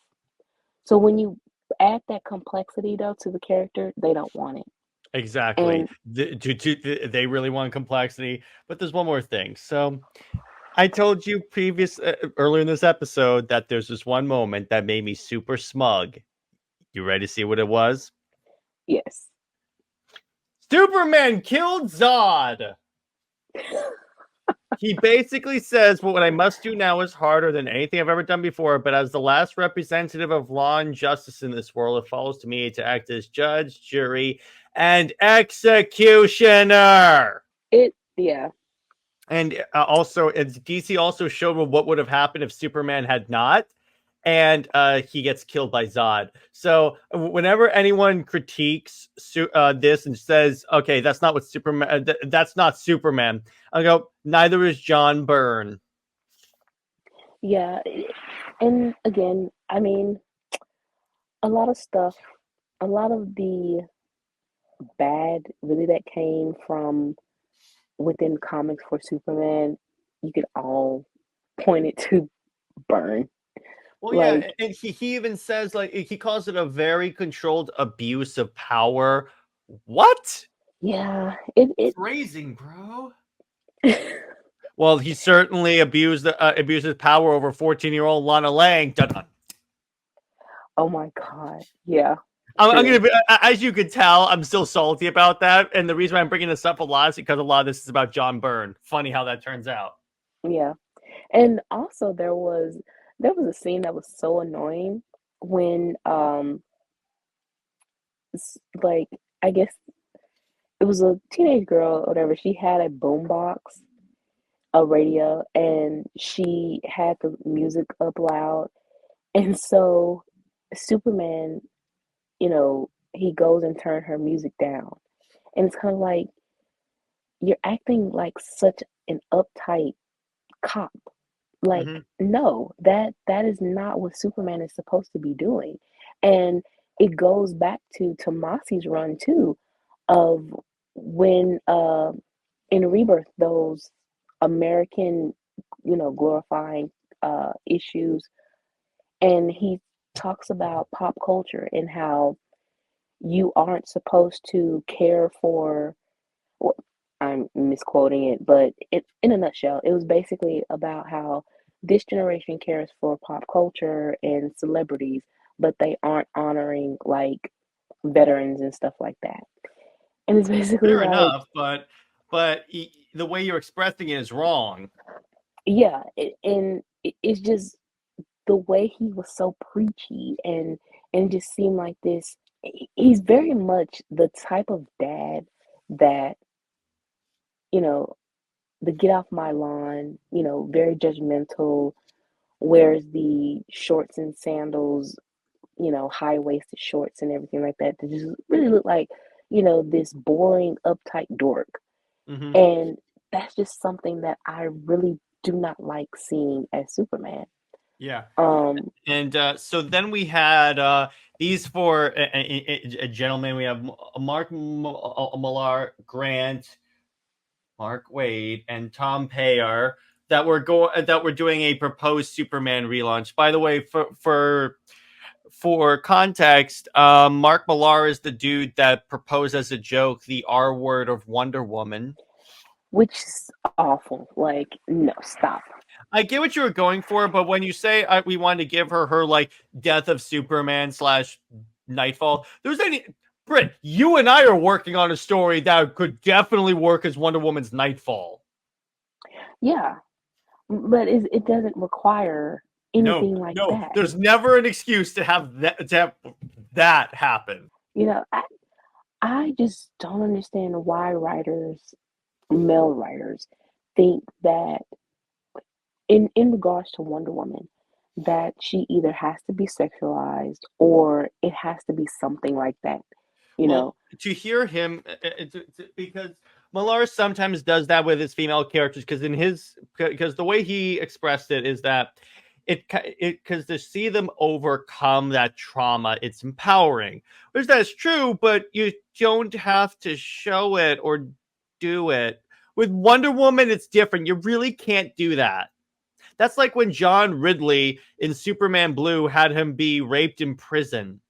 So when you add that complexity though to the character, they don't want it. Exactly. And They really want complexity, but there's one more thing. So I told you earlier in this episode that there's this one moment that made me super smug. You ready to see what it was? yes. Superman killed Zod. He basically says, well, what I must do now is harder than anything I've ever done before, but as the last representative of law and justice in this world, it falls to me to act as judge, jury, and executioner. Yeah. And also, DC also showed what would have happened if Superman had not. And he gets killed by Zod. So whenever anyone critiques this and says, "Okay, that's not what Superman. That's not Superman," I go, "Neither is John Byrne." Yeah. And again, I mean, a lot of stuff, a lot of the bad really that came from within comics for Superman, you could all point it to Byrne. Well, yeah, Like, and he even says like he calls it a very controlled abuse of power. What yeah, it phrasing, bro? Well, he certainly abuses power over 14-year-old Lana Lang. Dun-dun. oh my God. Yeah. I'm True. gonna be, as you could tell, I'm still salty about that, and the reason why I'm bringing this up a lot is because a lot of this is about John Byrne. Funny how that turns out. Yeah. And also there was a scene that was so annoying when like I guess it was a teenage girl or whatever. She had a boombox, a radio, and she had the music up loud. And so Superman, he goes and turn her music down. And it's kind of like you're acting like such an uptight cop. Like, Hmm. no, that is not what Superman is supposed to be doing. And it goes back to Tomasi's run too, of when in Rebirth those American, glorifying issues, and he talks about pop culture and how you aren't supposed to care for, well, I'm misquoting it, but in a nutshell, it was basically about how this generation cares for pop culture and celebrities, but they aren't honoring like veterans and stuff like that. And it's basically Fair like, enough, but the way you're expressing it is wrong. yeah, it's just the way he was so preachy and just seemed like this. He's very much the type of dad that, you know, the get off my lawn, very judgmental, wears the shorts and sandals, high waisted shorts and everything like that, that just really look like, this boring, uptight dork. Hmm. And that's just something that I really do not like seeing as Superman. Yeah. Um, And so then we had these four a gentlemen. We have Mark Millar, Grant, Mark Wade, and Tom Payer that were doing a proposed Superman relaunch. By the way, for context, Mark Millar is the dude that proposed as a joke the R word of Wonder Woman. which is awful. Like, no, stop. I get what you were going for, but when you say we wanted to give her like Death of Superman slash Nightfall, there's any Britt, you and I are working on a story that could definitely work as Wonder Woman's Nightfall. Yeah, but it doesn't require No, anything like no, that. there's never an excuse to have that happen. You know, I just don't understand why male writers, think that in regards to Wonder Woman, that she either has to be sexualized or it has to be something like that. You Well, know, to hear him, because Millar sometimes does that with his female characters, because the way he expressed it is that because to see them overcome that trauma, it's empowering, which that's true, but you don't have to show it or do it. With Wonder Woman, it's different. You really can't do that. That's like when John Ridley in Superman Blue had him be raped in prison.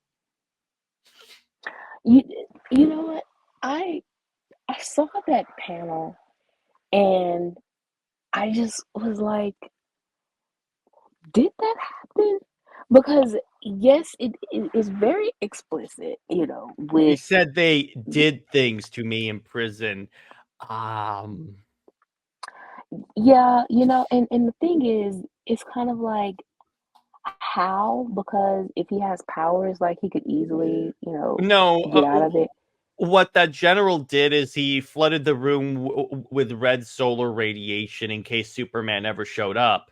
you you know what? I saw that panel and I just was like, did that happen? Because yes, it is very explicit, He with said they did things to me in prison. yeah, and the thing is, it's kind of like how, because if he has powers, like he could easily, No, get out of it. what that general did is he flooded the room with red solar radiation in case Superman ever showed up.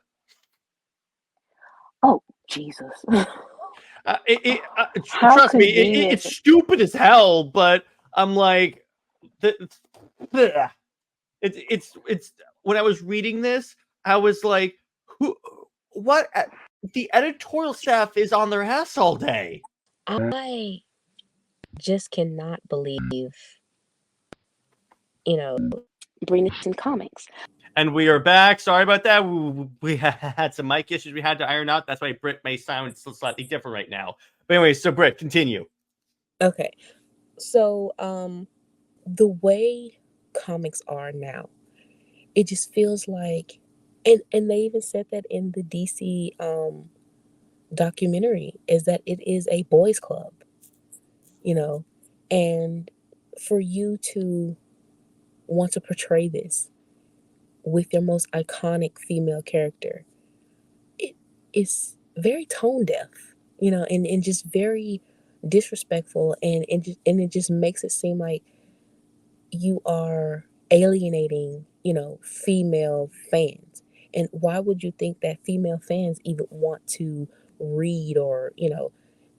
Oh, Jesus. How Trust me, convenient. it's stupid as hell, but I'm like, the, it's when I was reading this, I was like, who, what? The editorial staff is on their ass all day. I just cannot believe, you know, Bring this in comics. And we are back. Sorry about that. We had some mic issues we had to iron out. That's why Britt may sound slightly different right now. But anyway, so Britt, continue. okay. So, the way comics are now, it just feels like, and they even said that in the DC documentary, is that it is a boys' club. you know, and for you to want to portray this with your most iconic female character, it is very tone deaf, and just very disrespectful, and it just makes it seem like you are alienating, female fans. And why would you think that female fans even want to read or,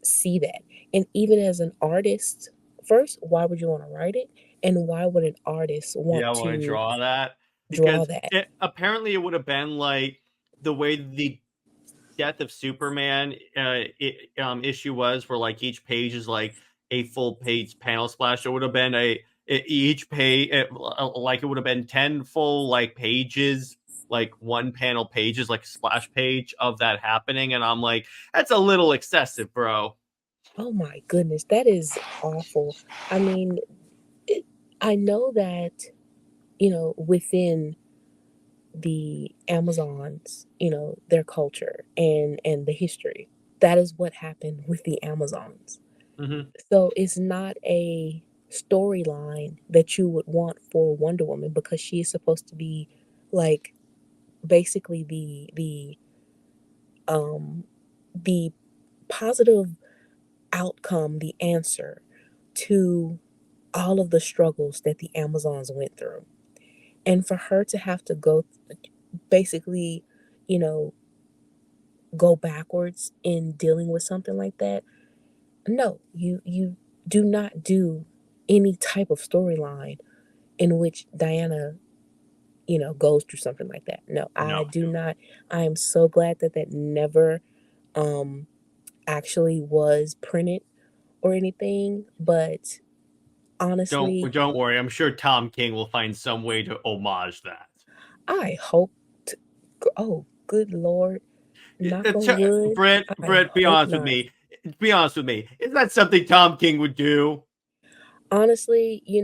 see that? And even as an artist, first, why would you want to write it? And why would an artist Yeah, want I want to to draw that draw because that? apparently it would have been like the way the Death of Superman issue was, where like each page is like a full page panel splash. It would have been each page like it would have been 10 full like pages, like one panel pages, like a splash page of that happening, and I'm like, that's a little excessive, bro. Oh my goodness, that is awful. I mean, I know that, within the Amazons, their culture and the history, that is what happened with the Amazons. Mm-hmm. So it's not a storyline that you would want for Wonder Woman, because she is supposed to be like basically the positive outcome, the answer to all of the struggles that the Amazons went through. And for her to have to go basically, you know, go backwards in dealing with something like that, no, you do not do any type of storyline in which Diana, goes through something like that. No, No. I do not. I am so glad that that never um actually was printed or anything, but honestly, Don't worry. I'm sure Tom King will find some way to homage that. I hope to, oh, good Lord, knock on wood, I Brett, be hope honest with not. me. Be honest with me. Is that something Tom King would do? Honestly, he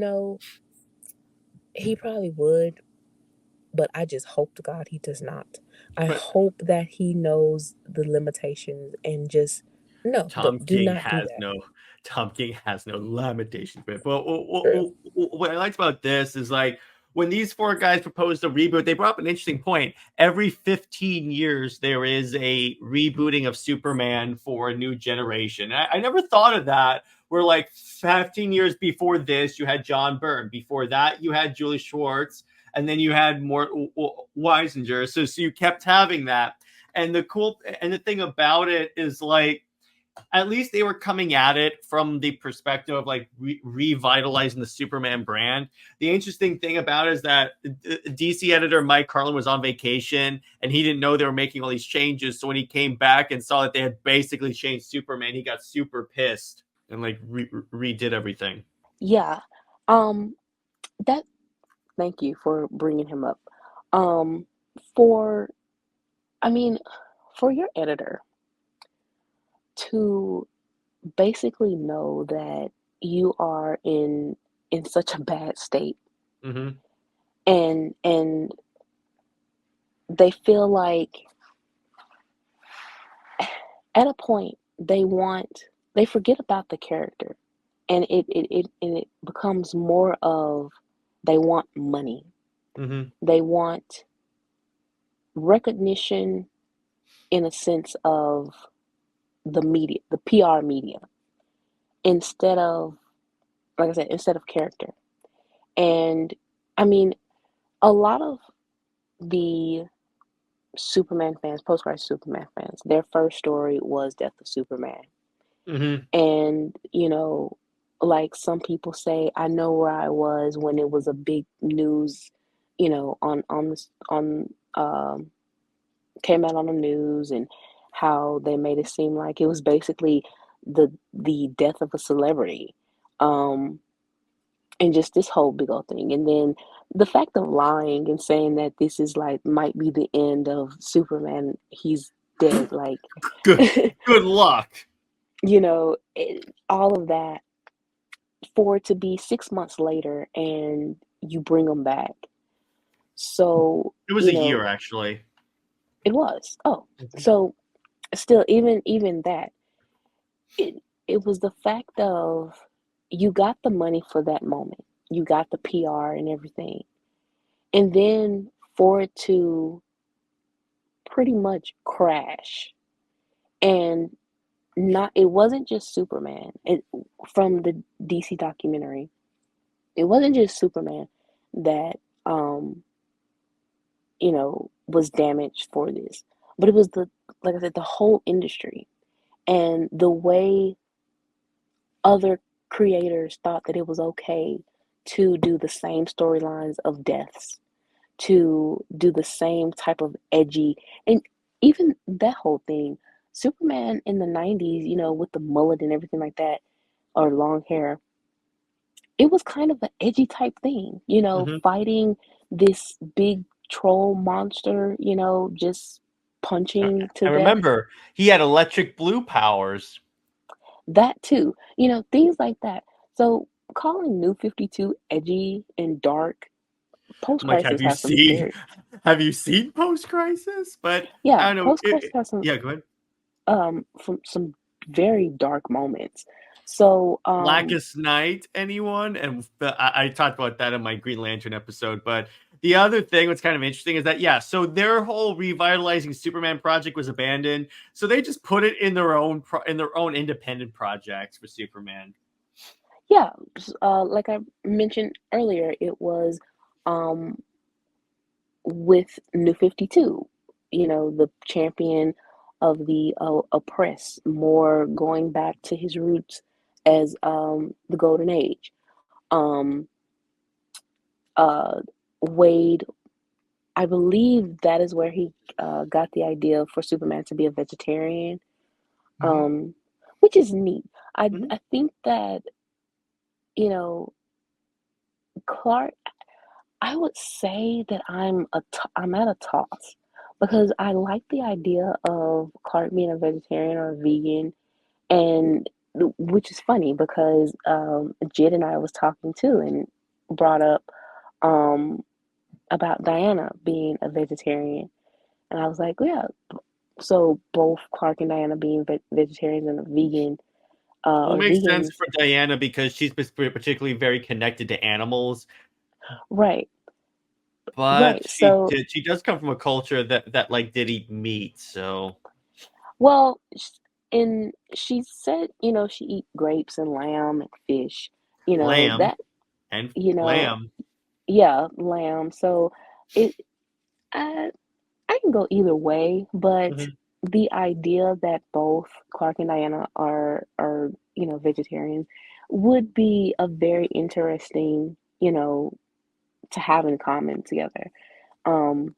probably would, but I just hope to God he does not. I But hope that he knows the limitations and just no, Tom do King not do has that. no Tom King has no limitations. But True. what I liked about this is like when these four guys proposed a reboot, they brought up an interesting point. Every 15 years, there is a rebooting of Superman for a new generation. I never thought of that. Where like 15 years before this, you had John Byrne. Before that, you had Julie Schwartz, and then you had more Weisinger. So you kept having that. And the thing about it is like at least they were coming at it from the perspective of like revitalizing the Superman brand. The interesting thing about it is that DC editor Mike Carlin was on vacation and he didn't know they were making all these changes. So when he came back and saw that they had basically changed Superman, he got super pissed and like redid everything. Yeah. Um, that Thank you for bringing him up. Um, for I mean, for your editor to basically know that you are in such a bad state, Mm-hmm. and they feel like at a point they forget about the character, and it becomes more of they want money. Mm-hmm. They want recognition in a sense of the media, the PR media, instead of, like I said, instead of character. And I mean, a lot of the Superman fans, post-crisis Superman fans, their first story was Death of Superman. Mm-hmm. And, like some people say, I know where I was when it was a big news, on came out on the news, and how they made it seem like it was basically the death of a celebrity. Um, and just this whole big old thing. And then the fact of lying and saying that this is like might be the end of Superman, he's dead, like Good luck. all of that, for it to be 6 months later and you bring them back. So, It was a year actually. it was. Oh, so still, even that, it was the fact of you got the money for that moment. You got the PR and everything. And then for it to pretty much crash and not it wasn't just Superman. It from the DC documentary. It wasn't just Superman that was damaged for this. But it was like I said, the whole industry and the way other creators thought that it was okay to do the same storylines of deaths, to do the same type of edgy, and even that whole thing. Superman in the 90s, with the mullet and everything like that, or long hair, it was kind of an edgy type thing, Mhm. fighting this big troll monster, just punching to And death. remember, he had electric blue powers. That too, things like that. So calling New 52 edgy and dark, Post I'm like, Crisis has some very, have you seen Post Crisis? But yeah, I don't know. Post Crisis has Yeah, go ahead. some very dark moments. So Blackest Night, anyone? And I talked about that in my Green Lantern episode. But the other thing what's kind of interesting is that, yeah, so their whole revitalizing Superman project was abandoned. So they just put it in their own independent projects for Superman. yeah, like I mentioned earlier, it was um with New 52, the champion of the oppressed, more going back to his roots as the Golden Age. Um, uh, Wade, I believe that is where he got the idea for Superman to be a vegetarian, Mhm. which is neat. I Mhm. I think that you know Clark. I would say that I'm at a toss because I like the idea of Clark being a vegetarian or a vegan, and which is funny because Jid and I was talking too and brought up um, about Diana being a vegetarian, and I was like, yeah, so both Clark and Diana being vegetarians and a vegan Well, it or makes sense vegans, for Diana because she's particularly very connected to animals. right? But Right. So, she does come from a culture that like did eat meat. So well, and she said, she eat grapes and lamb and fish, lamb that, and you know, lamb. yeah, lamb. So it, I, I can go either way, but Mhm. the idea that both Clark and Diana are, vegetarians would be a very interesting, to have in common together. Um,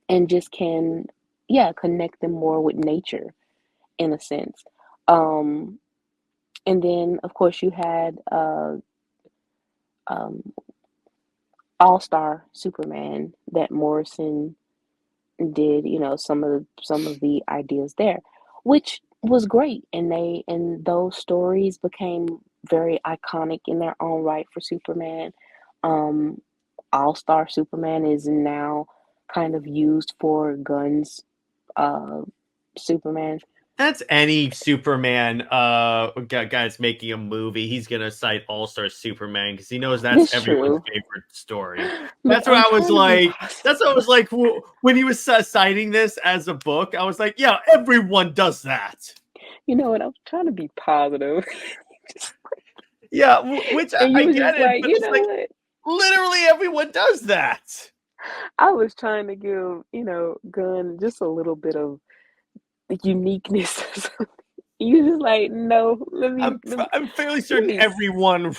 and just can, yeah, connect them more with nature in a sense. Um, and then, of course, you had um, All Star Superman that Morrison did. Some of the ideas there, which was great, and those stories became very iconic in their own right for Superman. Um, All Star Superman is now kind of used for Gunn's uh, Superman. That's any Superman guy's making a movie. He's gonna cite All Star Superman because he knows that's This everyone's true. favorite story. Look, That's what I'm I was trying to be like. positive. That's what I was like when he was citing this as a book. I was like, yeah, everyone does that. You know what? I'm trying to be positive. Yeah, which And you I was get just it, like, but you it's know like what? literally everyone does that. I was trying to give, Gunn just a little bit of uniqueness or something. You just like, no, I'm fairly let certain me. everyone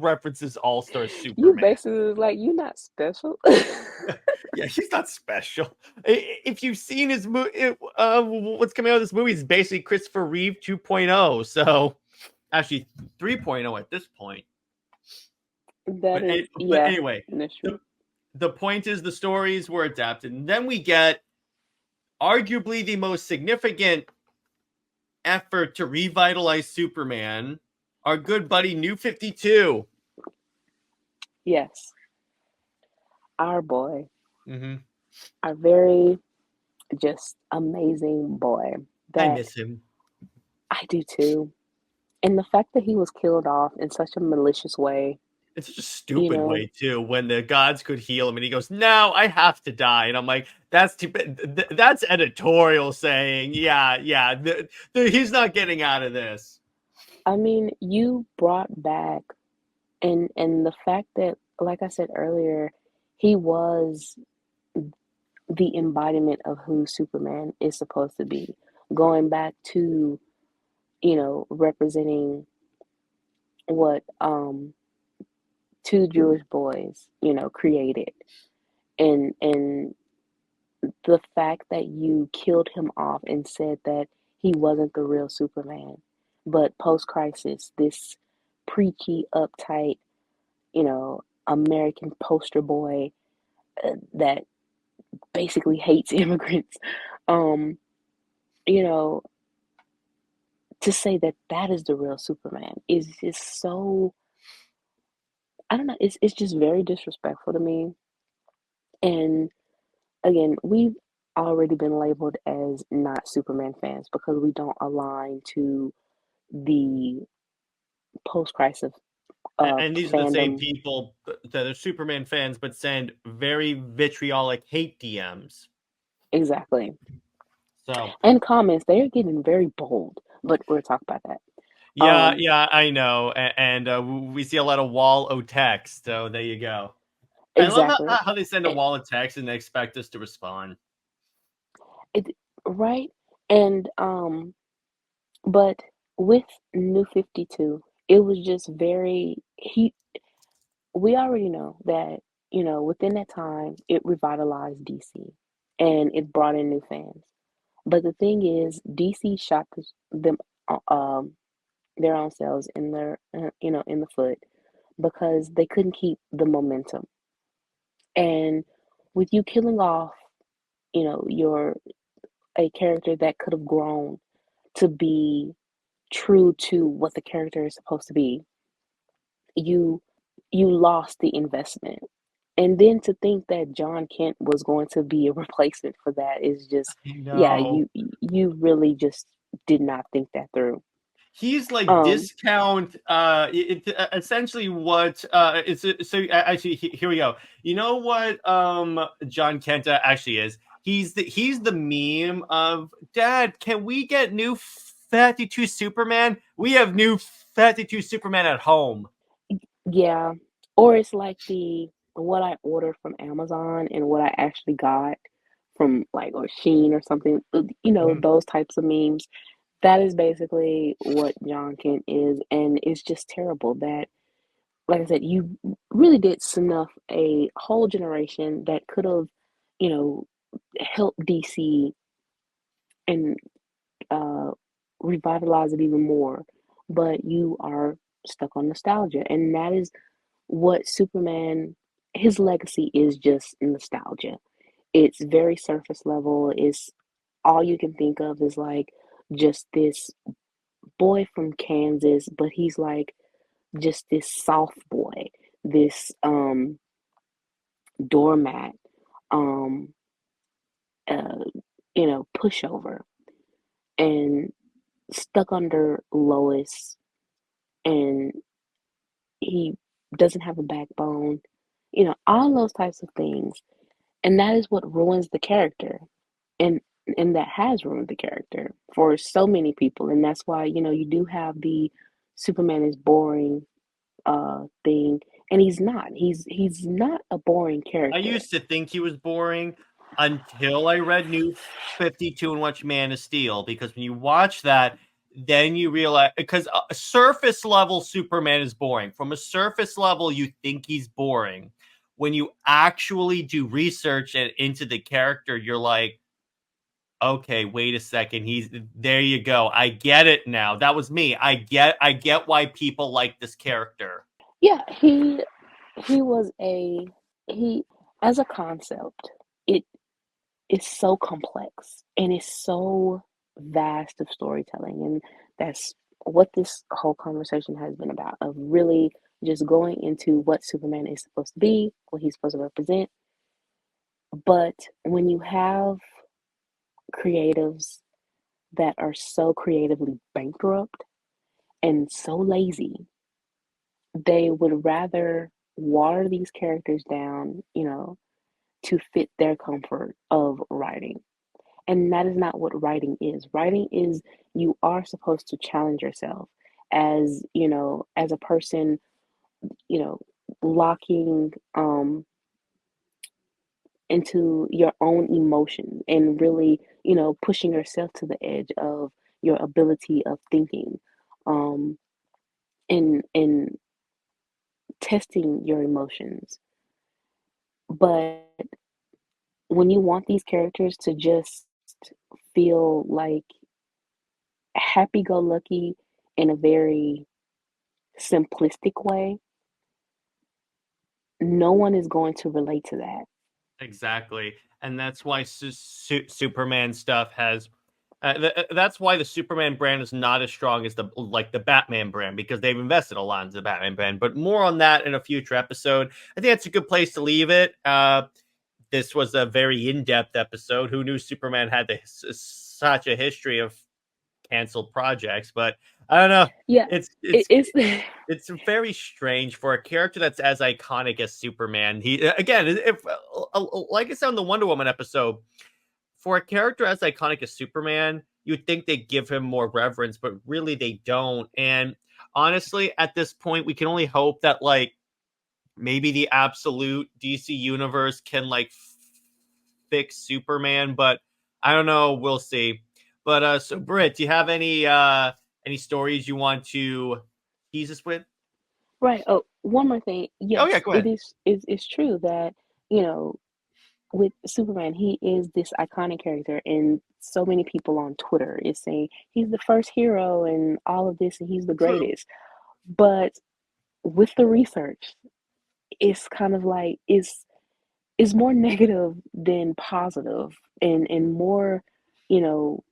references All Star You Superman. basically was like, you're not special. Yeah, he's not special. If you've seen his movie, what's coming out of this movie is basically Christopher Reeve 2.0. So actually 3.0 at this point. That But is, but yeah, anyway, that's the true. the point is the stories were adapted, and then we get arguably the most significant effort to revitalize Superman. Our good buddy New 52. Yes, our boy, Mm-hmm. our very just amazing boy I that miss him. I do too. And the fact that he was killed off in such a malicious way, It's such a you stupid know, way too, when the gods could heal him, and he goes, "No, I have to die." And I'm like, "That's too that's editorial saying, yeah, yeah, he's not getting out of this." I mean, you brought back and the fact that, like I said earlier, he was the embodiment of who Superman is supposed to be. Going back to, representing what two Jewish boys, created. And the fact that you killed him off and said that he wasn't the real Superman, but post-crisis, this preachy, uptight, American poster boy that basically hates immigrants. Um, you know, to say that that is the real Superman is just so, I don't know, it's just very disrespectful to me. And again, we've already been labeled as not Superman fans because we don't align to the post-crisis And these are the same fandom. people that are Superman fans, but send very vitriolic hate DMs. Exactly. So And comments, they're getting very bold, but we'll talk about that. yeah, Um, yeah, I know, and we see a lot of wall o text. So there you go. I love exactly. how they send a It, wall of text and they expect us to respond. it, right? And but with New 52, it was just very we already know that, within that time it revitalized DC and it brought in new fans. But the thing is, DC shot them their own selves in their in the foot because they couldn't keep the momentum. And with you killing off, your a character that could have grown to be true to what the character is supposed to be, you you lost the investment. And then to think that John Kent was going to be a replacement for that is just, yeah, No. you really just did not think that through. He's like Um, discount essentially what it's so actually here we go. You know what John Kenta actually is? He's the meme of, "Dad, can we get new 52 Superman? We have new 52 Superman at home." yeah. Or it's like the what I ordered from Amazon and what I actually got from like or Sheen or something, Mhm. those types of memes. That is basically what John Kent is, and it's just terrible that, like I said, you really did snuff a whole generation that could have, you know, helped DC and uh, revitalize it even more. But you are stuck on nostalgia, and that is what Superman. His legacy is just nostalgia. It's very surface level. It's all you can think of is like just this boy from Kansas, but he's like just this soft boy, this doormat, um, uh, pushover, and stuck under Lois, and he doesn't have a backbone, all those types of things, and that is what ruins the character, and that has ruined the character for so many people, and that's why you do have the Superman is boring thing, and he's not. He's not a boring I character. used to think he was boring until I read New 52 and watched Man of Steel, because when you watch that, then you realize, because a surface level Superman is boring. From a surface level, you think he's boring. When you actually do research into the character, you're like, okay, wait a second. He's there. You go. I get it now. That was me. I get why people like this character. Yeah, he was a he as a concept. It is so complex and it's so vast of storytelling, and that's what this whole conversation has been about. Of really just going into what Superman is supposed to be, what he's supposed to represent. But when you have creatives that are so creatively bankrupt and so lazy, they would rather water these characters down, to fit their comfort of writing. And that is not what writing is. Writing is, you are supposed to challenge yourself as, as a person, you know, locking into your own emotions and really, pushing yourself to the edge of your ability of thinking, um, and testing your emotions. But when you want these characters to just feel like happy-go-lucky in a very simplistic way, no one is going to relate to that. Exactly, and that's why Superman stuff has. That's why the Superman brand is not as strong as the Batman brand, because they've invested a lot into the Batman brand. But more on that in a future episode. I think that's a good place to leave it. This was a very in-depth episode. Who knew Superman had such a history of canceled projects? But I don't know. Yeah, it's It's very strange for a character that's as iconic as Superman. He again, if like I said in the Wonder Woman episode, for a character as iconic as Superman, you'd think they'd give him more reverence, but really they don't. And honestly, at this point, we can only hope that maybe the absolute DC universe can fix Superman, but I don't know. We'll see. But so Britt, do you have any stories you want to tease us with? right. Oh, one more thing. Oh yeah, Yes, go it ahead. is true that, you know, with Superman, he is this iconic character, and so many people on Twitter is saying he's the first hero and all of this, and he's the True. greatest. But with the research, it's kind of like is more negative than positive, and more, you know,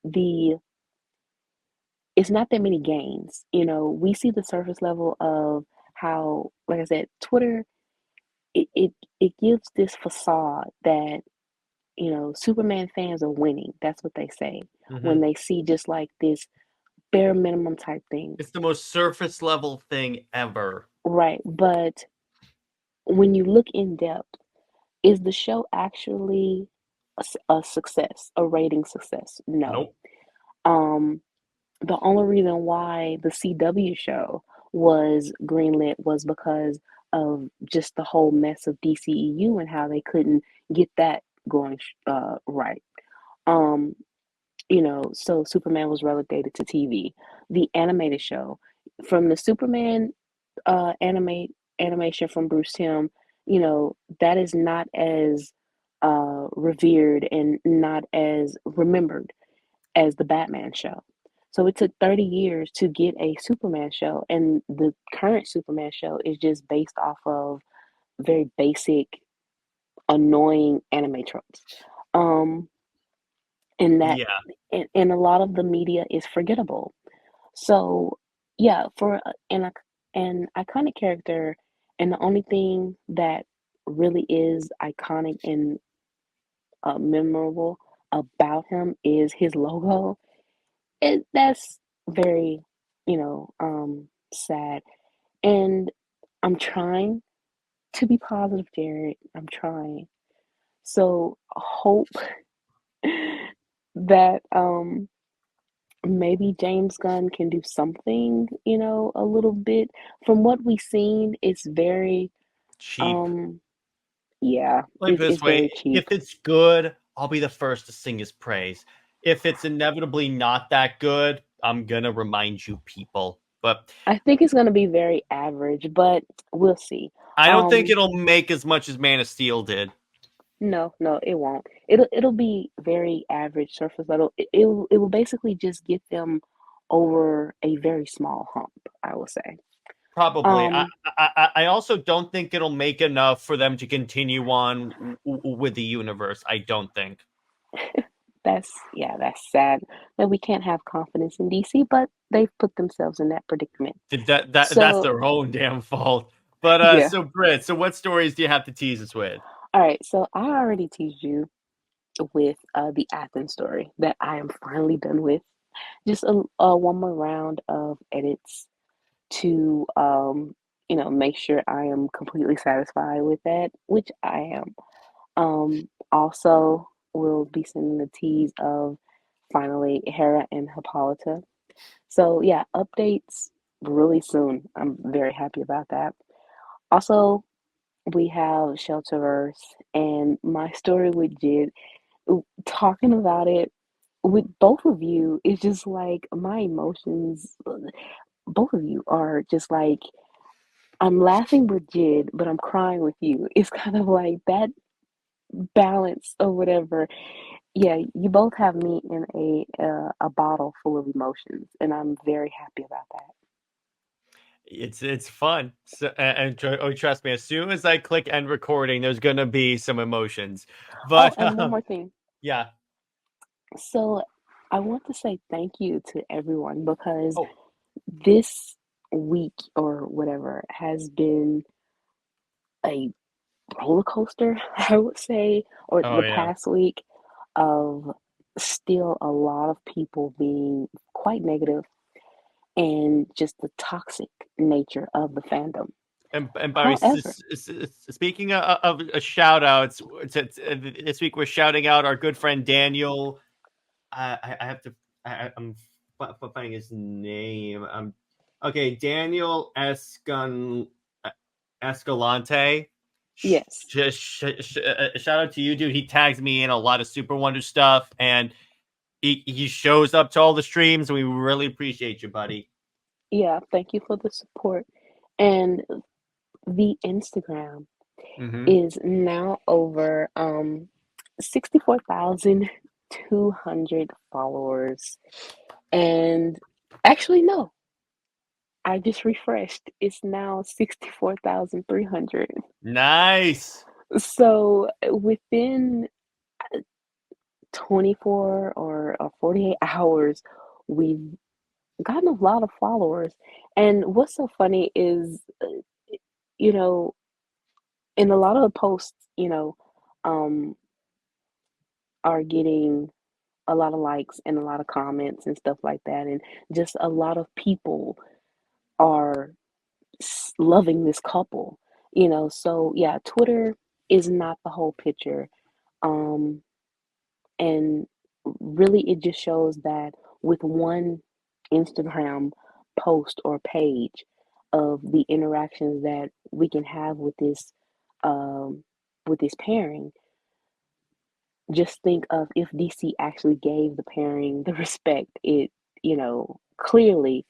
the it's not that many gains. We see the surface level of how, like I said, Twitter, it gives this facade that, Superman fans are winning. That's what they say Hmm. when they see just like this bare minimum type thing. It's the most surface level thing ever. Right. But when you look in depth, is the show actually a success, a rating success? No. Nope. Um, the only reason why the CW show was greenlit was because of just the whole mess of DCEU and how they couldn't get that going right. Um, so Superman was relegated to TV. The animated show, from the Superman animation from Bruce Timm, that is not as revered and not as remembered as the Batman show. So it took 30 years to get a Superman show, and the current Superman show is just based off of very basic, annoying anime tropes. Um, and that Yeah. and a lot of the media is forgettable. So yeah, for an iconic character, and the only thing that really is iconic and memorable about him is his logo. That's very, sad. And I'm trying to be positive, Jared. I'm trying. So hope that maybe James Gunn can do something, a little bit. From what we've seen, it's very Cheap. um yeah, Like it's this way, very cheap. if it's good, I'll be the first to sing his praise. If it's inevitably not that good, I'm gonna remind you people. But I think it's gonna be very average, but we'll see. I don't think Um it'll make as much as Man of Steel did. No, no, it won't. It'll be very average surface level. It will basically just get them over a very small hump, I will say. Probably. I, Um, I I also don't think it'll make enough for them to continue on with the universe. I don't think. that's sad that we can't have confidence in DC, but they've put themselves in that predicament. That's So their own damn fault. But yeah. so Britt, so what stories do you have to tease us with? All right. So I already teased you with the Athens story that I am finally done with. just one more round of edits to make sure I am completely satisfied with that, which I am. Also, we'll be sending the tease of finally Hera and Hippolyta. So yeah, updates really soon. I'm very happy about that. Also, we have Shelterverse and my story with Jid. Talking about it with both of you is just like my emotions. Both of you are just like I'm laughing with Jid, but I'm crying with you. It's kind of like that balance or whatever. Yeah, you both have me in a bottle full of emotions, and I'm very happy about that. It's fun. So, trust me, as soon as I click end recording, there's gonna be some emotions. Oh, But and one more thing. yeah. So I want to say thank you to everyone because Oh, this week or whatever has been a roller coaster, I would say, or oh the yeah. past week of still a lot of people being quite negative and just the toxic nature of the fandom. And Barry, However, speaking of shout outs, this week we're shouting out our good friend Daniel. I have to. I'm finding his name. Okay, Daniel Escalante. yes, Shout out to you, dude. He tags me in a lot of SuperWonder stuff, and he shows up to all the streams. And we really appreciate you, buddy. yeah, thank you for the support. And the Instagram Mm-hmm. is now over 64,200 followers. And actually, no, I just refreshed. It's now 64,300. Nice. So within 24 or 48 hours, we've gotten a lot of followers. And what's so funny is, you know, in a lot of the posts, um, are getting a lot of likes and a lot of comments and stuff like that. And just a lot of people are loving this couple, So, yeah, Twitter is not the whole picture. Um, and really, it just shows that with one Instagram post or page of the interactions that we can have um, with this pairing, just think of if DC actually gave the pairing the respect clearly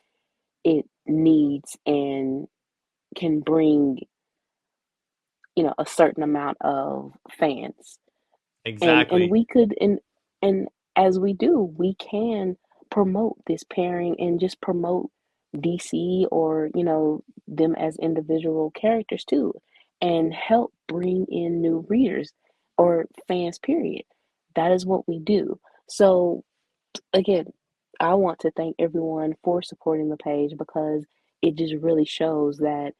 it needs and can bring, a certain amount of fans. And Exactly. we could and as we do, we can promote this pairing and just promote DC or, them as individual characters too, and help bring in new readers or fans, period. That is what we do. So again, I want to thank everyone for supporting the page because it just really shows that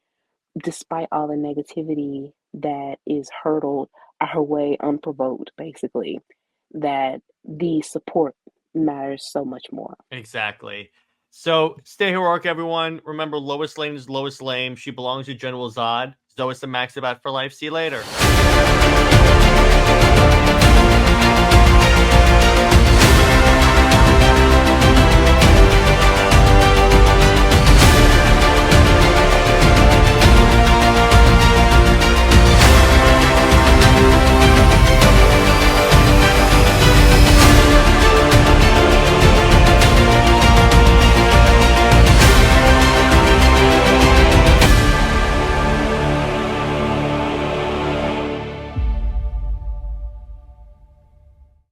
despite all the negativity that is hurtled our way unprovoked, basically, that the support matters so much more. Exactly. So stay heroic, everyone. Remember, Lois Lane is Lois Lame. She belongs to General Zod. Zoe the Maxibat for life. See you later.